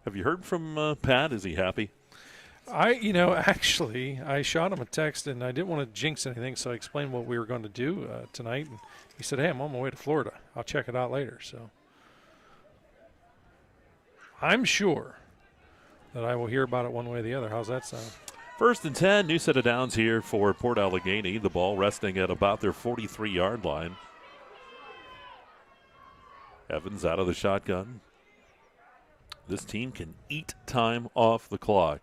Have you heard from Pat? Is he happy? Actually, I shot him a text, and I didn't want to jinx anything, so I explained what we were going to do tonight. And he said, hey, I'm on my way to Florida. I'll check it out later. So I'm sure that I will hear about it one way or the other. How's that sound? 1st and 10, new set of downs here for Port Allegany. The ball resting at about their 43-yard line. Evans out of the shotgun. This team can eat time off the clock.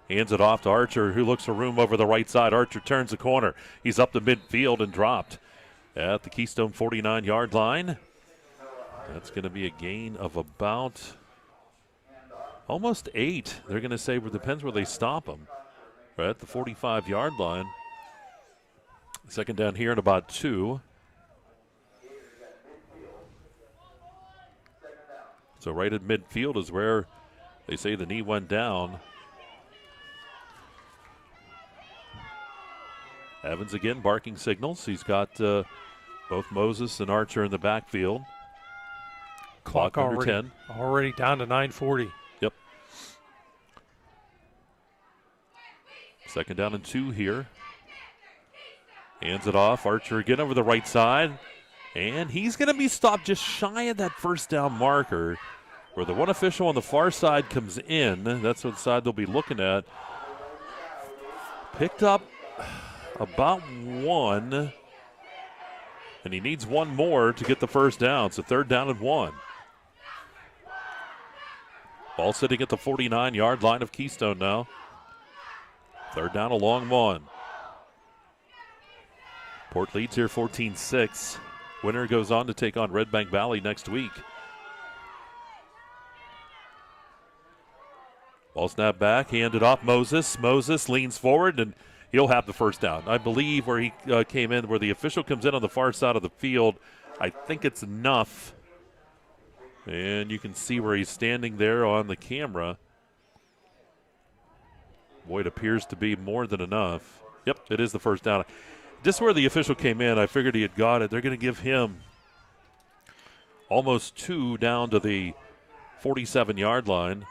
Hands it off to Archer, who looks for room over the right side. Archer turns the corner. He's up to midfield and dropped at the Keystone 49-yard line. That's going to be a gain of about almost 8. They're going to say, well, depends where they stop them. Right at the 45-yard line. Second down here at about 2. So right at midfield is where they say the knee went down. Evans again barking signals. He's got both Moses and Archer in the backfield. Clock under 10. Already down to 9:40. Yep. Second down and 2 here. Hands it off. Archer again over the right side. And he's going to be stopped just shy of that first down marker where the one official on the far side comes in. That's what side they'll be looking at. Picked up about 1. And he needs 1 more to get the first down. So 3rd down and 1. Ball sitting at the 49-yard line of Keystone now. 3rd down, a long 1. Port leads here 14-6. Winner goes on to take on Red Bank Valley next week. Ball snap back, handed off Moses. Moses leans forward, and he'll have the first down. I believe where he came in, where the official comes in on the far side of the field, I think it's enough. And you can see where he's standing there on the camera. Boy, it appears to be more than enough. Yep, it is the first down. Just where the official came in, I figured he had got it. They're going to give him almost 2 down to the 47-yard line.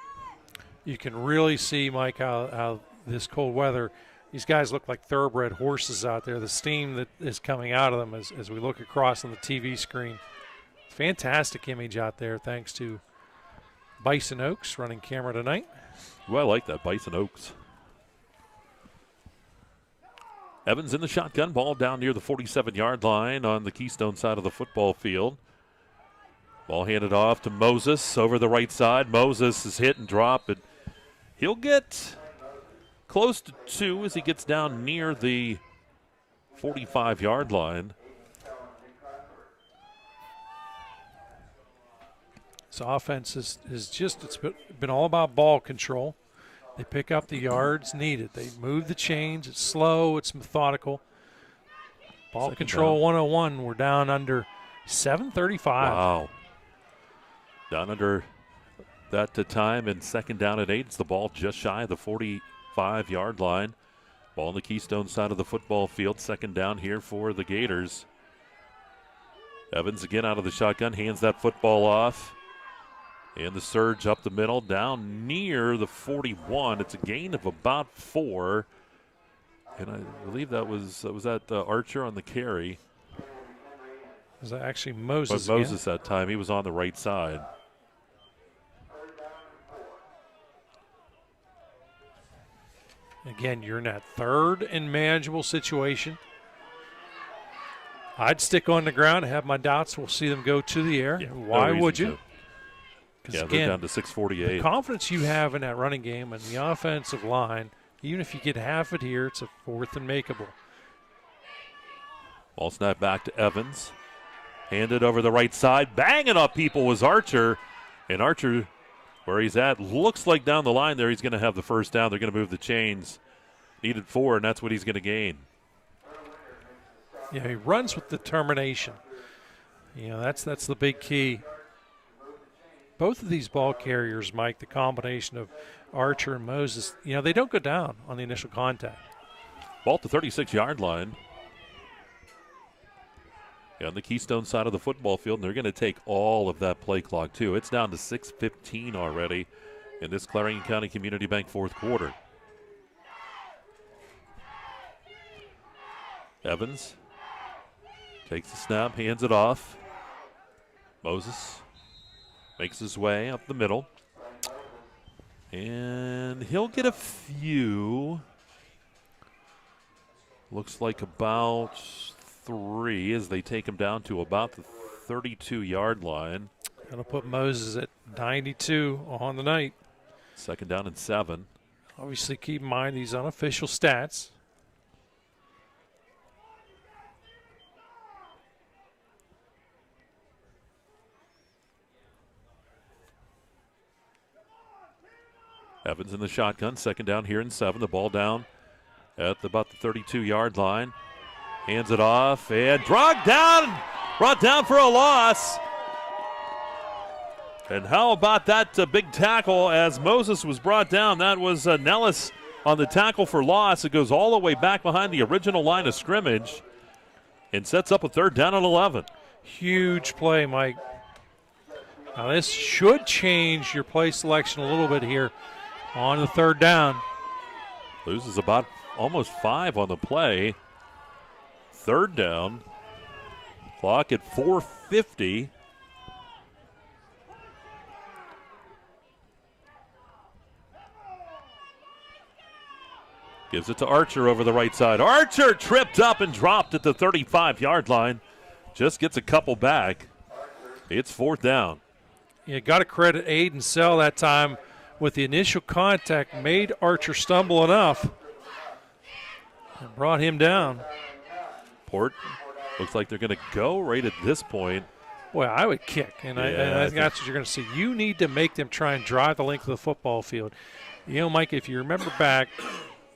You can really see, Mike, how this cold weather these guys look like thoroughbred horses out there. The steam that is coming out of them as we look across on the TV screen. Fantastic image out there thanks to Bison Oaks running camera tonight. Well, I like that, Bison Oaks. Evans in the shotgun, ball down near the 47-yard line on the Keystone side of the football field. Ball handed off to Moses over the right side. Moses is hit and dropped, but he'll get close to 2 as he gets down near the 45-yard line. This offense is just, it's been all about ball control. They pick up the yards needed. They move the chains. It's slow. It's methodical. Ball Second control down. 101. We're down under 7:35. Wow. Down under that time, and second down and 8. It's the ball just shy of the 45-yard line. Ball on the Keystone side of the football field. Second down here for the Gators. Evans again out of the shotgun, hands that football off. And the surge up the middle, down near the 41. It's a gain of about 4. And I believe that was Archer on the carry. Was that actually Moses? But Moses that time, he was on the right side. Again, you're in that third and manageable situation. I'd stick on the ground. I have my doubts. We'll see them go to the air. Yeah, Why would you? Yeah, again, they're down to 6:48. The confidence you have in that running game and the offensive line, even if you get half it here, it's a fourth and makeable. Ball snap back to Evans. Handed over the right side. Banging up people was Archer. And Archer, where he's at, looks like down the line there he's going to have the first down. They're going to move the chains. Needed 4, and that's what he's going to gain. Yeah, he runs with determination. You know, that's the big key. Both of these ball carriers, Mike, the combination of Archer and Moses, you know, they don't go down on the initial contact. Ball at the 36-yard line. Yeah, on the Keystone side of the football field, and they're going to take all of that play clock, too. It's down to 6:15 already in this Clarion County Community Bank fourth quarter. Evans takes the snap, hands it off. Moses makes his way up the middle. And he'll get a few. Looks like about 3 as they take him down to about the 32-yard line. Going to put Moses at 92 on the night. Second down and 7. Obviously, keep in mind these unofficial stats. Evans in the shotgun, second down here and 7. The ball down at about the 32-yard line. Hands it off and brought down for a loss. And how about that big tackle as Moses was brought down? That was Nellis on the tackle for loss. It goes all the way back behind the original line of scrimmage and sets up a third down and 11. Huge play, Mike. Now this should change your play selection a little bit here on the third down. Loses about almost 5 on the play. Third down. Clock at 4:50. Gives it to Archer over the right side. Archer tripped up and dropped at the 35-yard line. Just gets a couple back. It's fourth down. You got to credit Aiden Sell that time with the initial contact, made Archer stumble enough and brought him down. Port looks like they're going to go right at this point. Boy, I would kick, and I think that's what you're going to see. You need to make them try and drive the length of the football field. You know, Mike, if you remember back,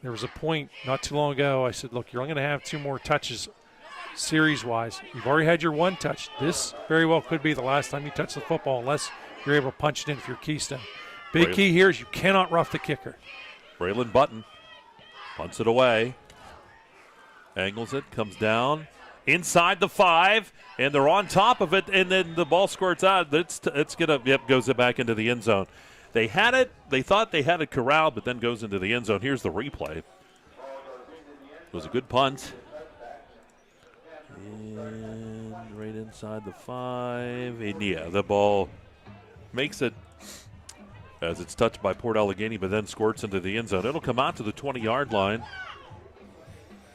there was a point not too long ago, I said, look, you're only going to have 2 more touches series-wise. You've already had your 1 touch. This very well could be the last time you touch the football unless you're able to punch it in for your Keystone. Big key here is you cannot rough the kicker. Braylon Button punts it away. Angles it, comes down inside the 5, and they're on top of it, and then the ball squirts out. It's gonna goes it back into the end zone. They had it. They thought they had it corralled, but then goes into the end zone. Here's the replay. was a good punt. And right inside the 5. And yeah, the ball makes it as it's touched by Port Allegany, but then squirts into the end zone. It'll come out to the 20-yard line.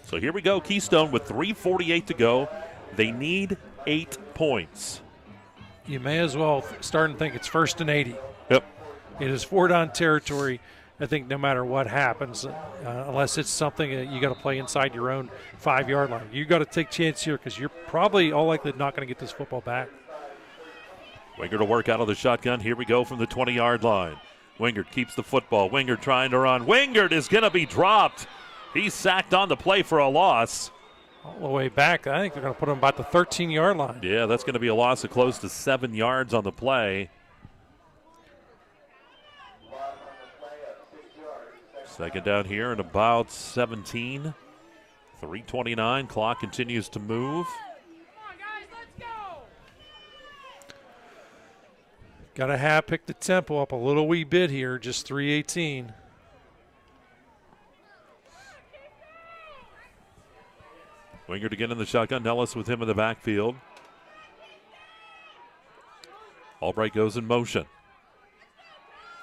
So here we go, Keystone with 3:48 to go. They need 8 points. You may as well start and think it's 1st and 80. Yep. It is 4-down territory. I think no matter what happens, unless it's something that you got to play inside your own 5-yard line, you got to take chance here because you're probably all likely not going to get this football back. Wingard to work out of the shotgun. Here we go from the 20-yard line. Wingard keeps the football. Wingard trying to run. Wingard is going to be dropped. He's sacked on the play for a loss. All the way back. I think they're going to put him about the 13-yard line. Yeah, that's going to be a loss of close to 7 yards on the play. Second down here and about 17. 3:29. Clock continues to move. Got to pick the tempo up a little wee bit here, just 3:18. Wingard again in the shotgun. Nellis with him in the backfield. Albright goes in motion.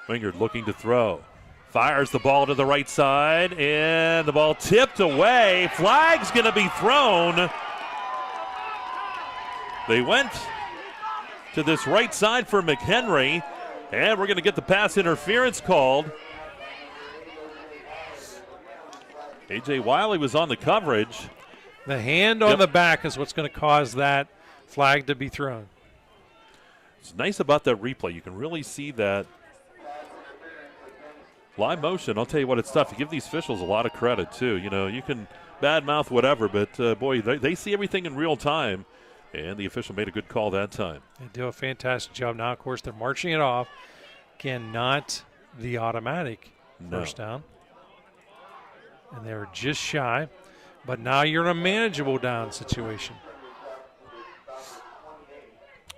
Wingard looking to throw. Fires the ball to the right side, and the ball tipped away. Flag's going to be thrown. They went to this right side for McHenry, and we're going to get the pass interference called. A.J. Wiley was on the coverage. The hand on the back is what's going to cause that flag to be thrown. It's nice about that replay. You can really see that live motion. I'll tell you what, it's tough. You give these officials a lot of credit, too. You know, you can badmouth whatever, but, boy, they see everything in real time, and the official made a good call that time. They do a fantastic job. Now, of course, they're marching it off. Again, not the automatic first down. And they were just shy. But now you're in a manageable down situation.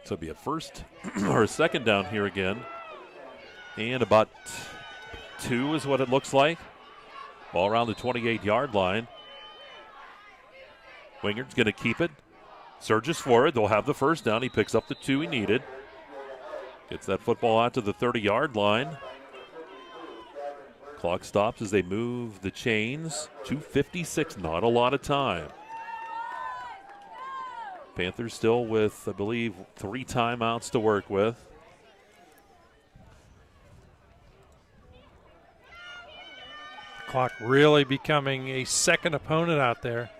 So it'll be a first or a second down here again. And about 2 is what it looks like. Ball around the 28-yard line. Wingard's going to keep it. Surges forward. They'll have the first down. He picks up the 2 he needed. Gets that football out to the 30-yard line. Clock stops as they move the chains. 2:56, not a lot of time. Panthers still with, I believe, 3 timeouts to work with. Clock really becoming a second opponent out there.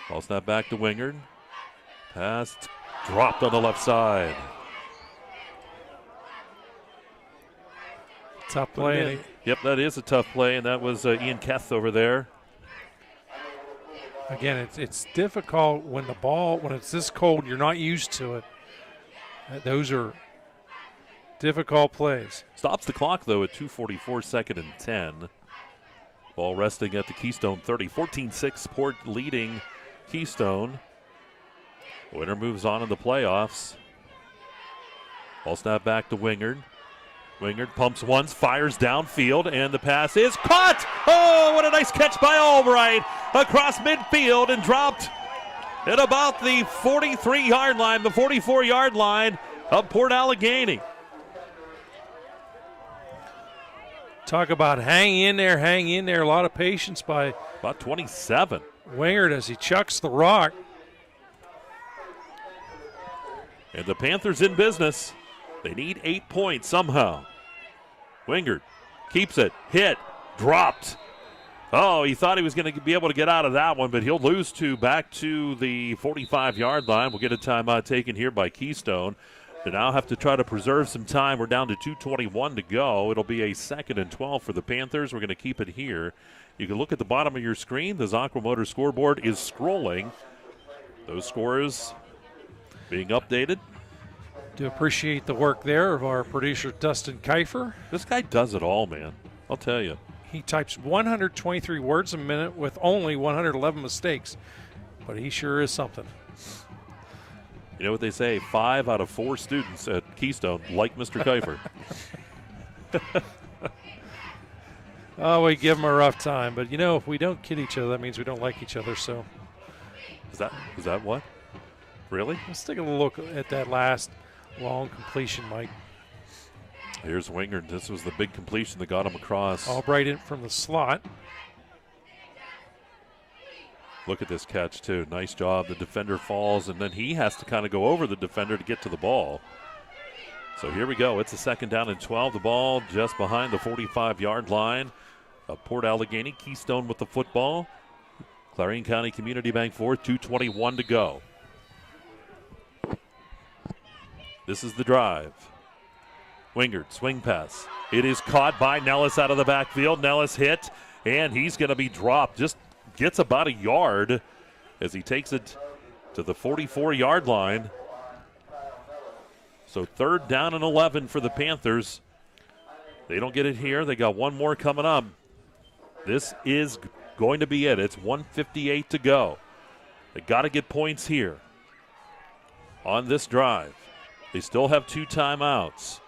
Ball snap back to Wingard. Pass dropped on the left side. Tough play. Yep, that is a tough play, and that was Ian Keth over there. Again, it's difficult when the ball, when it's this cold, you're not used to it. Those are difficult plays. Stops the clock, though, at 2:44, second and 10. Ball resting at the Keystone 30. 14-6, Port leading Keystone. Winner moves on in the playoffs. Ball snap back to Wingard. Wingard pumps once, fires downfield, and the pass is caught! Oh, what a nice catch by Albright across midfield and dropped at about the 43-yard line, the 44-yard line of Port Allegany. Talk about hang in there. A lot of patience by about 27. Wingard as he chucks the rock. And the Panthers in business. They need 8 points somehow. Wingard keeps it, hit, dropped. Oh, he thought he was going to be able to get out of that one, but he'll lose 2 back to the 45-yard line. We'll get a timeout taken here by Keystone. They now have to try to preserve some time. We're down to 2:21 to go. It'll be a 2nd and 12 for the Panthers. We're going to keep it here. You can look at the bottom of your screen. The Zonk Motor scoreboard is scrolling. Those scores being updated. Do appreciate the work there of our producer, Dustin Kiefer. This guy does it all, man. I'll tell you. He types 123 words a minute with only 111 mistakes, but he sure is something. You know what they say? 5 out of 4 students at Keystone like Mr. Kiefer. Oh, we give them a rough time. But, if we don't kid each other, that means we don't like each other. So Is that what? Really? let's take a look at that last long completion, Mike. Here's Wingard. This was the big completion that got him across. Albright in from the slot. Look at this catch, too. Nice job. The defender falls, and then he has to kind of go over the defender to get to the ball. So here we go. It's a 2nd down and 12. The ball just behind the 45-yard line of Port Allegany. Keystone with the football. Clarion County Community Bank fourth, 2:21 to go. This is the drive. Wingard, swing pass. It is caught by Nellis out of the backfield. Nellis hit, and he's going to be dropped. Just gets about a yard as he takes it to the 44-yard line. So 3rd down and 11 for the Panthers. They don't get it here. They got one more coming up. This is going to be it. It's 1:58 to go. They got to get points here on this drive. They still have 2 timeouts.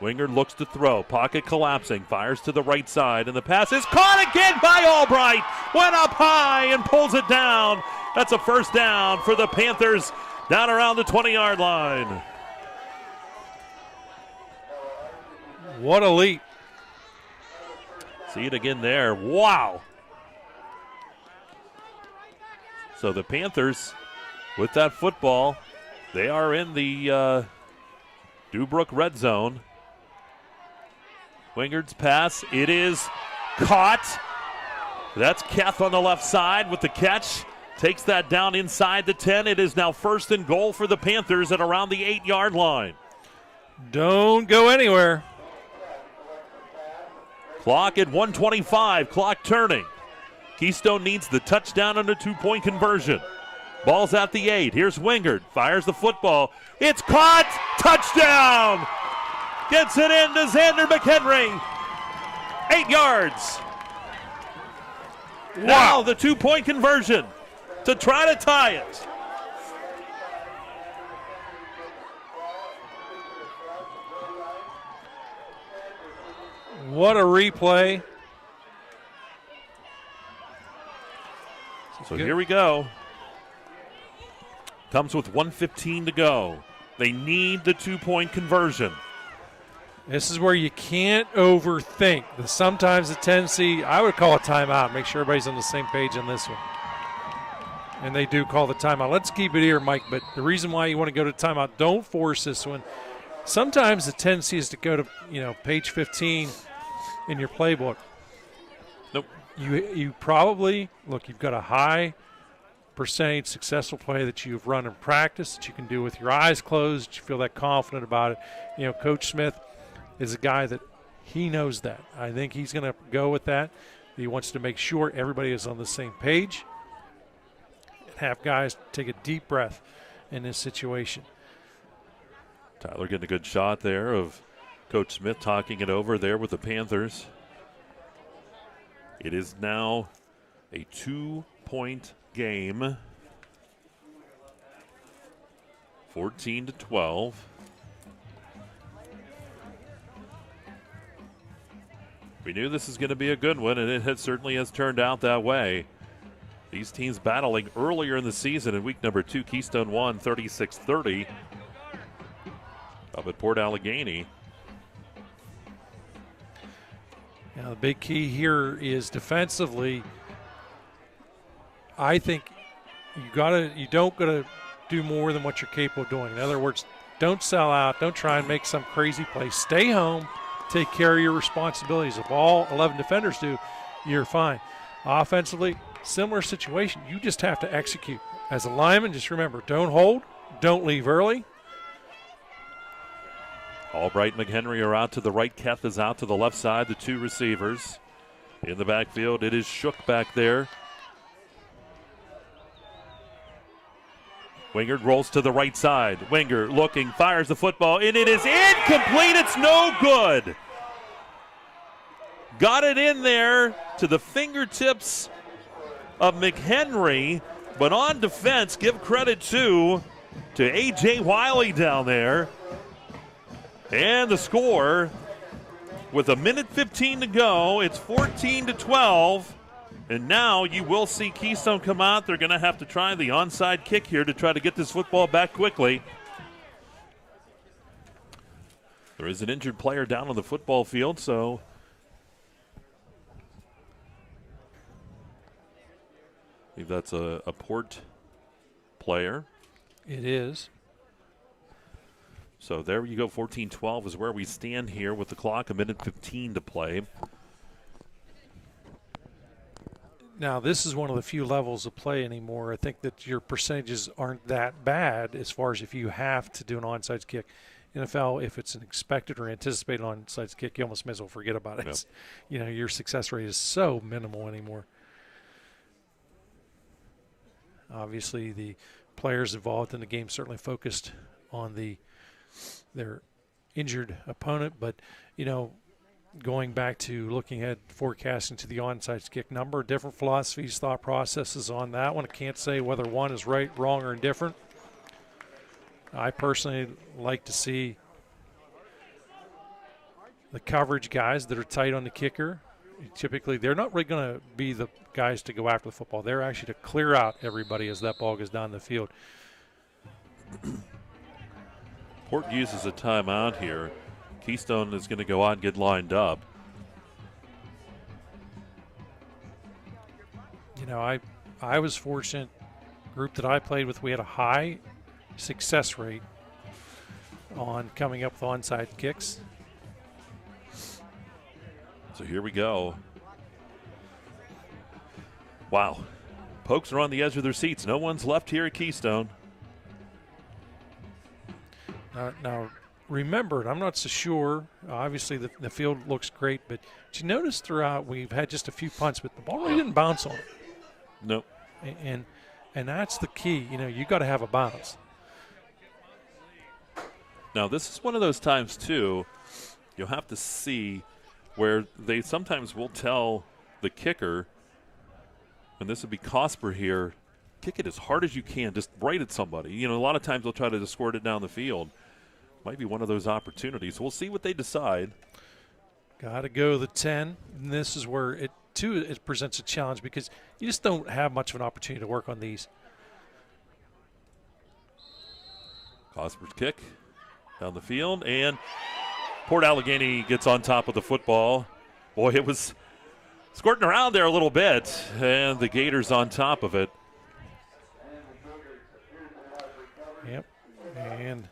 Wingard looks to throw. Pocket collapsing. Fires to the right side. And the pass is caught again by Albright. Went up high and pulls it down. That's a 1st down for the Panthers down around the 20-yard line. What a leap. See it again there. Wow. So the Panthers, with that football, they are in the Dubrook red zone. Wingard's pass. It is caught. That's Keth on the left side with the catch. Takes that down inside the 10. It is now 1st and goal for the Panthers at around the 8-yard line. Don't go anywhere. Clock at 1:25. Clock turning. Keystone needs the touchdown and a 2-point conversion. Ball's at the 8. Here's Wingard. Fires the football. It's caught. Touchdown. Gets it in to Xander McHenry. 8 yards. Wow. Now the 2-point conversion to try to tie it. What a replay. So here we go. Comes with 1:15 to go. They need the 2-point conversion. This is where you can't overthink. Sometimes the tendency, I would call a timeout. Make sure everybody's on the same page on this one. And they do call the timeout. Let's keep it here, Mike. But the reason why you want to go to timeout, don't force this one. Sometimes the tendency is to go to, page 15 in your playbook. Nope. You probably, you've got a high percentage successful play that you've run in practice that you can do with your eyes closed, that you feel that confident about it. Coach Smith is a guy that he knows that. I think he's going to go with that. He wants to make sure everybody is on the same page and have guys take a deep breath in this situation. Tyler getting a good shot there of Coach Smith talking it over there with the Panthers. It is now a 2-point game. 14-12. We knew this was going to be a good one, and it certainly has turned out that way. These teams battling earlier in the season in week number 2. Keystone won 36-30 up at Port Allegany. Now the big key here is defensively. I think you don't gotta do more than what you're capable of doing. In other words, don't sell out. Don't try and make some crazy play. Stay home. Take care of your responsibilities. If all 11 defenders do, you're fine. Offensively, similar situation. You just have to execute. As a lineman, just remember, don't hold, don't leave early. Albright and McHenry are out to the right. Keth is out to the left side. The 2 receivers in the backfield. It is Shook back there. Wingard rolls to the right side. Wingard looking, fires the football, and it is incomplete. It's no good. Got it in there to the fingertips of McHenry, but on defense, give credit to A.J. Wiley down there. And the score with a minute 15 to go. It's 14-12. And now you will see Keystone come out. They're going to have to try the onside kick here to try to get this football back quickly. There is an injured player down on the football field, so I believe that's a Port player. It is. So there you go. 14-12 is where we stand here with the clock, a minute 15 to play. Now, this is one of the few levels of play anymore. I think that your percentages aren't that bad as far as if you have to do an onside kick. NFL, if it's an expected or anticipated onside kick, you almost may as well forget about it. Yep. You know, your success rate is so minimal anymore. Obviously, the players involved in the game certainly focused on their injured opponent, but, you know, going back to looking at forecasting to the onside kick number, different philosophies, thought processes on that one. I can't say whether one is right, wrong, or indifferent. I personally like to see the coverage guys that are tight on the kicker. Typically, they're not really going to be the guys to go after the football. They're actually to clear out everybody as that ball goes down the field. Port uses a timeout here. Keystone is going to go out and get lined up. You know, I was fortunate. Group that I played with, we had a high success rate on coming up with onside kicks. So here we go. Wow. Pokes are on the edge of their seats. No one's left here at Keystone. Now, remember, and I'm not so sure, obviously the field looks great, but did you notice throughout we've had just a few punts, but the ball really didn't bounce on it. Nope. And that's the key. You know, you got to have a bounce. Now, this is one of those times, too, you'll have to see where they sometimes will tell the kicker, and this would be Cosper here, kick it as hard as you can, just right at somebody. You know, a lot of times they'll try to just squirt it down the field. Might be one of those opportunities. We'll see what they decide. Got to go the 10. And this is where it presents a challenge because you just don't have much of an opportunity to work on these. Cosper's kick down the field, and Port Allegany gets on top of the football. Boy, it was squirting around there a little bit, and the Gators on top of it. Yep, and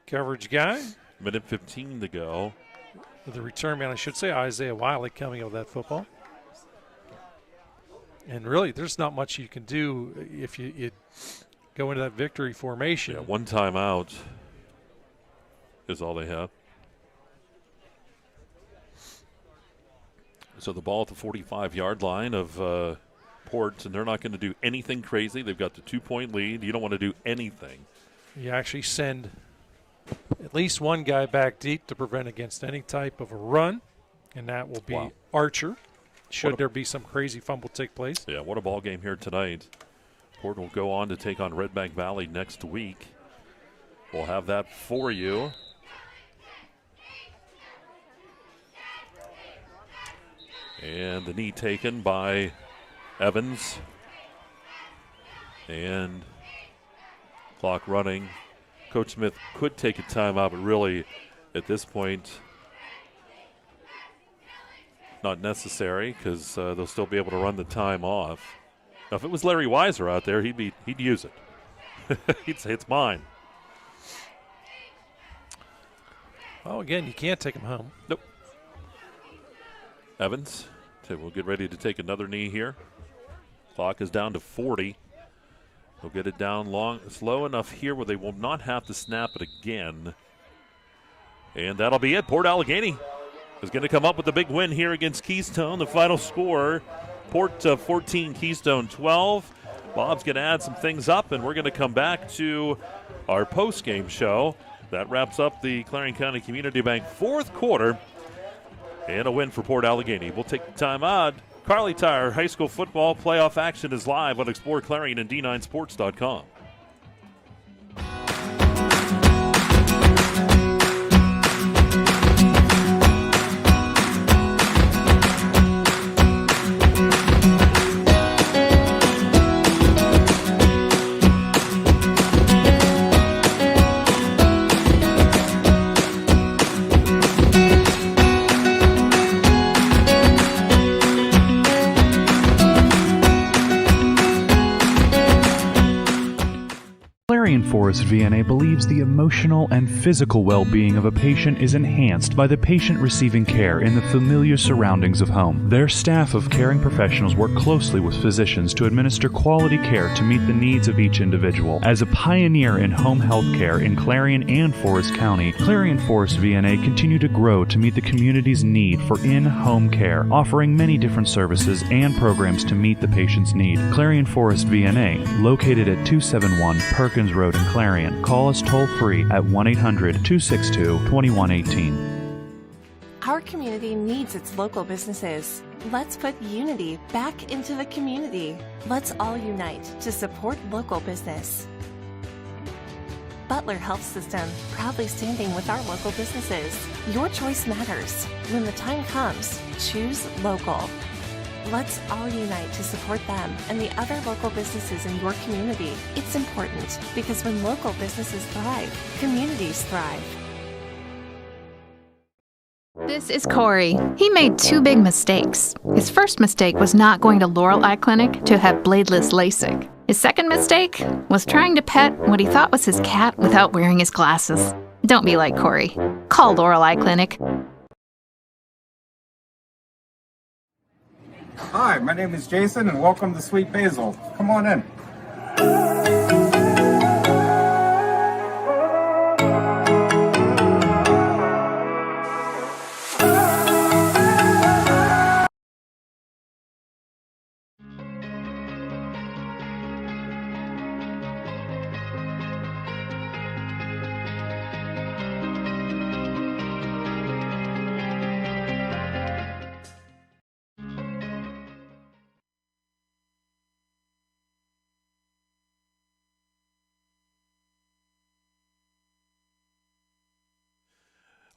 coverage guy. Minute 15 to go. The return man, I should say, Isaiah Wiley coming up with that football. And really, there's not much you can do if you go into that victory formation. Yeah, one timeout is all they have. So the ball at the 45-yard line of Port, and they're not going to do anything crazy. They've got the 2-point lead. You don't want to do anything. You actually send at least one guy back deep to prevent against any type of a run, and that will be Archer, should there be some crazy fumble take place. Yeah, what a ball game here tonight. Port will go on to take on Red Bank Valley next week. We'll have that for you. And the knee taken by Evans. And clock running. Coach Smith could take a timeout, but really at this point not necessary because they'll still be able to run the time off. Now, if it was Larry Weiser out there, he'd use it. He'd say it's mine. Oh, again, you can't take him home. Nope. Evans, we'll get ready to take another knee here. Clock is down to 40. They'll get it down slow enough here where they will not have to snap it again. And that'll be it. Port Allegany is going to come up with a big win here against Keystone. The final score, Port 14, Keystone 12. Bob's going to add some things up, and we're going to come back to our post-game show. That wraps up the Clarion County Community Bank fourth quarter. And a win for Port Allegany. We'll take the time out. Carly Tire High School Football playoff action is live on exploreClarion and D9Sports.com. Forest VNA believes the emotional and physical well-being of a patient is enhanced by the patient receiving care in the familiar surroundings of home. Their staff of caring professionals work closely with physicians to administer quality care to meet the needs of each individual. As a pioneer in home health care in Clarion and Forest County, Clarion Forest VNA continue to grow to meet the community's need for in-home care, offering many different services and programs to meet the patient's need. Clarion Forest VNA, located at 271 Perkins Road in Clarion. Call us toll-free at 1-800-262-2118. Our community needs its local businesses. Let's put unity back into the community. Let's all unite to support local business. Butler Health System, proudly standing with our local businesses. Your choice matters. When the time comes, choose local. Let's all unite to support them and the other local businesses in your community. It's important because when local businesses thrive, communities thrive. This is Corey. He made two big mistakes. His first mistake was not going to Laurel Eye Clinic to have bladeless LASIK. His second mistake was trying to pet what he thought was his cat without wearing his glasses. Don't be like Corey. Call Laurel Eye Clinic. Hi, my name is Jason, and welcome to Sweet Basil. Come on in.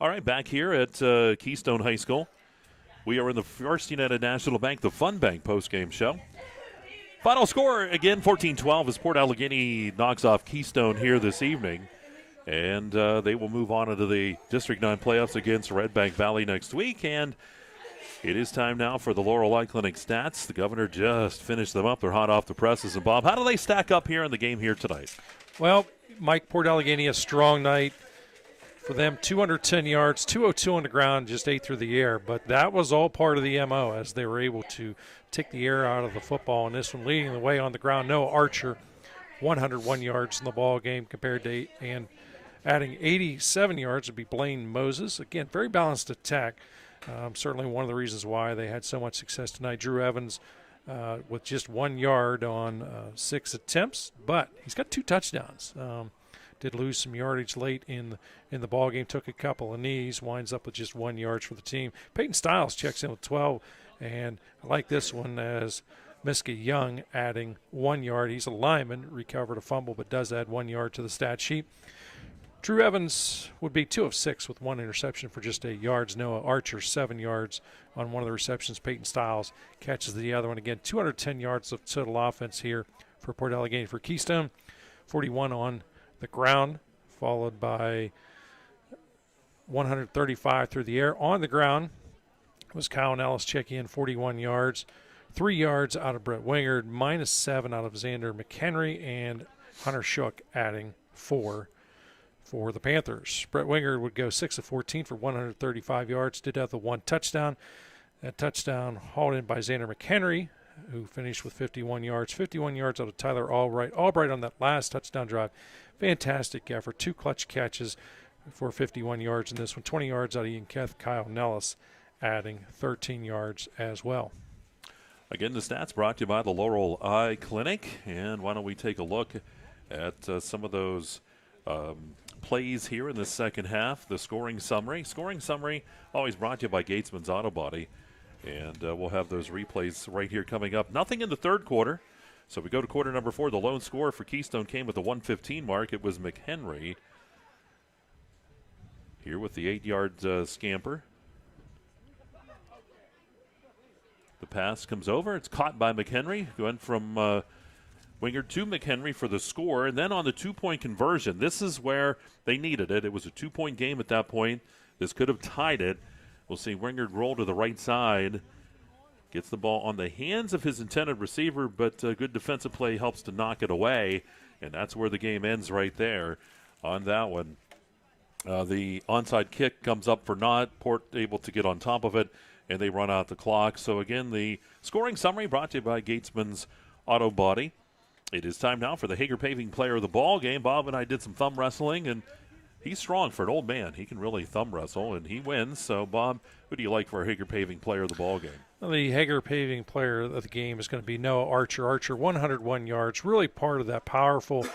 All right, back here at Keystone High School. We are in the First United National Bank, the Fun Bank postgame show. Final score, again, 14-12 as Port Allegany knocks off Keystone here this evening. And they will move on into the District 9 playoffs against Red Bank Valley next week. And it is time now for the Laurel Eye Clinic stats. The governor just finished them up. They're hot off the presses. And, Bob, how do they stack up here in the game here tonight? Well, Mike, Port Allegany, a strong night. For them, 210 yards, 202 on the ground, just 8 through the air. But that was all part of the MO as they were able to take the air out of the football. And this one leading the way on the ground, Noah Archer, 101 yards in the ball game compared to 8. And adding 87 yards would be Blaine Moses. Again, very balanced attack. Certainly one of the reasons why they had so much success tonight. Drew Evans with just 1 yard on 6 attempts, but he's got 2 touchdowns. Did lose some yardage late in the ball game, took a couple of knees, winds up with just 1 yard for the team. Peyton Stiles checks in with 12, and I like this one as Miska Young adding 1 yard. He's a lineman, recovered a fumble, but does add 1 yard to the stat sheet. Drew Evans would be 2 of 6 with 1 interception for just 8 yards. Noah Archer, 7 yards on one of the receptions. Peyton Stiles catches the other one. Again, 210 yards of total offense here for Port Allegany. For Keystone, 41 on the ground, followed by 135 through the air. On the ground was Kyle Ellis checking in 41 yards, 3 yards out of Brett Wingard, -7 out of Xander McHenry, and Hunter Shook adding 4 for the Panthers. Brett Wingard would go 6 of 14 for 135 yards, did have the 1 touchdown. That touchdown hauled in by Xander McHenry, who finished with 51 yards. 51 yards out of Tyler Albright. Albright on that last touchdown drive. Fantastic effort. 2 clutch catches for 51 yards in this one. 20 yards out of Ian Keth. Kyle Nellis adding 13 yards as well. Again, the stats brought to you by the Laurel Eye Clinic. And why don't we take a look at some of those plays here in the second half. The scoring summary. Scoring summary always brought to you by Gatesman's Auto Body. And we'll have those replays right here coming up. Nothing in the third quarter. So we go to quarter number 4. The lone scorer for Keystone came with the 1:15 mark. It was McHenry here with the 8-yard scamper. The pass comes over. It's caught by McHenry. Went from Wingard to McHenry for the score. And then on the 2-point conversion, this is where they needed it. It was a 2-point game at that point. This could have tied it. We'll see Wingard roll to the right side. Gets the ball on the hands of his intended receiver, but good defensive play helps to knock it away. and that's where the game ends right there on that one. The onside kick comes up for naught. Port able to get on top of it, and they run out the clock. So, again, the scoring summary brought to you by Gatesman's Auto Body. It is time now for the Hager Paving Player of the Ball game. Bob and I did some thumb wrestling, and he's strong for an old man. He can really thumb wrestle, and he wins. So, Bob, who do you like for a Hager Paving Player of the Ball game? Well, the Hager Paving Player of the game is going to be Noah Archer. Archer, 101 yards, really part of that powerful.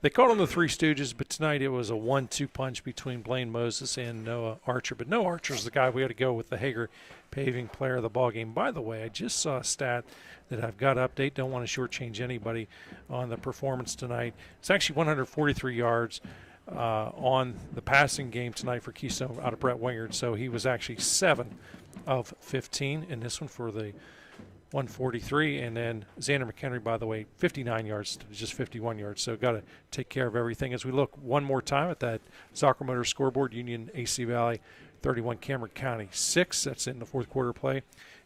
They called him the Three Stooges, but tonight it was a 1-2 punch between Blaine Moses and Noah Archer. But Noah Archer is the guy we had to go with the Hager Paving Player of the Ball game. By the way, I just saw a stat that I've got to update. Don't want to shortchange anybody on the performance tonight. It's actually 143 yards on the passing game tonight for Keystone out of Brett Wingard. So he was actually 7 of 15 in this one for the 143, and then Xander McHenry, by the way, 59 yards to just 51 yards. So got to take care of everything. As we look one more time at that Soccer Motor scoreboard, Union AC Valley 31, Cameron County 6. That's in the fourth quarter play.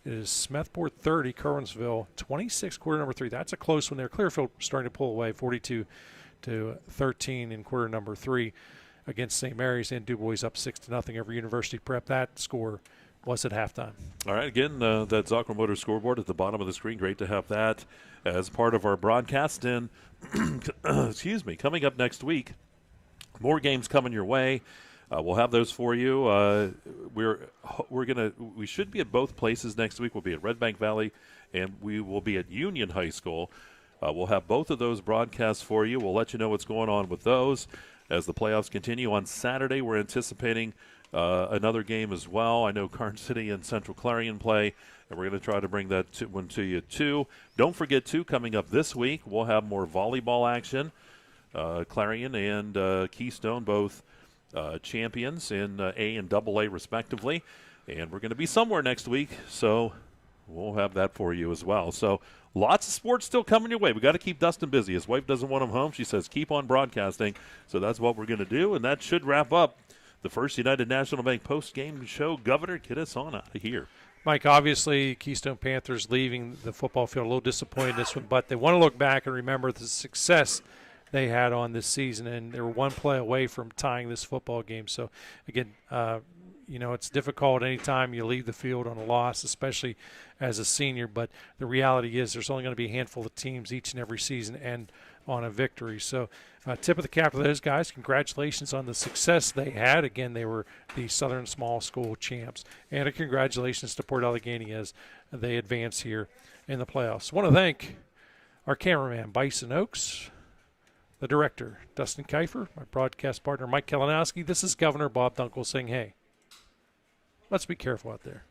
It is Smethport 30, Kerwinsville 26, quarter number 3. That's a close one there. Clearfield starting to pull away, 42-13 in quarter number 3 against St. Mary's, and DuBois up 6-0 over University Prep. That score was at halftime. All right, again, that Zocker Motor scoreboard at the bottom of the screen. Great to have that as part of our broadcast. And, excuse me, coming up next week, more games coming your way. We'll have those for you. We should be at both places next week. We'll be at Red Bank Valley, and we will be at Union High School. We'll have both of those broadcasts for you. We'll let you know what's going on with those as the playoffs continue. On Saturday, we're anticipating another game as well. I know Carn City and Central Clarion play, and we're going to try to bring that one to you too. Don't forget, too, coming up this week, we'll have more volleyball action. Clarion and Keystone, both champions in A and AA respectively. And we're going to be somewhere next week, so we'll have that for you as well. So lots of sports still coming your way. We got to keep Dustin busy. His wife doesn't want him home. She says keep on broadcasting. So that's what we're going to do, and that should wrap up the First United National Bank post-game show. Governor, get us on out of here. Mike, obviously, Keystone Panthers leaving the football field a little disappointed in this one, but they want to look back and remember the success they had on this season, and they were one play away from tying this football game. So, again, it's difficult anytime you leave the field on a loss, especially as a senior, but the reality is there's only going to be a handful of teams each and every season and on a victory. So tip of the cap to those guys. Congratulations on the success they had. Again, they were the Southern Small School champs. And a congratulations to Port Allegany as they advance here in the playoffs. I want to thank our cameraman, Bison Oaks, the director, Dustin Kiefer, my broadcast partner, Mike Kalinowski. This is Governor Bob Dunkel saying, hey, let's be careful out there.